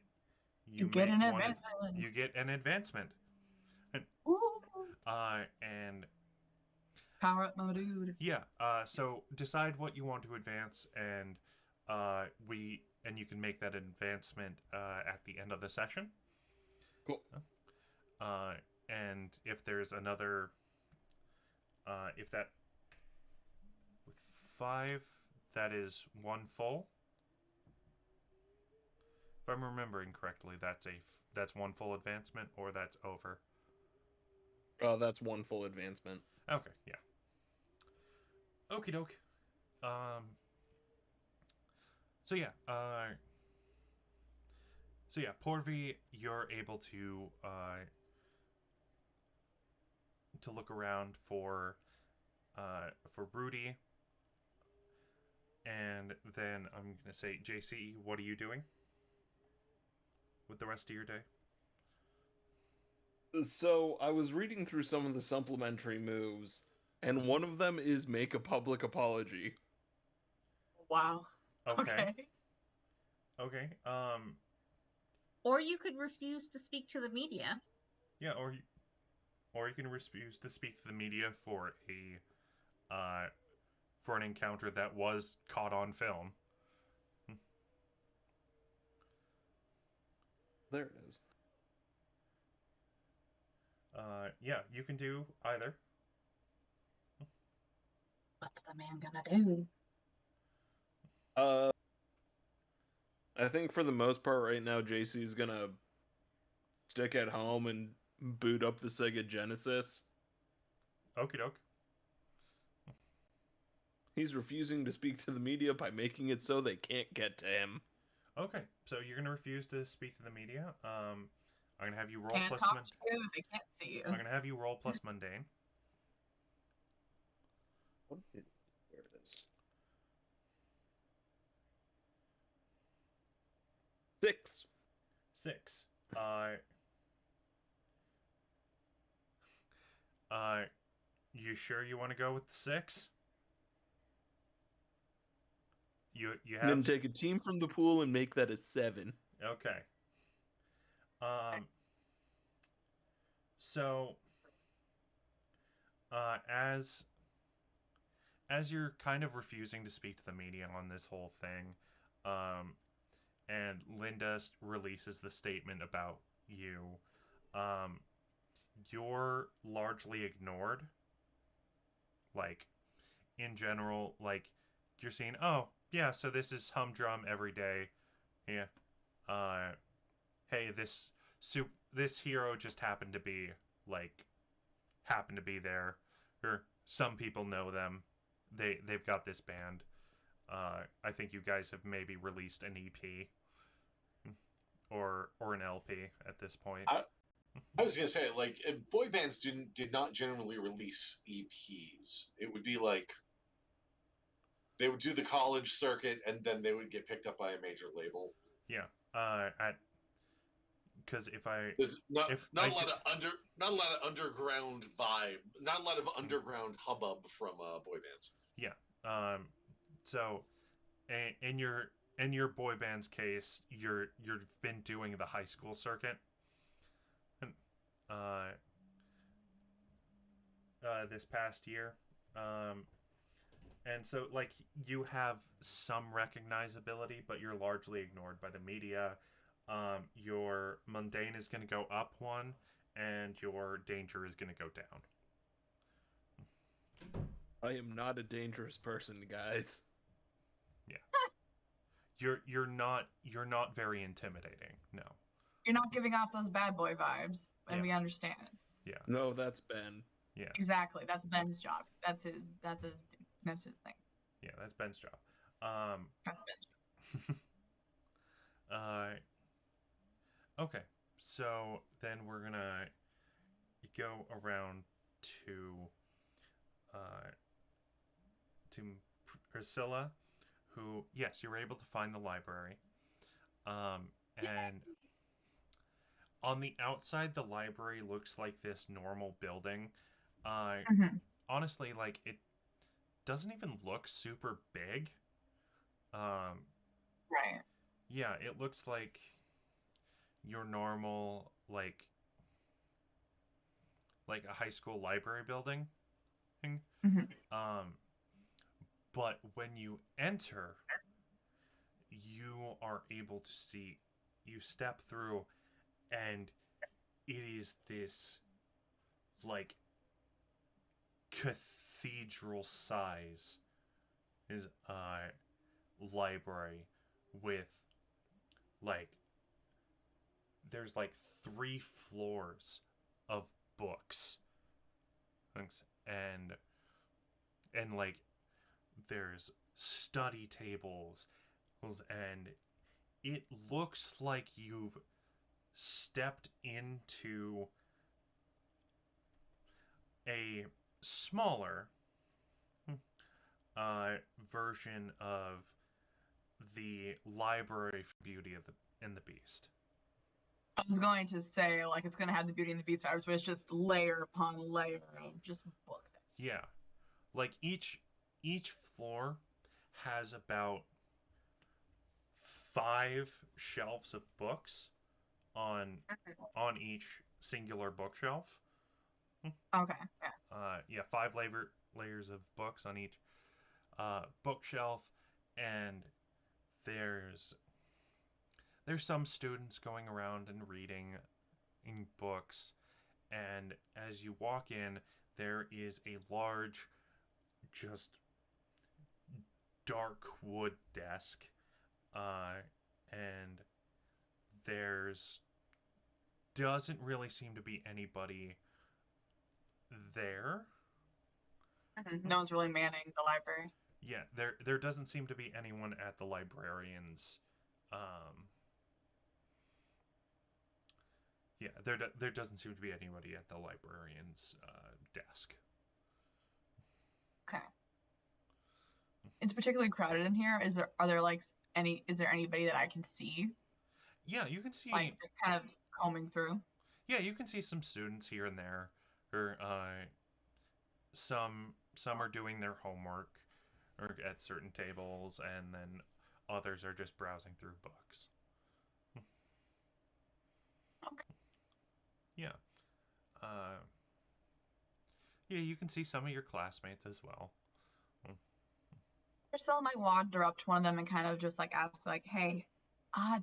You get an advancement. You get an advancement. And, Ooh. and Power up, my dude. yeah, so decide what you want to advance, and you can make that advancement at the end of the session. Cool. And if there's another, if that with 5, that is 1 full. If I'm remembering correctly, that's 1 full advancement, or that's over. That's 1 full advancement. Okay, yeah. Okie doke. So yeah, Porvi, you're able to look around for Rudy, and then I'm gonna say, JC, what are you doing with the rest of your day? So I was reading through some of the supplementary moves, and one of them is make a public apology. Wow. Okay. Okay. Or you could refuse to speak to the media. Yeah, or you can refuse to speak to the media for an encounter that was caught on film. There it is. Yeah, you can do either. What's the man gonna do? I think for the most part right now, JC's gonna stick at home and boot up the Sega Genesis. Okie doke. He's refusing to speak to the media by making it so they can't get to him. Okay, so you're gonna refuse to speak to the media. I'm gonna have you roll Can't plus. talk to you. They can't see you. I'm gonna have you roll plus mundane. Where it is? 6. 6. You sure you want to go with the 6? You have. Then take a team from the pool and make that a 7. Okay. So, as you're kind of refusing to speak to the media on this whole thing, and Linda releases the statement about you, you're largely ignored. Like, in general, like, you're seeing, oh, yeah, so this is humdrum every day. Yeah. Hey, this hero just happened to be there. Or some people know them. They've got this band. I think you guys have maybe released an EP or an LP at this point. I was gonna say, like, boy bands did not generally release EPs. It would be like they would do the college circuit and then they would get picked up by a major label. Yeah. Because There's not a lot of underground vibe, not a lot of underground hubbub from boy bands. Yeah. So, in your in your boy band's case, you've been doing the high school circuit, and this past year, and so like you have some recognizability, but you're largely ignored by the media. Your mundane is going to go up one, and your danger is going to go down. I am not a dangerous person, guys. You're not very intimidating. No. You're not giving off those bad boy vibes, and Yeah. we understand. Yeah. No, that's Ben. Yeah. Exactly. That's Ben's job. That's his thing. Yeah, that's Ben's job. That's Ben's job. Okay. So then we're gonna go around to Priscilla, who, yes, you were able to find the library. And on the outside, the library looks like this normal building. Honestly, like, it doesn't even look super big. Right. Yeah, it looks like your normal, like a high school library building. But when you enter, you are able to see, you step through, and it is this, like, cathedral size is library with, like, there's like 3 floors of books, and like there's study tables, and it looks like you've stepped into a smaller version of the library for Beauty and the Beast. I was going to say, like, it's going to have the Beauty and the Beast vibes, but it's just layer upon layer of just books. Yeah. Like, each floor has about 5 shelves of books on each singular bookshelf. Okay. Yeah, 5 layers of books on each bookshelf, and there's some students going around and reading in books, and as you walk in, there is a large, just dark wood desk, and there's doesn't really seem to be anybody there. No one's really manning the library. Yeah, there doesn't seem to be anyone at the librarian's yeah, there doesn't seem to be anybody at the librarian's desk. Okay. It's particularly crowded in here. Is there anybody that I can see? Yeah, you can see, like, just kind of combing through. Yeah, you can see some students here and there, or some are doing their homework or at certain tables, and then others are just browsing through books. Okay. Yeah. Yeah, you can see some of your classmates as well. Priscilla might wander up to one of them and kind of just like ask, like, "Hey,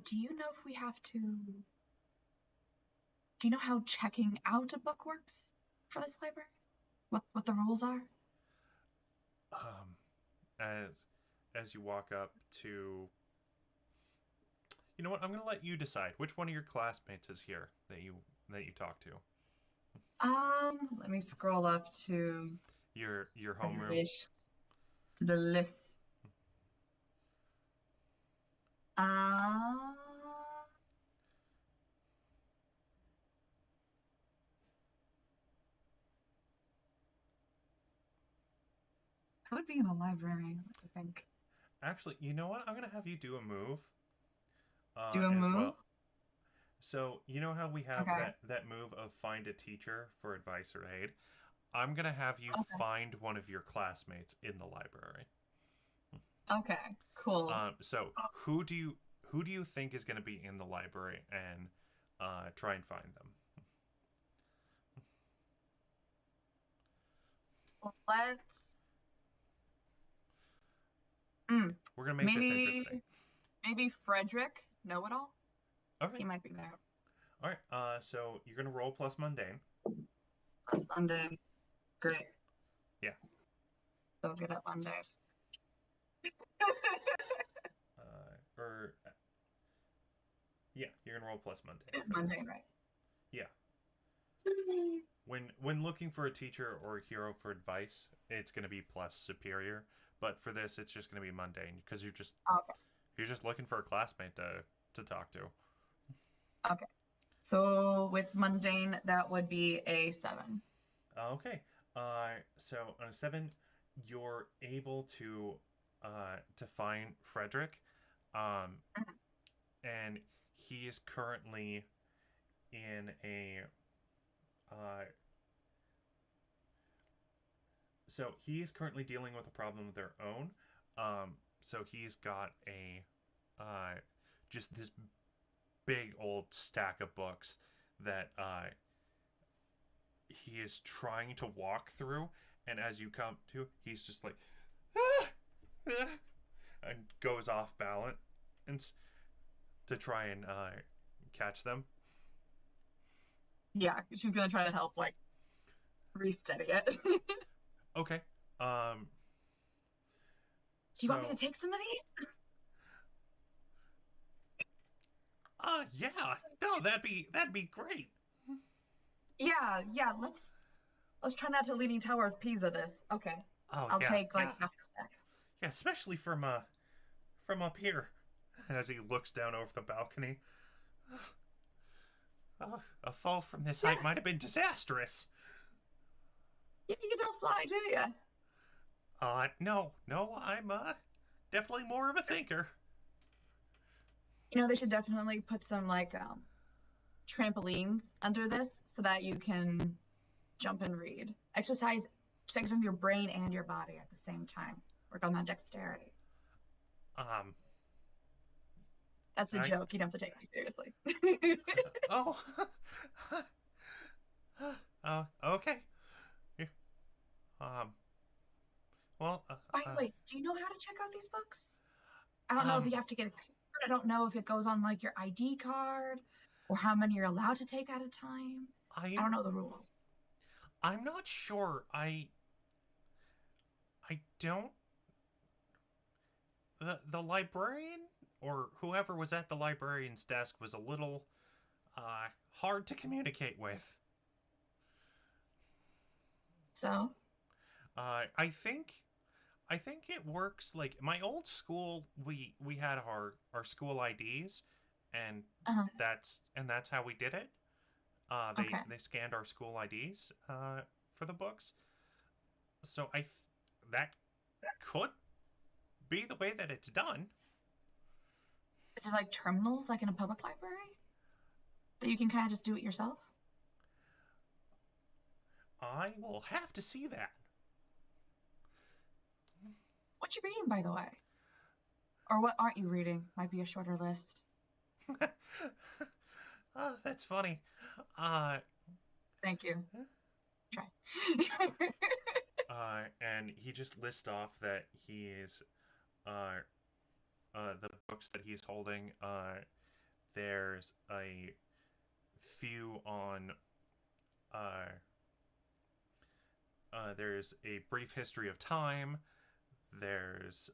do you know if we have to? Do you know how checking out a book works for this library? What the rules are?" As you walk up to, you know what? I'm gonna let you decide which one of your classmates is here that you talk to. Let me scroll up to Your homeroom. To the list. Who would be in the library, I think? Actually, you know what? I'm gonna have you do a move. Do a move? Well. So, you know how we have Okay. that move of find a teacher for advice or aid? I'm gonna have you find one of your classmates in the library. Okay, cool. So who do you think is going to be in the library and try and find them? Let's. Mm, We're going to make this interesting. maybe Frederick Know-It-All. Okay. He might be there. All right. So you're going to roll plus mundane. Plus Monday. Great. Yeah. So good at Monday. Yeah, you're gonna roll plus mundane. It's Monday, right? Yeah. When looking for a teacher or a hero for advice, it's gonna be plus superior. But for this, it's just gonna be mundane because you're just looking for a classmate to talk to. Okay. So with mundane, that would be a 7. Okay. So on a 7, you're able to find Frederick, and he is currently in a so he is currently dealing with a problem of their own. So he's got a just this big old stack of books that he is trying to walk through, and as you come to, he's just like and goes off balance and to try and catch them. Yeah, she's gonna try to help, like, re-steady it. Okay. Do you want me to take some of these? Yeah. No, that'd be great. Yeah. Let's try not to Leaning Tower of Pisa this. Okay. Oh, I'll yeah, take like yeah. half a stack. Yeah, especially from up here, as he looks down over the balcony. A fall from this height might have been disastrous. You don't fly, do you? No, I'm definitely more of a thinker. You know, they should definitely put some like trampolines under this so that you can jump and read. Exercise your brain and your body at the same time. Work on that dexterity. That's a joke. You don't have to take me seriously. Oh. Okay. Well. By the way, do you know how to check out these books? I don't know if you have to get a card. I don't know if it goes on like your ID card or how many you're allowed to take at a time. I don't know the rules. I'm not sure. I don't. The librarian or whoever was at the librarian's desk was a little hard to communicate with. So? I think it works like my old school. We had our school IDs, and that's how we did it. They scanned our school IDs for the books. So that could be the way that it's done. Is it like terminals, like in a public library, that you can kind of just do it yourself? I will have to see that. What you reading, by the way? Or what aren't you reading? Might be a shorter list. Oh, that's funny. Thank you. Try. And he just lists off that he is, the books that he's holding. There's a few on, there's a brief history of time. There's,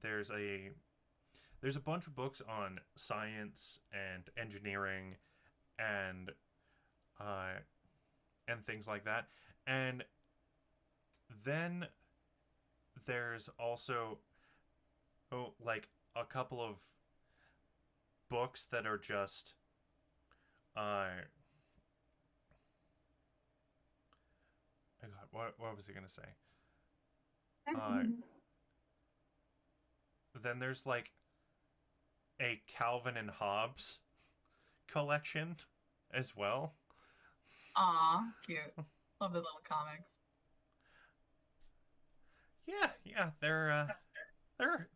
there's a bunch of books on science and engineering and things like that. And then there's also like a couple of books that are just God, what was he gonna say? Then there's like a Calvin and Hobbes collection as well. Aw, cute. Love the little comics. Yeah, they're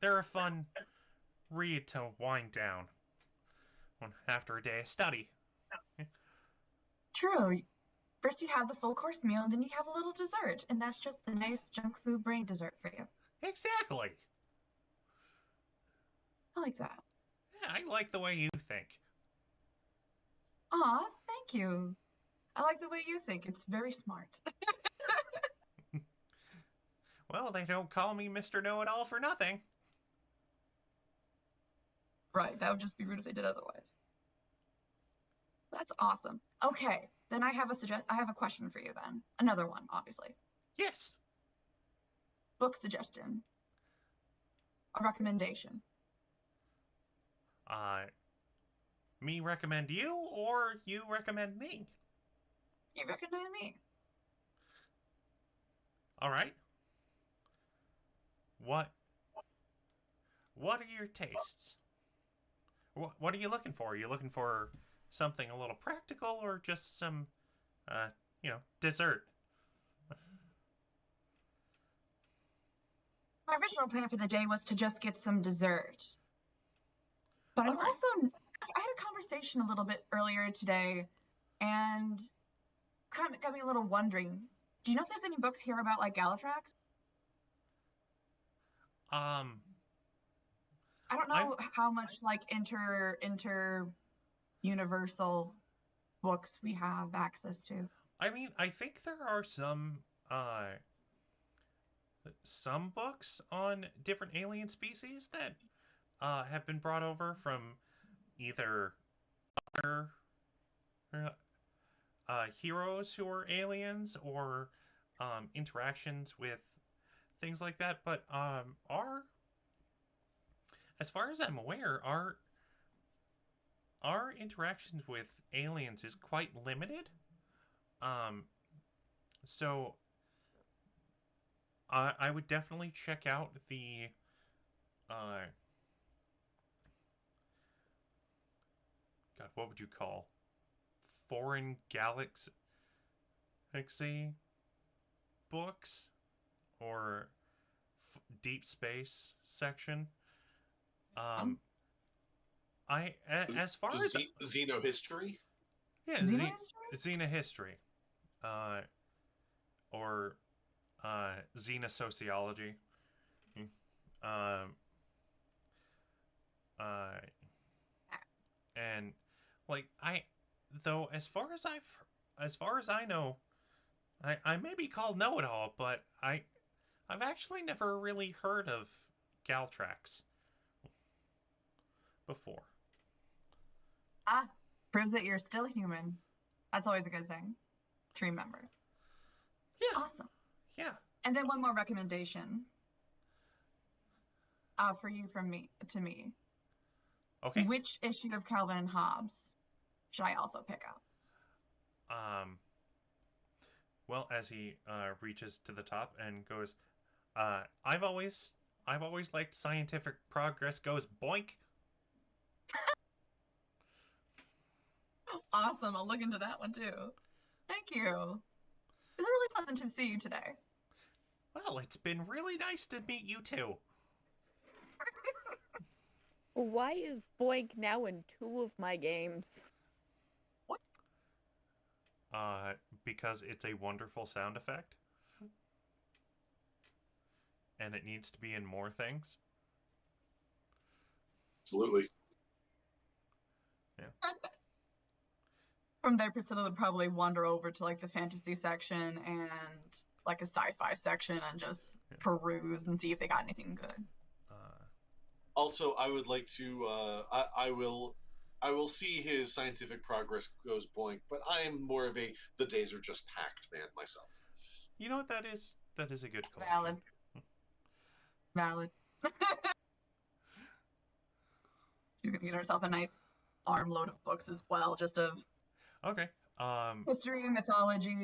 a fun read to wind down after a day of study. True. First you have the full course meal, and then you have a little dessert, and that's just the nice junk food brain dessert for you. Exactly. I like that. Yeah, I like the way you think. Aw, thank you. I like the way you think. It's very smart. Well, they don't call me Mr. Know-It-All for nothing. Right, that would just be rude if they did otherwise. That's awesome. Okay, then I have a question for you then. Another one, obviously. Yes. Book suggestion. A recommendation. Me recommend you, or you recommend me? You recommend me. All right. What are your tastes? What are you looking for? Are you looking for something a little practical, or just some, dessert? My original plan for the day was to just get some dessert. But I All right. had a conversation a little bit earlier today, and kind of got me a little wondering. Do you know if there's any books here about like Galatrax? I don't know how much like inter universal books we have access to. I mean, I think there are some books on different alien species that have been brought over from either other heroes who are aliens, or interactions with things like that. But as far as I'm aware, our interactions with aliens is quite limited. So I would definitely check out the God, what would you call foreign galaxy books, or deep space section. As far as Xenohistory. Yeah, Xenohistory, or Xenosociology. And like as far as I know, I may be called know-it-all, but I've actually never really heard of Galtrax before. Proves that you're still human. That's always a good thing to remember. Yeah. Awesome. Yeah. And then one more recommendation. For you from me to me. Okay. Which issue of Calvin and Hobbes should I also pick up? Well, as he reaches to the top and goes, I've always liked scientific progress goes boink. Awesome. I'll look into that one too. Thank you. It's really pleasant to see you today. Well, it's been really nice to meet you too. Why is boink now in 2 of my games? What? Because it's a wonderful sound effect. And it needs to be in more things. Absolutely. Yeah. From there, Priscilla would probably wander over to like the fantasy section and like a sci-fi section and just peruse and see if they got anything good. Also, I would like to. I will see his scientific progress goes boink, but I am more of a the days are just packed man myself. You know what that is? That is a good collection. Valid. She's gonna get herself a nice armload of books as well, just of history, mythology,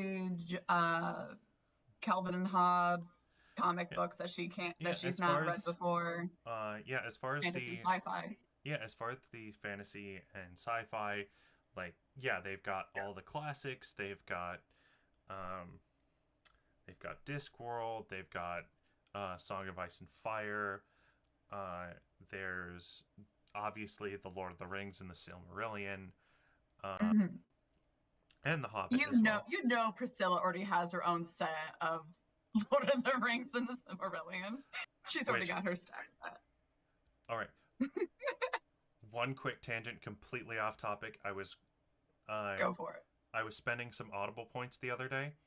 Calvin and Hobbes, comic books that she's not read before. As far as fantasy, the sci-fi. Yeah, as far as the fantasy and sci-fi, they've got all the classics. They've got They've got Discworld. They've got Song of Ice and Fire. There's obviously the Lord of the Rings and the Silmarillion, Mhm. and the Hobbit as well. You know, Priscilla already has her own set of Lord of the Rings and the Silmarillion. She's already Which- got her stack of that. All right. One quick tangent, completely off topic. I was Go for it. I was spending some Audible points the other day.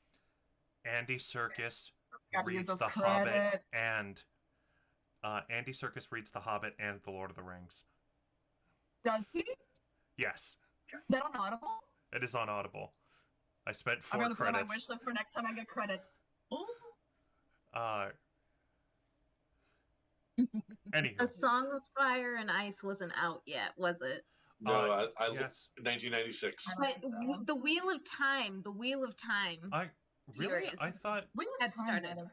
Andy Serkis Gotta use reads those The Hobbit credits. and Andy Serkis reads The Hobbit and The Lord of the Rings. Does he? Is Yes, that on Audible? it is on Audible. I spent I'm 4 gonna put it on my credits. wish list for next time I get credits. Ooh. Anywho, A Song of Fire and Ice wasn't out yet, was it? No, I yes. 1996. I don't But think so. the Wheel of Time, I really series. I thought Had started.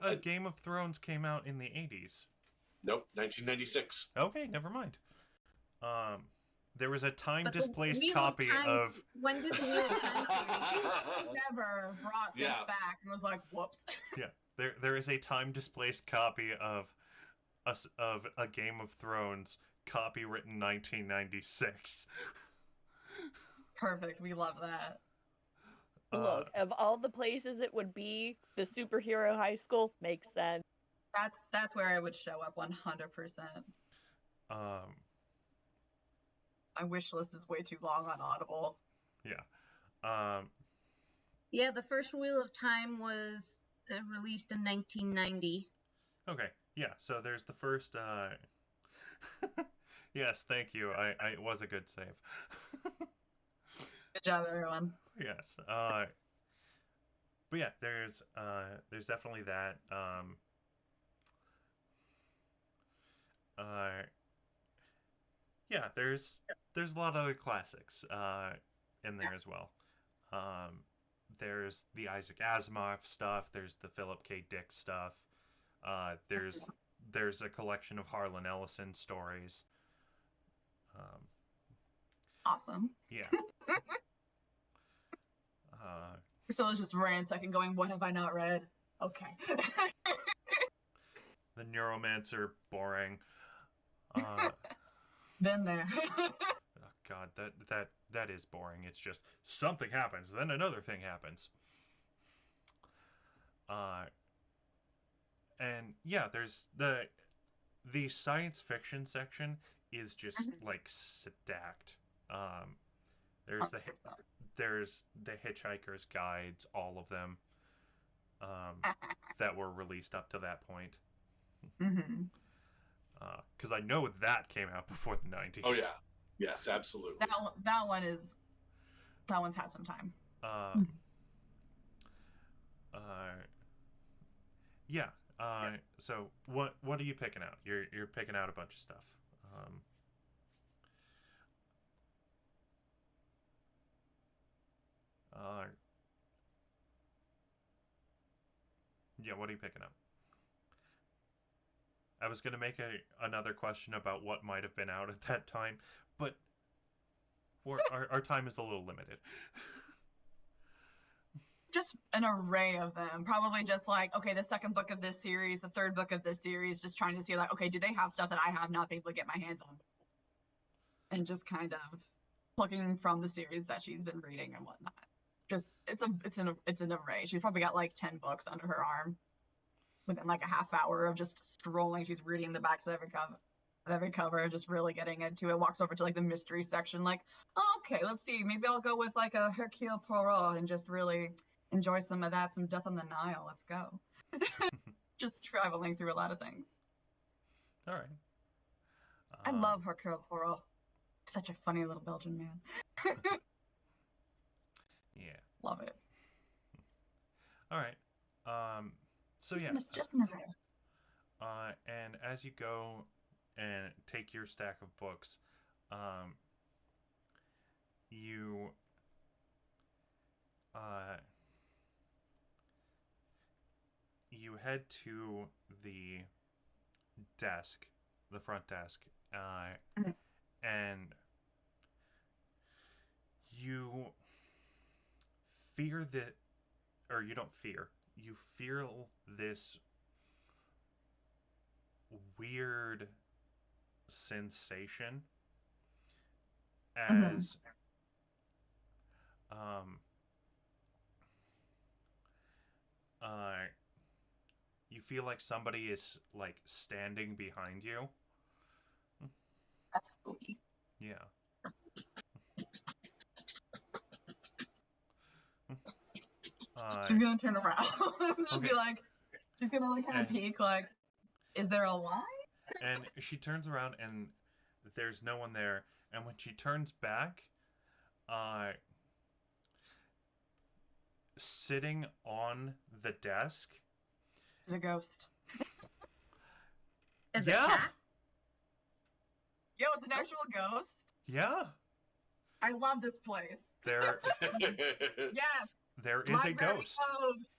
A Game of Thrones came out in the 80s. Nope, 1996. Okay, never mind. There was a time But the displaced Wheel copy Time, of when did the Wheel of Time series? Never brought this Yeah. back and was like, whoops. yeah. There is a time displaced copy of a Game of Thrones copywritten 1996. Perfect. We love that. Look, of all the places it would be, the superhero high school makes sense. That's where I would show up 100%. My wish list is way too long on Audible. Yeah. Yeah, the first Wheel of Time was released in 1990. Okay. Yeah. So there's the first. Yes. Thank you. It was a good save. Good job, everyone. Yes. But yeah, there's definitely that. Yeah, there's a lot of other classics in there as well. There's the Isaac Asimov stuff. There's the Philip K. Dick stuff. There's a collection of Harlan Ellison stories. Awesome. Yeah. Priscilla's just ran a second going, what have I not read? Okay. The Neuromancer, boring. Been there. Oh God, that is boring. It's just something happens, then another thing happens. And yeah, there's the science fiction section is just like stacked. There's the Hitchhiker's Guides, all of them, that were released up to that point. Mm-hmm. Because I know that came out before the 90s. Oh yeah, yes, absolutely. That one's had some time. Yeah. So what are you picking out? You're picking out a bunch of stuff. Yeah, what are you picking up? I was gonna make another question about what might have been out at that time, but our time is a little limited. Just an array of them. Probably just like, okay, the second book of this series, the third book of this series, just trying to see like, okay, do they have stuff that I have not been able to get my hands on? And just kind of plucking from the series that she's been reading and whatnot. Just it's an array. She's probably got like 10 books under her arm within like a half hour of just scrolling. She's reading the backs of every cover, just really getting into it. Walks over to like the mystery section, like, oh, okay, let's see, maybe I'll go with like a Hercule Poirot and just really enjoy some of that, some Death on the Nile. Let's go. Just traveling through a lot of things. All right. I love Hercule Poirot. Such a funny little Belgian man. Yeah. Love it. All right. So yeah. Just an array. And as you go and take your stack of books, you head to the desk, the front desk, and you fear that or you don't fear. You feel this weird sensation as you feel like somebody is like standing behind you. That's spooky. Yeah. She's gonna turn around. Just okay. be like, she's gonna like kind of peek, like, is there a line? And she turns around and there's no one there. And when she turns back, sitting on the desk Is a ghost. Is it yeah. cat? Yo, it's an actual ghost. Yeah. I love this place. There Yes. there is Library a ghost. ghost.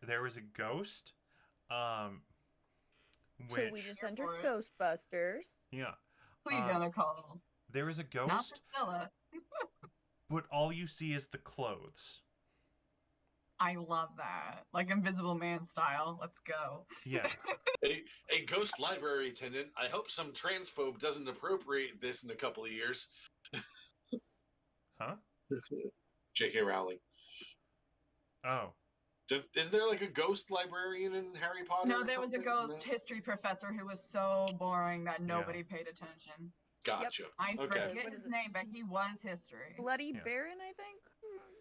There is a ghost. So Which we just Here entered for it. Ghostbusters. yeah. Who you gonna call? There is a Not ghost, Priscilla. but all you see is the clothes. I love that. Like Invisible Man style. Let's go. Yeah. A ghost library attendant. I hope some transphobe doesn't appropriate this in a couple of years. Huh? J.K. Rowling. Oh. Isn't there like a ghost librarian in Harry Potter? No, or there was a something? ghost history professor who was so boring that nobody paid attention. Gotcha. I Okay. forget What his is it? name, but he was history. Bloody Yeah. Baron, I think.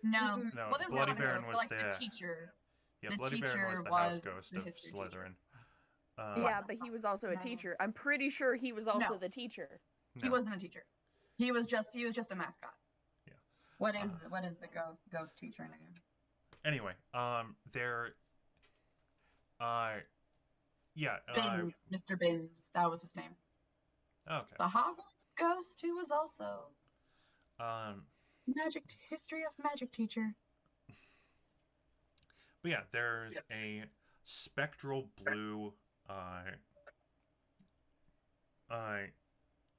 No, No, well, there was Bloody another Baron ghost, was like the the teacher. Yeah, The Bloody Baron was teacher the house was ghost the of history Slytherin. Yeah, but he was also a No. teacher. I'm pretty sure he was also No. the teacher. He No. wasn't a teacher. He was just a mascot. Yeah. What is the ghost teacher name? Anyway, there yeah, Bins, Mr. Bins. That was his name. okay. The Hogwarts ghost who was also magic history of magic teacher. But yeah, there's a spectral blue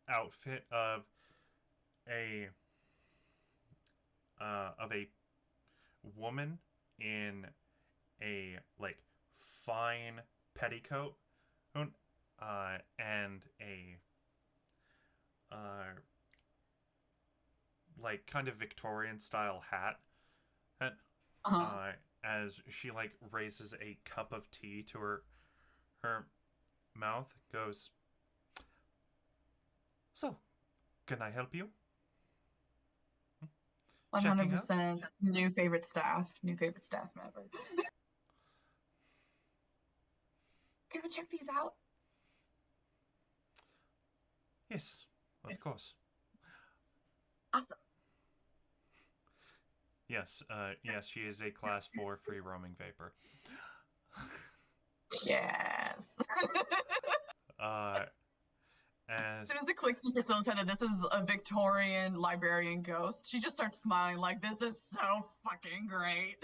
outfit of a woman in a like fine petticoat and a like kind of Victorian style hat as she like raises a cup of tea to her mouth, goes, "So, can I help you?" 100% new favorite staff member. Can I check these out? Yes, of course. Awesome. Yes, yes, she is a class 4 free roaming vapor. Yes. As As soon as it clicks in Priscilla's head that this is a Victorian librarian ghost, she just starts smiling like, this is so fucking great.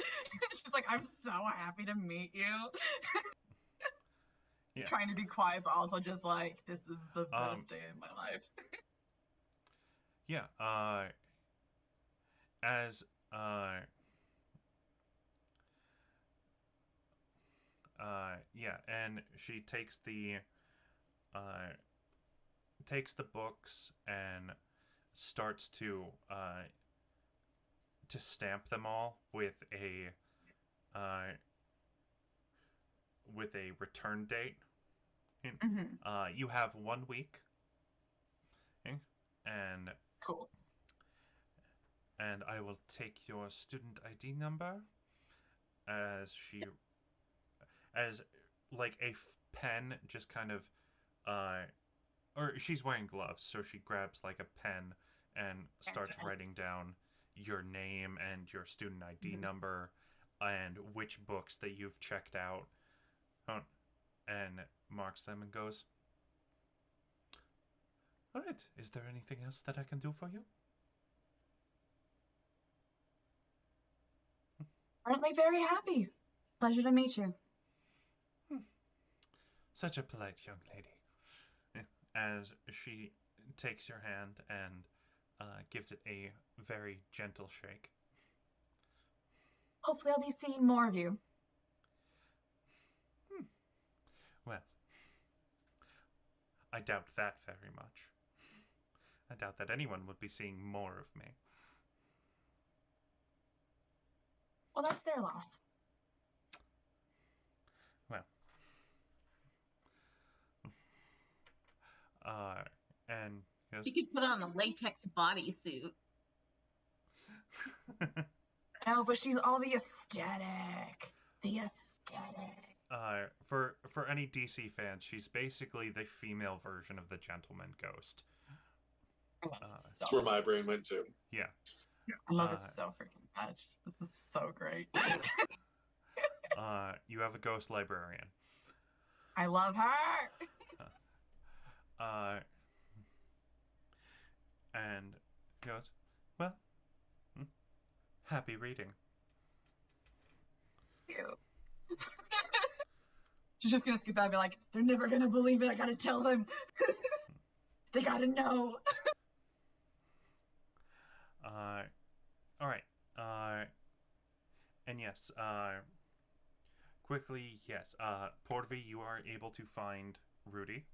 She's like, I'm so happy to meet you. Yeah. Trying to be quiet, but also just like, this is the best day of my life. yeah, as yeah, and she takes the books and starts to stamp them all with a return date. You have 1 week. Okay? And Cool. and I will take your student ID number as like a pen just kind of or she's wearing gloves, so she grabs like a pen and starts writing down your name and your student ID number and which books that you've checked out, and marks them and goes, "All right, is there anything else that I can do for you?" Currently very happy. Pleasure to meet you. Such a polite young lady. As she takes your hand and gives it a very gentle shake. hopefully I'll be seeing more of you. Well, I doubt that very much. I doubt that anyone would be seeing more of me. Well, that's their loss. Well, and he goes, You could put on a latex bodysuit. No, but she's all the aesthetic. The aesthetic. for any DC fans, she's basically the female version of the Gentleman Ghost. That's where my brain went to. Yeah. I love it so freaking much. This is so great. You have a ghost librarian. I love her. And he goes, well, happy reading. Cute. She's just gonna skip by and be like, they're never gonna believe it. I gotta tell them. They gotta know. All right. And yes, quickly, yes. Portvi, you are able to find Rudy.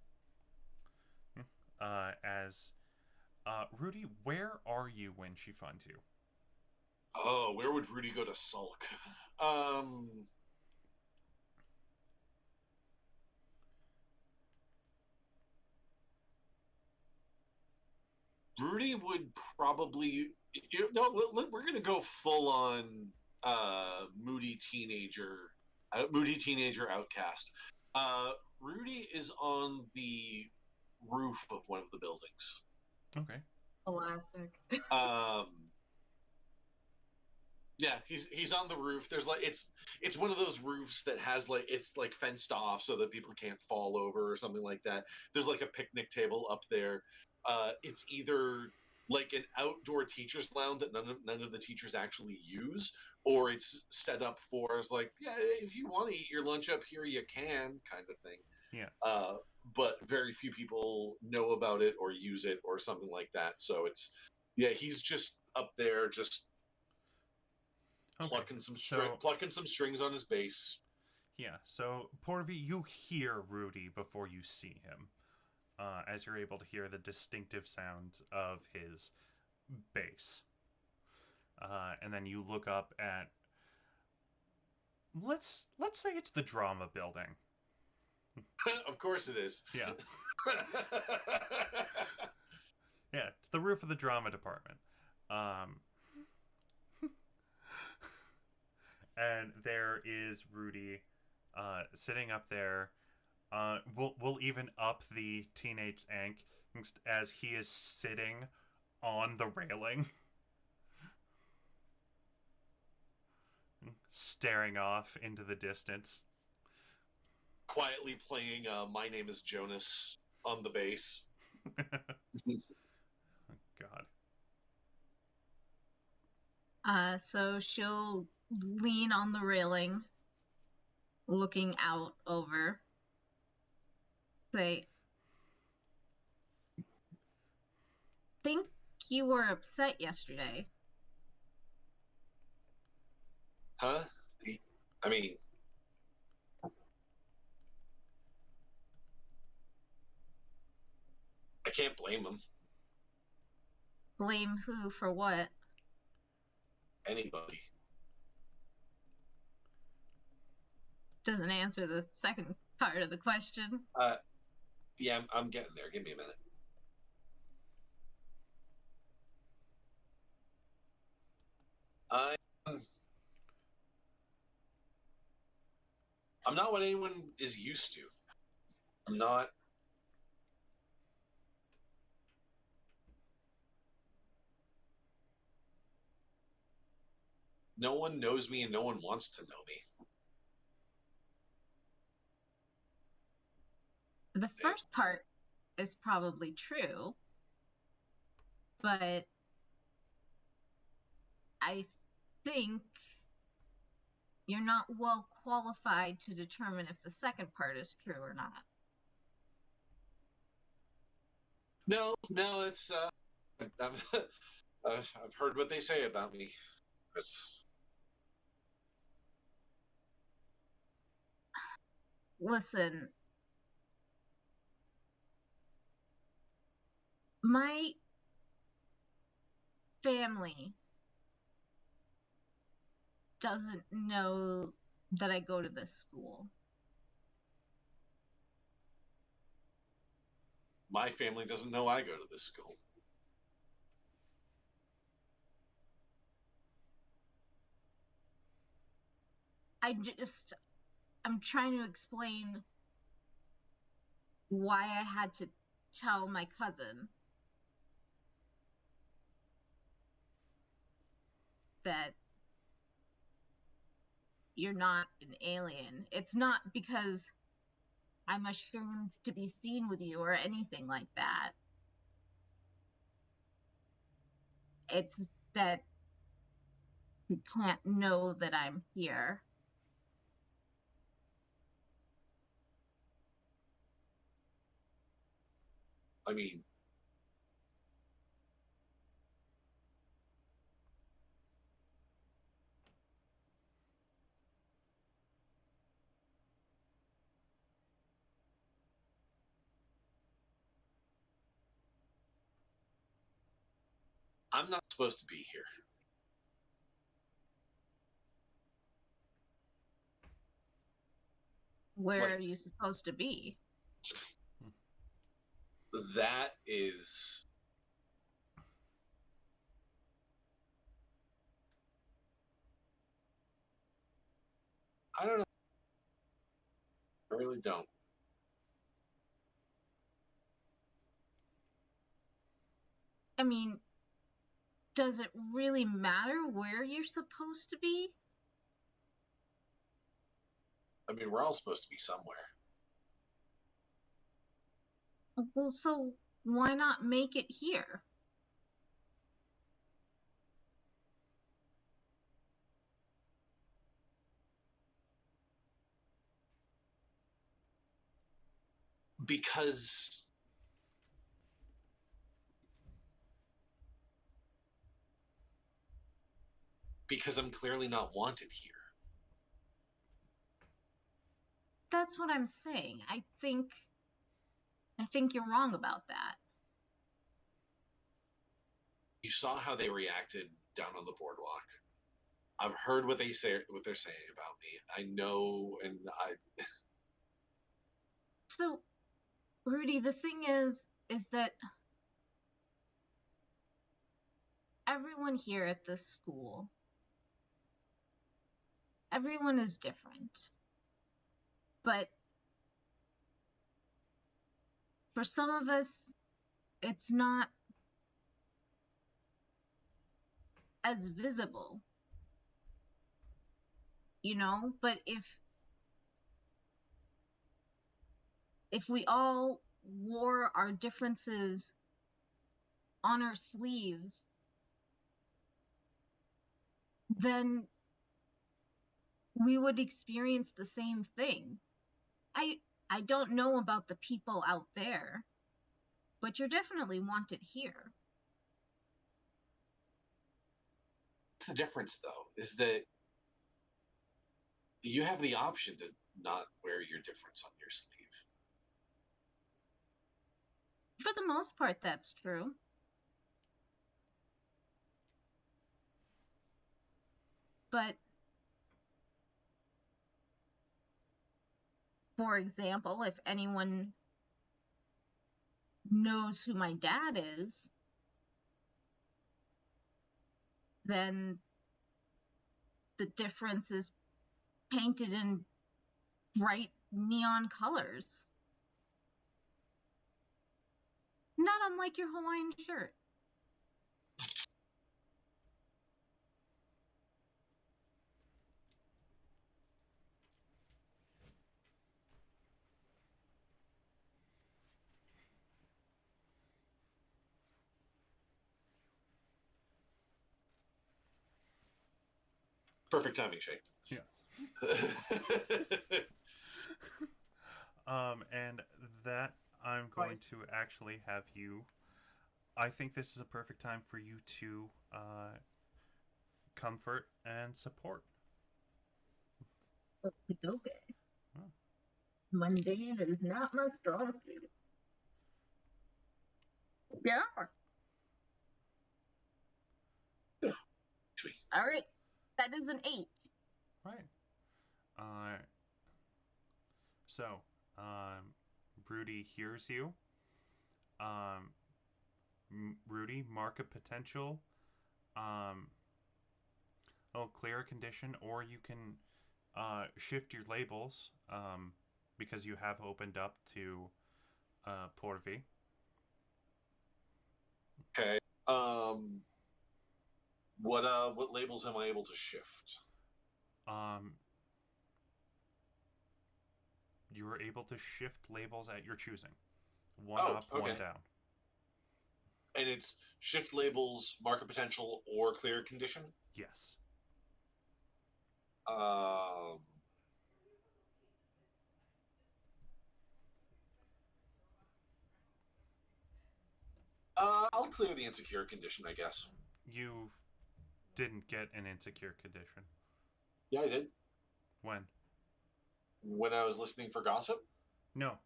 Rudy, where are you when she finds you? Oh, where would Rudy go to sulk? Rudy would probably... we're going to go full on moody teenager outcast. Rudy is on the roof of one of the buildings. Okay. Classic. Yeah, he's on the roof. There's like it's one of those roofs that has like it's like fenced off so that people can't fall over or something like that. There's like a picnic table up there. It's either like an outdoor teacher's lounge that none of the teachers actually use, or it's set up for as like, yeah, if you want to eat your lunch up here, you can, kind of thing. Yeah. But very few people know about it or use it or something like that. So it's, yeah, he's just up there, just plucking some strings on his bass. Yeah. So Portvi, you hear Rudy before you see him. As you're able to hear the distinctive sound of his bass. And then you look up at, let's say it's the drama building. Of course it is. Yeah. Yeah, it's the roof of the drama department. And there is Rudy sitting up there. We'll even up the teenage angst as he is sitting on the railing, staring off into the distance, quietly playing "My Name Is Jonas" on the bass. God. So she'll lean on the railing, looking out over. Say, think you were upset yesterday. Huh? I mean, I can't blame him. Blame who for what? Anybody. Doesn't answer the second part of the question. Yeah, I'm getting there. Give me a minute. I'm not what anyone is used to. I'm not. No one knows me and no one wants to know me. The first part is probably true, but I think you're not well qualified to determine if the second part is true or not. No, it's I've heard what they say about me. Listen, my family doesn't know that I go to this school. My family doesn't know I go to this school. I'm trying to explain why I had to tell my cousin that you're not an alien. It's not because I'm ashamed to be seen with you or anything like that. It's that you can't know that I'm here. I mean, I'm not supposed to be here. Where Like- are you supposed to be? That is... I don't know. I really don't. I mean, does it really matter where you're supposed to be? I mean, we're all supposed to be somewhere. Well, so why not make it here? Because I'm clearly not wanted here. That's what I'm saying. I think you're wrong about that. You saw how they reacted down on the boardwalk. I've heard what they're saying about me. I know, and So, Rudy, the thing is that everyone here at this school, everyone is different. But for some of us, it's not as visible, you know? But if we all wore our differences on our sleeves, then we would experience the same thing. I don't know about the people out there, but you're definitely wanted here. what's the difference, though, is that you have the option to not wear your difference on your sleeve. For the most part, that's true. But, for example, if anyone knows who my dad is, then the difference is painted in bright neon colors. Not unlike your Hawaiian shirt. Perfect timing, Shay. Yes. And that I'm going to actually have you. I think this is a perfect time for you to comfort and support. Okay. Mundane is not my strong suit. Yeah. Sweet. All right. That is an 8. Right. So, Rudy hears you. Rudy, mark a potential. Clear a condition, or you can shift your labels because you have opened up to Porvi. Okay. What labels am I able to shift? You are able to shift labels at your choosing. One Oh, up, okay. one down. And it's shift labels, market potential, or clear condition? Yes. I'll clear the insecure condition, I guess. You didn't get an insecure condition. Yeah, I did. When? When I was listening for gossip? No.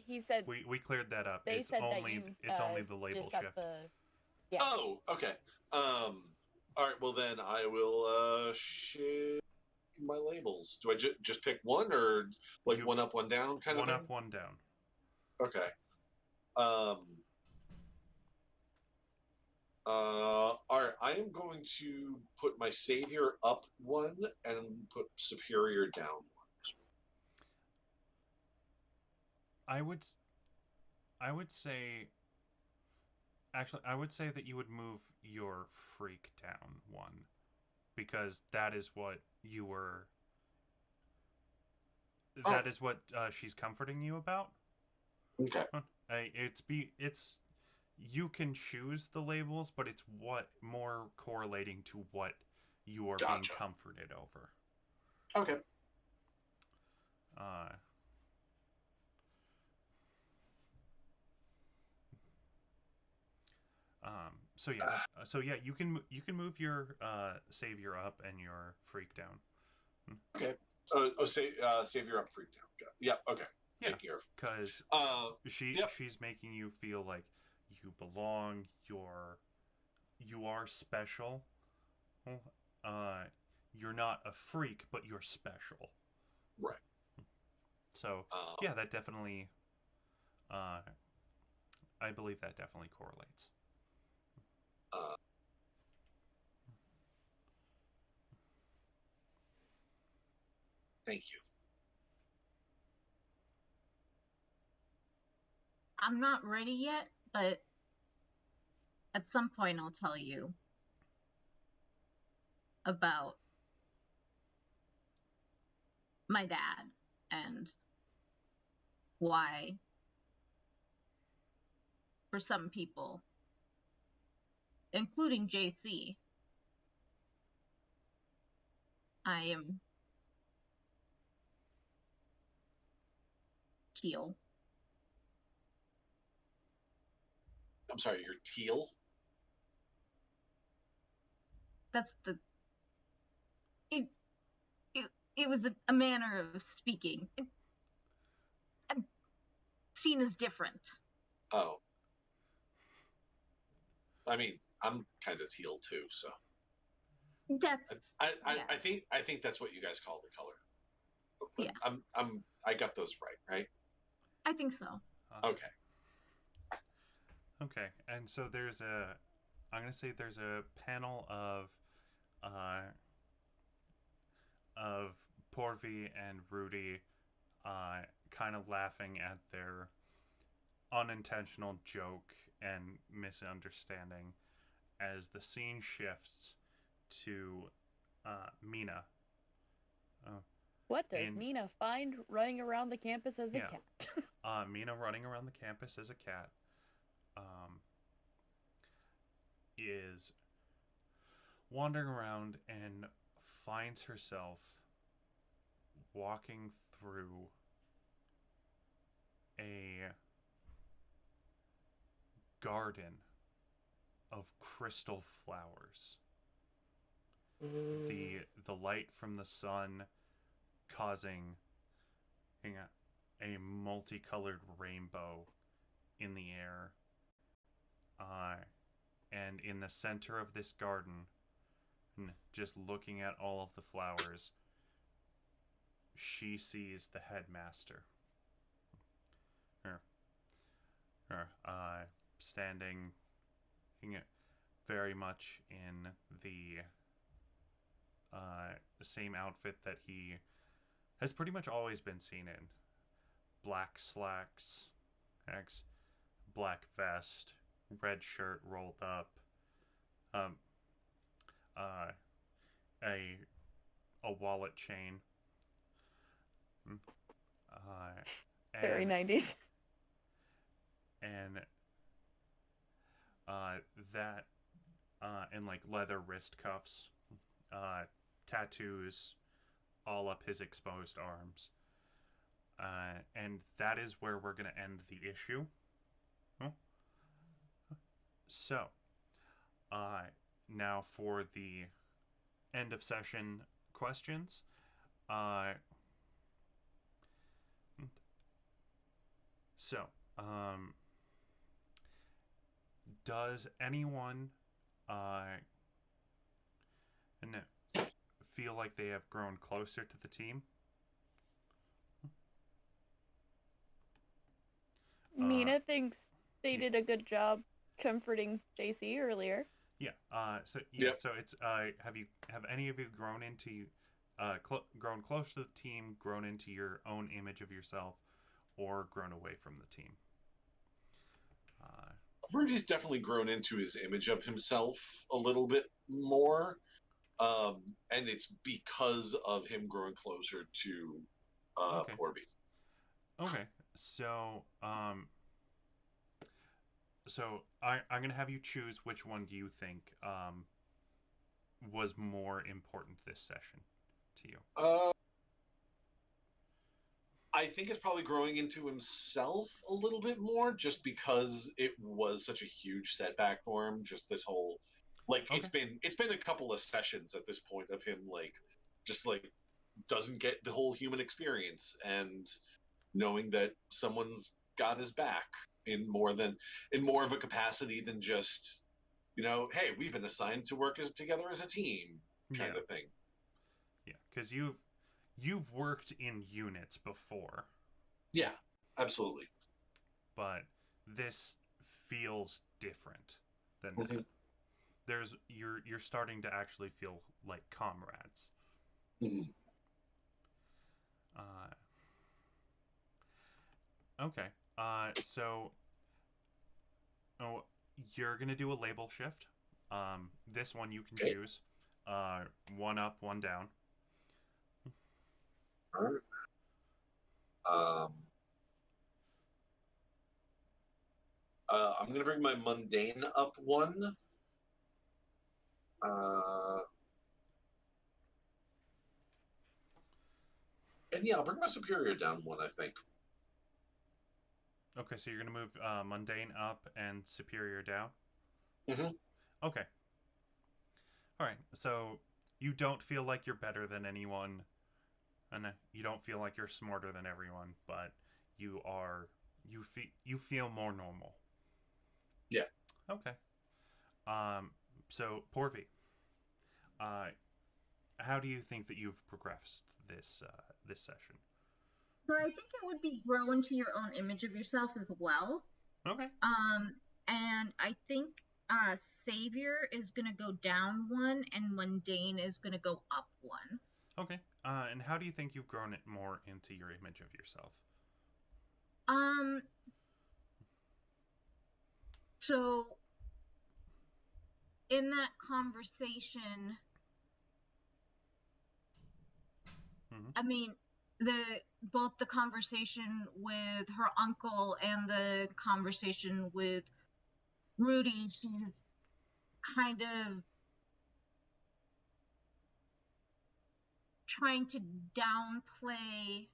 He said We cleared that up. they It's said only that you it's only the label just got shift. Yeah. Oh, okay. All right, well then I will shift my labels. Do I just pick one, or like one up, one down kind of One thing? up, one down. Okay. All right, I am going to put my savior up one and put superior down one. I would say. Actually, I would say that you would move your freak down one, because that is what you were. That is what she's comforting you about. Okay. It's you can choose the labels, but it's what more correlating to what you are being comforted over. Okay. So yeah, you can move your savior up and your freak down. Okay. Savior up, freak down. Yep. Okay. Yeah, take care of. Because she's making you feel like you belong. You are special. You're not a freak, but you're special. Right. So yeah, that definitely. I believe that definitely correlates. Thank you. I'm not ready yet, but at some point I'll tell you about my dad and why, for some people, including JC, I am teal. I'm sorry, you're teal? That's the... It was a manner of speaking. I'm seen as different. Oh. I mean, I'm kind of teal too, so... That's... I think that's what you guys call the color. Yeah. I got those right? I think so. Okay. Okay, and so I'm gonna say there's a panel of Porvi and Rudy, kind of laughing at their unintentional joke and misunderstanding, as the scene shifts to Mina. What does Mina find running around the campus as a cat? Mina running around the campus as a cat is wandering around and finds herself walking through a garden of crystal flowers. The light from the sun causing... Hang on. a multicolored rainbow in the air. And in the center of this garden, just looking at all of the flowers, she sees the headmaster. Standing very much in the same outfit that he has pretty much always been seen in. Black slacks, black vest, red shirt rolled up, a wallet chain. Very 90s. And that and like leather wrist cuffs, tattoos all up his exposed arms. And that is where we're going to end the issue. So, now for the end of session questions. Does anyone feel like they have grown closer to the team? Mina thinks they did a good job comforting JC earlier. Yeah. So it's have any of you grown into grown close to the team, grown into your own image of yourself, or grown away from the team? Rudy's definitely grown into his image of himself a little bit more, and it's because of him growing closer to Porvy. Okay, so I'm gonna have you choose which one do you think was more important this session to you. I think it's probably growing into himself a little bit more, just because it was such a huge setback for him. Just this whole, it's been a couple of sessions at this point of him doesn't get the whole human experience, and knowing that someone's got his back in more of a capacity than just, hey, we've been assigned to work together as a team kind of thing. Yeah, because you've worked in units before. Yeah, absolutely. But this feels different than that. You're starting to actually feel like comrades. Mm-hmm. Okay. So you're gonna do a label shift. This one you can choose. One up, one down. I'm going to bring my mundane up one. And yeah, I'll bring my superior down one, I think. Okay, so you're going to move mundane up and superior down? Mm-hmm. Okay. All right, so you don't feel like you're better than anyone, and you don't feel like you're smarter than everyone, but you feel more normal. Yeah. Okay. So Porvy, how do you think that you've progressed this session? So I think it would be grow into your own image of yourself as well. Okay. And I think Savior is gonna go down one, and Mundane is gonna go up one. Okay. And how do you think you've grown it more into your image of yourself? So in that conversation, I mean, both the conversation with her uncle and the conversation with Rudy, she's kind of trying to downplay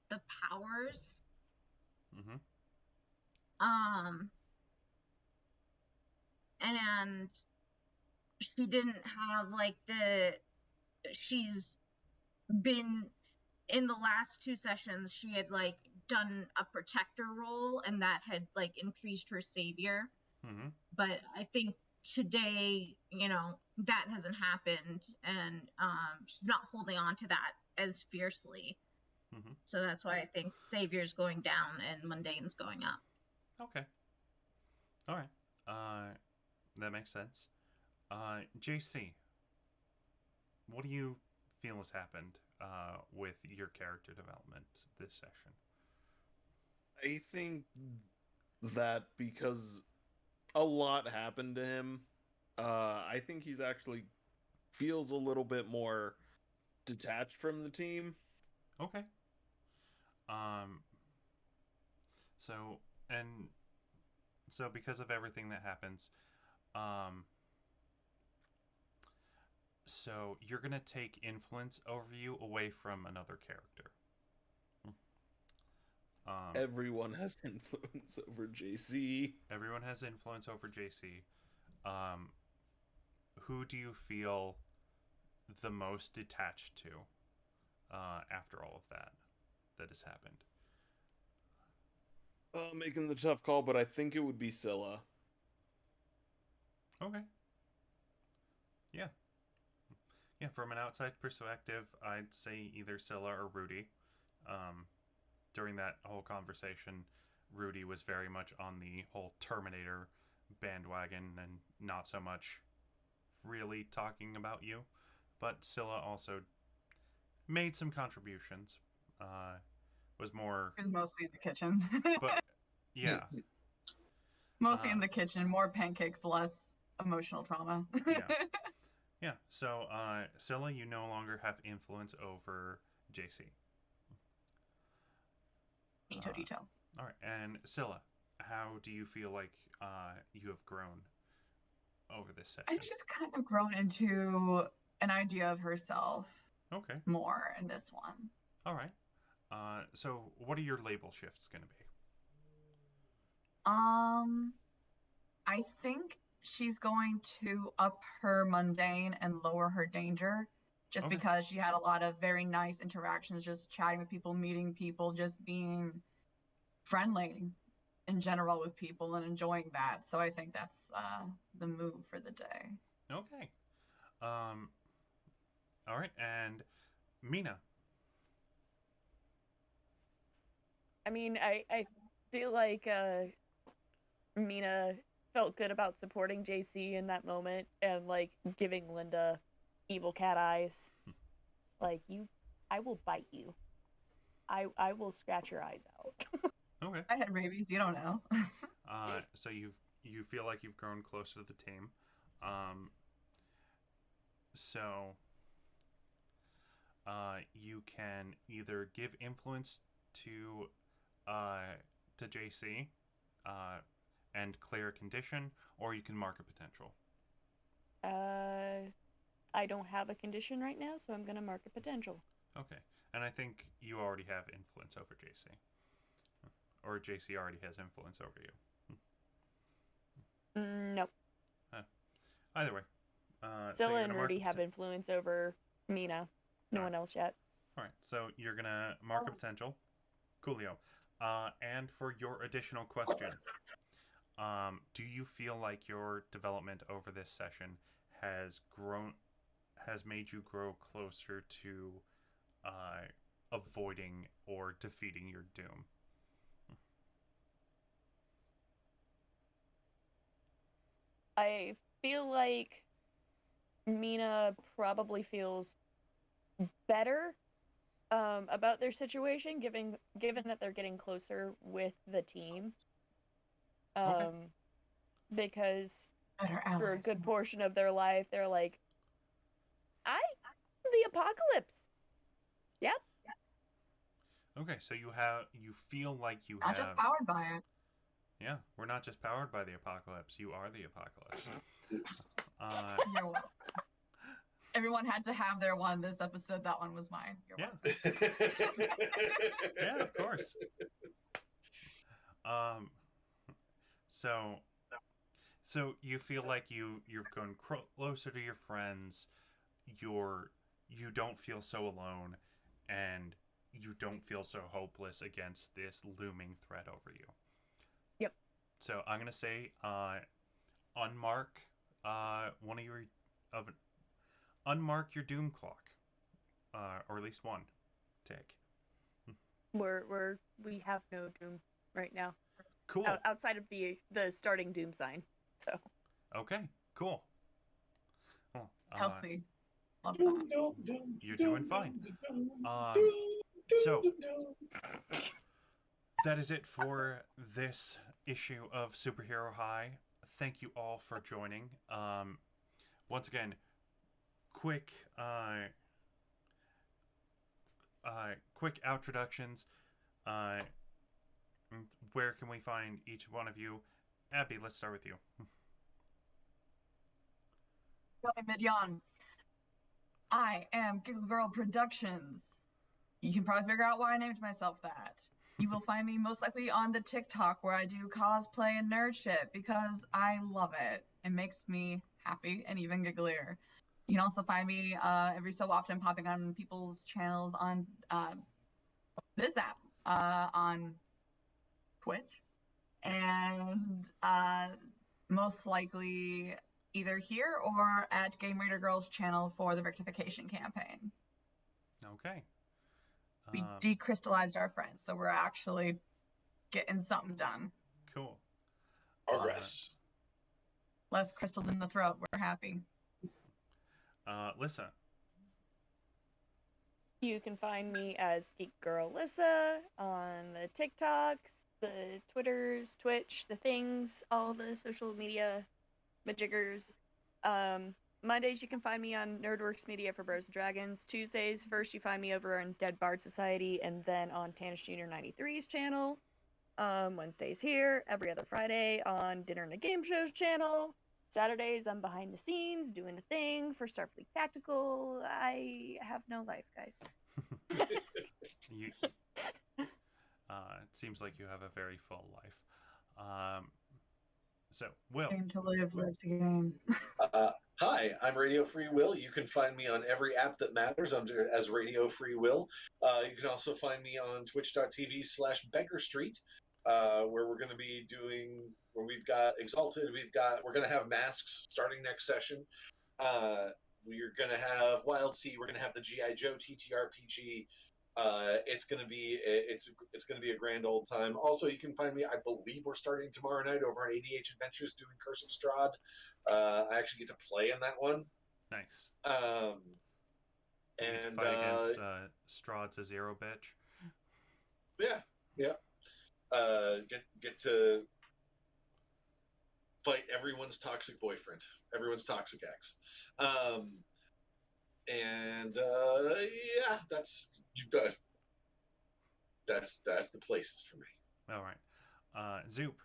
the powers. And she didn't have she's been in the last 2 sessions, she had like done a protector role, and that had like increased her savior. Mm-hmm. But I think today, that hasn't happened, and she's not holding on to that as fiercely. Mm-hmm. So that's why I think savior's going down and mundane's going up. Okay. All right. That makes sense. JC, what do you feel has happened with your character development this session? I think that because a lot happened to him, I think he's actually feels a little bit more detached from the team. Okay. Um. So and so because of everything that happens, so you're gonna take influence over you away from another character. Everyone has influence over JC. Everyone has influence over JC. Who do you feel the most detached to after all of that has happened? Making the tough call, but I think it would be Scylla. Okay. Yeah. Yeah, from an outside perspective, I'd say either Scylla or Rudy. During that whole conversation, Rudy was very much on the whole Terminator bandwagon and not so much really talking about you. But Scylla also made some contributions. Was more... It was mostly in the kitchen. But, yeah. Mostly in the kitchen, more pancakes, less emotional trauma. Yeah. Yeah, so Scylla, you no longer have influence over JC. Detail. All right, and Scylla, how do you feel like you have grown over this session? I just kind of grown into an idea of herself Okay. more in this one. All right. So what are your label shifts going to be? I think she's going to up her mundane and lower her danger, just Okay. because she had a lot of very nice interactions, just chatting with people, meeting people, just being friendly in general with people and enjoying that. So I think that's the move for the day. Okay. All right, and Mina. I mean, I feel like Mina felt good about supporting JC in that moment and like giving Linda evil cat eyes. Like, I will bite you. I will scratch your eyes out. Okay. I had rabies, you don't know. So you feel like you've grown closer to the team. So you can either give influence to JC and clear a condition, or you can mark a potential. I don't have a condition right now, so I'm gonna mark a potential. Okay, and I think you already have influence over JC, or JC already has influence over you. Nope. Either way, Zilla and Rudy have influence over Mina. No one else yet. All right, so you're gonna mark a potential, coolio. And for your additional question, do you feel like your development over this session has made you grow closer to avoiding or defeating your doom? I feel like Mina probably feels better about their situation, given that they're getting closer with the team. Okay. Because for a good allies. portion of their life, they're like, I'm the apocalypse. Yep. Okay, so you feel like you Not have... just powered by it. Yeah, we're not just powered by the apocalypse. You are the apocalypse. You're welcome. Everyone had to have their one this episode. That one was mine. You're welcome. Yeah, of course. So you feel like you've gone closer to your friends. You don't feel so alone, and you don't feel so hopeless against this looming threat over you. Yep. So I'm gonna say, unmark one of your of unmark your doom clock, or at least one tick. We have no doom right now. Cool. Outside of the starting doom sign. So. Okay. Cool. Well, Healthy. Love that. you're doing fine. So that is it for this issue of Superhero High. Thank you all for joining. Once again, quick introductions. Where can we find each one of you? Abby, let's start with you. Hi, Midyan. I am Giggle Girl Productions. You can probably figure out why I named myself that. You will find me most likely on the TikTok where I do cosplay and nerd shit because I love it. It makes me happy and even gigglier. You can also find me every so often popping on people's channels on this app on Twitch. And most likely either here or at Game Raider Girls channel for the rectification campaign. Okay. We decrystallized our friends, so we're actually getting something done. Cool. Progress. Less crystals in the throat. We're happy. Lissa. You can find me as Geek Girl Lissa on the TikToks, the Twitters, Twitch, the things, all the social media majiggers. Mondays you can find me on Nerdworks Media for Bros and Dragons. Tuesdays, first you find me over on Dead Bard Society and then on Tanish Junior 93's channel. Wednesdays here, every other Friday on Dinner and a Game Show's channel. Saturdays I'm behind the scenes doing the thing for Starfleet Tactical. I have no life, guys. It seems like you have a very full life. So, Will. Game to live, live to game. Hi, I'm Radio Free Will. You can find me on every app that matters as Radio Free Will. You can also find me on twitch.tv/Beggar Street, where we're going to be where we've got Exalted, we're going to have masks starting next session. We're going to have Wild Sea, we're going to have the G.I. Joe TTRPG. It's gonna be a grand old time. Also, you can find me. I believe we're starting tomorrow night over on ADH Adventures doing Curse of Strahd. I actually get to play in that one. Nice. And fight against Strahd's a zero bitch. Yeah. Get to fight everyone's toxic boyfriend, everyone's toxic ex. Yeah, that's the places for me. All right. Zoop.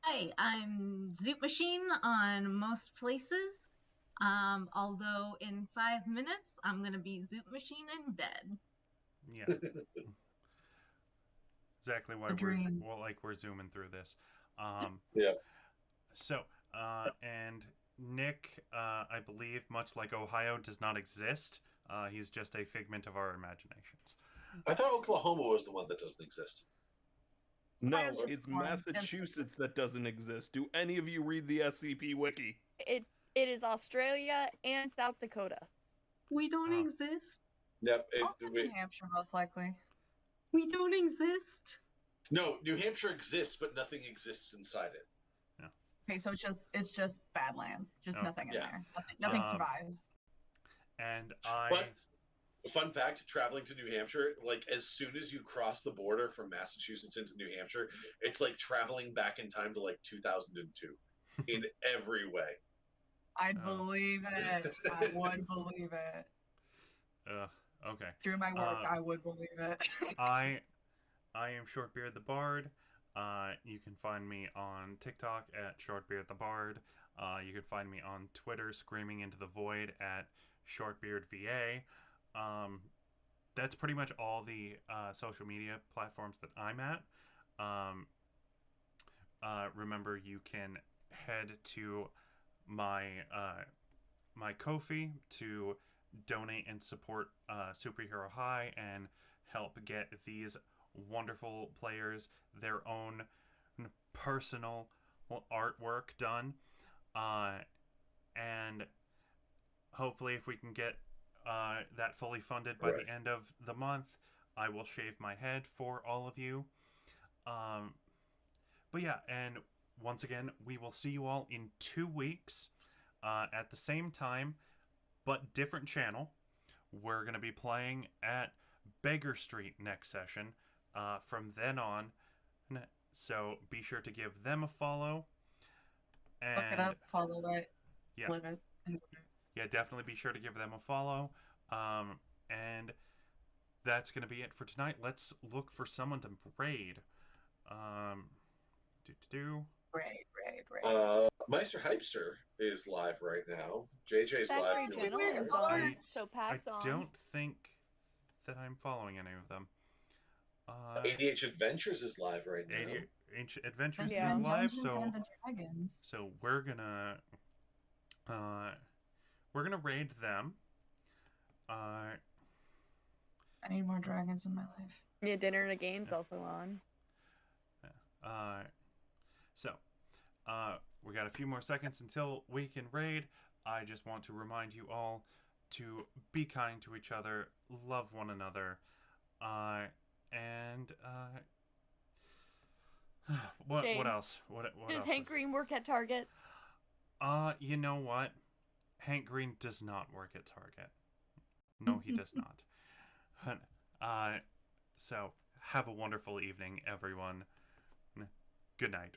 Hi, I'm Zoop Machine on most places. Although in 5 minutes, I'm gonna be Zoop Machine in bed. Yeah. Exactly why we're zooming through this. Yeah. So, and Nick, I believe, much like Ohio, does not exist. He's just a figment of our imaginations. I thought Oklahoma was the one that doesn't exist. No, Ohio's just it's one. Massachusetts that doesn't exist. Do any of you read the SCP wiki? It is Australia and South Dakota. We don't Oh. exist. Yep. Also New Hampshire, most likely. We don't exist. No, New Hampshire exists, but nothing exists inside it. Okay, so it's just Badlands. Just Oh, nothing in yeah. there. Nothing Um, survives. And But fun fact, traveling to New Hampshire, like as soon as you cross the border from Massachusetts into New Hampshire, it's like traveling back in time to like 2002 in every way. I'd believe it. I would believe it. Okay. Through my work, I would believe it. I am Shortbeard the Bard. You can find me on TikTok at shortbeardthebard. You can find me on Twitter screaming into the void at shortbeardva. That's pretty much all the social media platforms that I'm at. Remember, you can head to my my Ko-fi to donate and support Superhero High and help get these wonderful players their own personal artwork done. And hopefully, if we can get that fully funded by the end of the month, I will shave my head for all of you. But yeah, and once again, we will see you all in 2 weeks at the same time, but different channel. We're going to be playing at Beggar Street next session from then on. So be sure to give them a follow. And Look it up, follow it. Yeah. Live it. Yeah, definitely be sure to give them a follow. And that's going to be it for tonight. Let's look for someone to raid. Right. Meister Hypester is live right now. JJ's Back live. Row doing channel live. is on, I- so I Pat's on. don't think that I'm following any of them. ADH Adventures is live right now. Ancient Adventures Yeah. is And live, Dungeons so and the Dragons. we're gonna raid them. I need more dragons in my life. Yeah, Dinner and a Game's also on. We got a few more seconds until we can raid. I just want to remind you all to be kind to each other, love one another, and what Jane, else? What Does else? Hank Green work at Target? You know what? Hank Green does not work at Target. No, he does not. So have a wonderful evening, everyone. Good night.